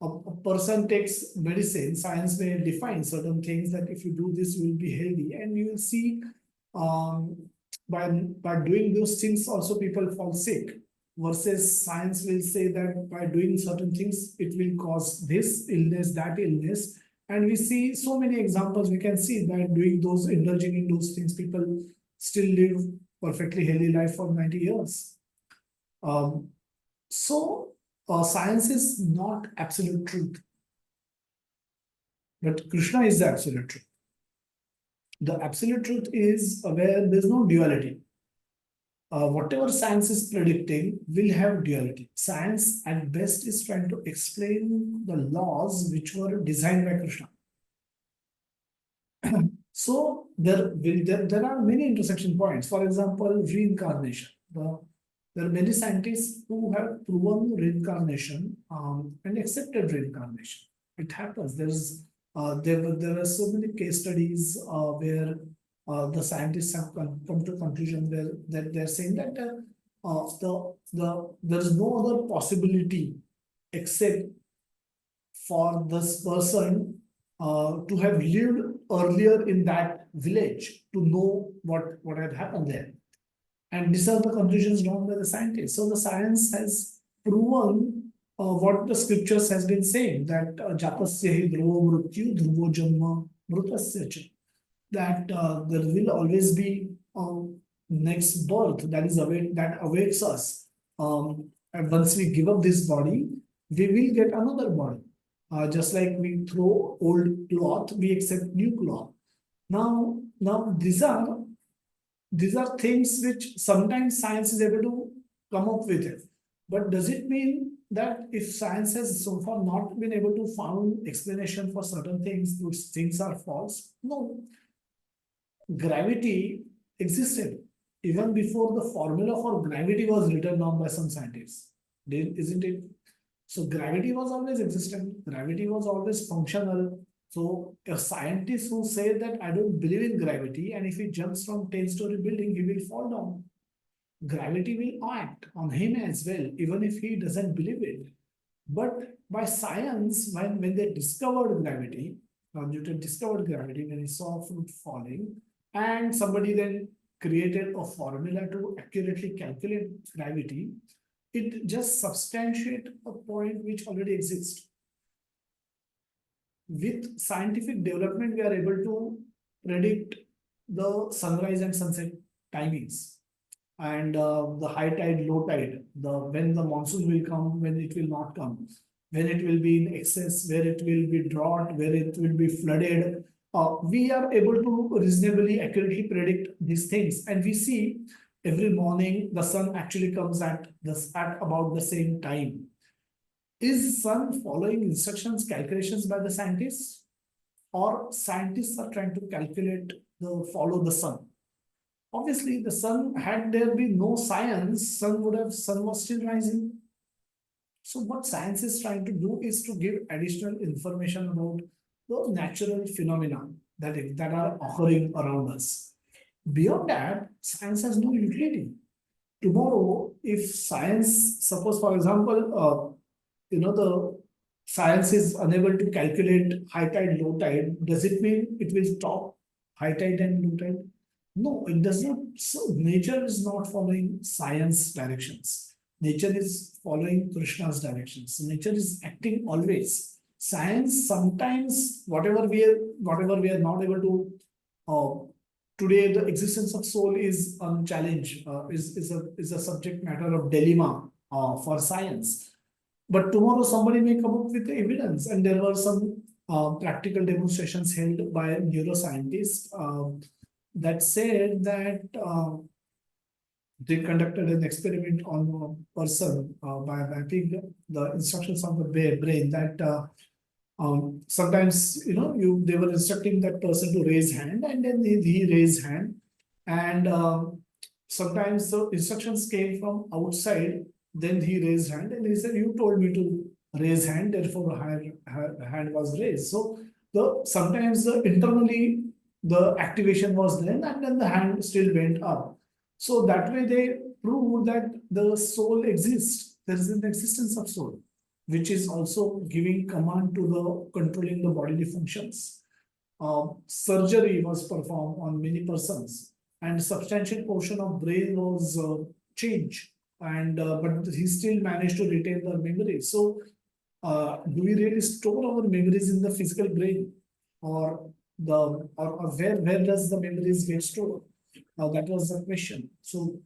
Speaker 1: a person takes medicine, science may define certain things that if you do this, you will be healthy, and you will see by doing those things also people fall sick. Versus science will say that by doing certain things, it will cause this illness, that illness. And we see so many examples. We can see that doing those, indulging in those things, people still live perfectly healthy life for 90 years. So science is not absolute truth, but Krishna is the absolute truth. The absolute truth is where there's no duality. Whatever science is predicting will have duality. Science at best is trying to explain the laws which were designed by Krishna. So there are many intersection points. For example, reincarnation. There are many scientists who have proven reincarnation and accepted reincarnation. It happens. There are so many case studies where the scientists have come to a conclusion that they're saying that there is no other possibility except for this person to have lived earlier in that village to know what had happened there. And these are the conclusions drawn by the scientists. So the science has proven what the scriptures has been saying, that jatasya hi dhruvo mrityu dhruvo janma mrutasya cha, that there will always be next birth that awaits us. And once we give up this body, we will get another body. Just like we throw old cloth, we accept new cloth. Now these are things which sometimes science is able to come up with it. But does it mean that if science has so far not been able to find explanation for certain things, those things are false? No. Gravity existed even before the formula for gravity was written down by some scientists. Isn't it? So gravity was always existent. Gravity was always functional. So a scientist who says that I don't believe in gravity, and if he jumps from 10-story building, he will fall down. Gravity will act on him as well, even if he doesn't believe it. But by science, when they discovered gravity, Newton discovered gravity when he saw fruit falling, and somebody then created a formula to accurately calculate gravity, it just substantiates a point which already exists. With scientific development, we are able to predict the sunrise and sunset timings, and the high tide, low tide, when the monsoon will come, when it will not come, when it will be in excess, where it will be drought, where it will be flooded. We are able to reasonably accurately predict these things, and we see every morning the sun actually comes at about the same time. Is sun following instructions, calculations by the scientists, or scientists are trying to calculate follow the sun? Obviously, the sun, had there been no science, sun was still rising. So what science is trying to do is to give additional information about the natural phenomena that are occurring around us. Beyond that, science has no utility. Tomorrow, if science, suppose for example, the science is unable to calculate high tide, low tide, does it mean it will stop high tide and low tide? No, it does not. So nature is not following science directions. Nature is following Krishna's directions. Nature is acting always. Science sometimes, whatever we are not able to. Today, the existence of soul is challenge. Is a subject matter of dilemma for science. But tomorrow somebody may come up with evidence, and there were some practical demonstrations held by neuroscientists that said that they conducted an experiment on a person by mapping the instructions of the brain that sometimes they were instructing that person to raise hand, and then he raised hand, and sometimes the instructions came from outside. Then he raised hand and he said, "You told me to raise hand, therefore hand was raised." So sometimes internally the activation was then, and then the hand still went up. So that way they prove that the soul exists. There is an existence of soul, which is also giving command to the controlling the bodily functions. Surgery was performed on many persons, and substantial portion of brain was changed, and but he still managed to retain the memory. So, do we really store our memories in the physical brain, or where does the memories get stored? That was the question. So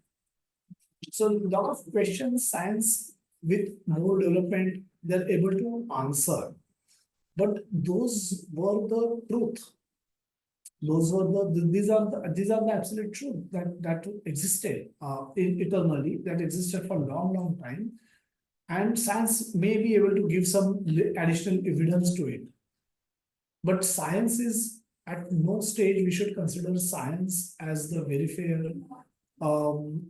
Speaker 1: a lot of questions science with more development they're able to answer, but those were the truth. Those were these are the absolute truth that existed eternally, that existed for a long time, and science may be able to give some additional evidence to it. But science is at no stage we should consider science as the verifier,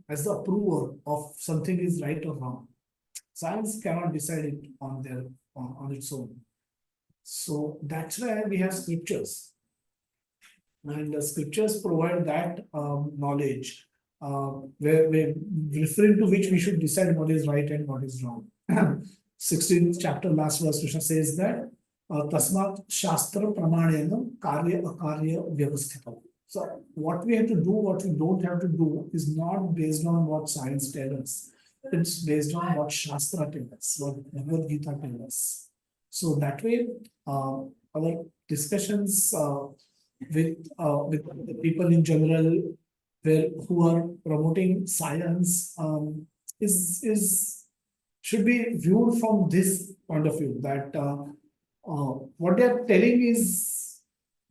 Speaker 1: as the approver of something is right or wrong. Science cannot decide it on its own. So that's why we have scriptures. And the scriptures provide that knowledge, where referring to which we should decide what is right and what is wrong. 16th chapter, last verse, Krishna says that Tasmat Shastra Pramanena Karya Akarya Vyavasthita. So what we have to do, what we don't have to do is not based on what science tells us. It's based on what Shastra tells us, what Bhagavad Gita tells us. So that way, our discussions with the people in general, who are promoting science, should be viewed from this point of view, that what they are telling is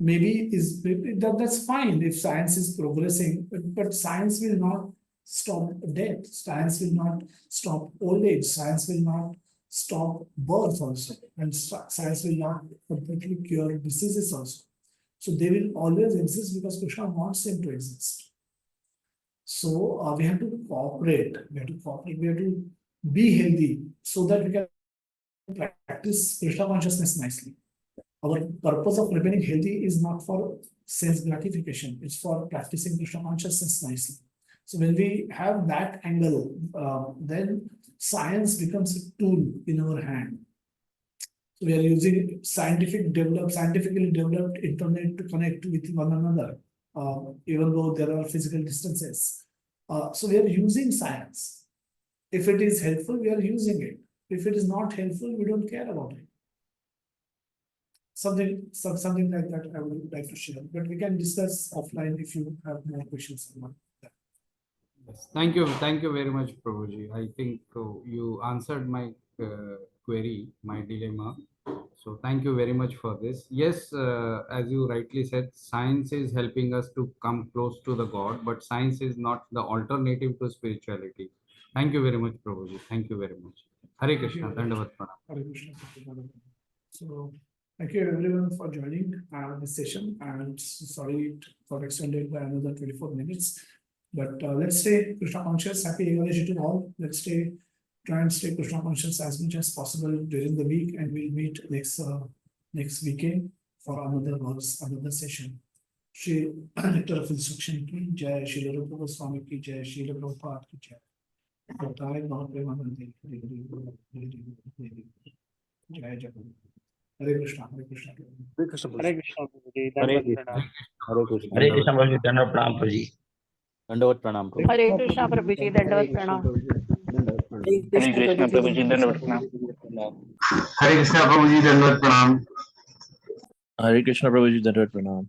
Speaker 1: that's fine if science is progressing, but science will not stop death. Science will not stop old age. Science will not stop birth also, and science will not completely cure diseases also. So they will always exist because Krishna wants them to exist. So we have to cooperate. We have to be healthy so that we can practice Krishna consciousness nicely. Our purpose of remaining healthy is not for sense gratification. It's for practicing Krishna consciousness nicely. So when we have that angle, then science becomes a tool in our hand. So we are using scientifically developed internet to connect with one another. even though there are physical distances. So we are using science. If it is helpful, we are using it. If it is not helpful, we don't care about it. Something like that I would like to share, but we can discuss offline if you have more questions about that.
Speaker 4: Yes. Thank you very much, Prabhuji. I think you answered my query, my dilemma. So thank you very much for this. Yes, as you rightly said, science is helping us to come close to the God, but science is not the alternative to spirituality. Thank you very much, Prabhuji. Thank you very much. Hare Krishna. Dandavat Pranam.
Speaker 1: Hare Krishna. So thank you everyone for joining this session, and sorry for extended by another 24 minutes. But let's stay Krishna conscious. Happy Ekadashi to all. Let's try and stay Krishna conscious as much as possible during the week, and we'll meet next weekend for another verse, another session. Shri Nectar of Instruction ki Jai, Shri Rupa Goswami ki Jai, Shri Prabhupada ki Jai. Jai Mahapremanande, Jai Jagannath. Hare Krishna, Hare Krishna.
Speaker 2: Hare Krishna Prabhuji,
Speaker 5: Hare
Speaker 2: Dandavat Pranam.
Speaker 5: Hare Krishna Prabhuji, Dandavat Pranam Prabhuji. Dandavat Pranam Prabhuji.
Speaker 6: Hare Krishna Prabhuji, Dandavat Pranam.
Speaker 7: Hare Krishna Prabhuji, Dandavat Pranam.
Speaker 8: Hare Krishna Prabhuji, Dandavat Pranam.
Speaker 5: Hare Krishna Prabhuji, Dandavat Pranam.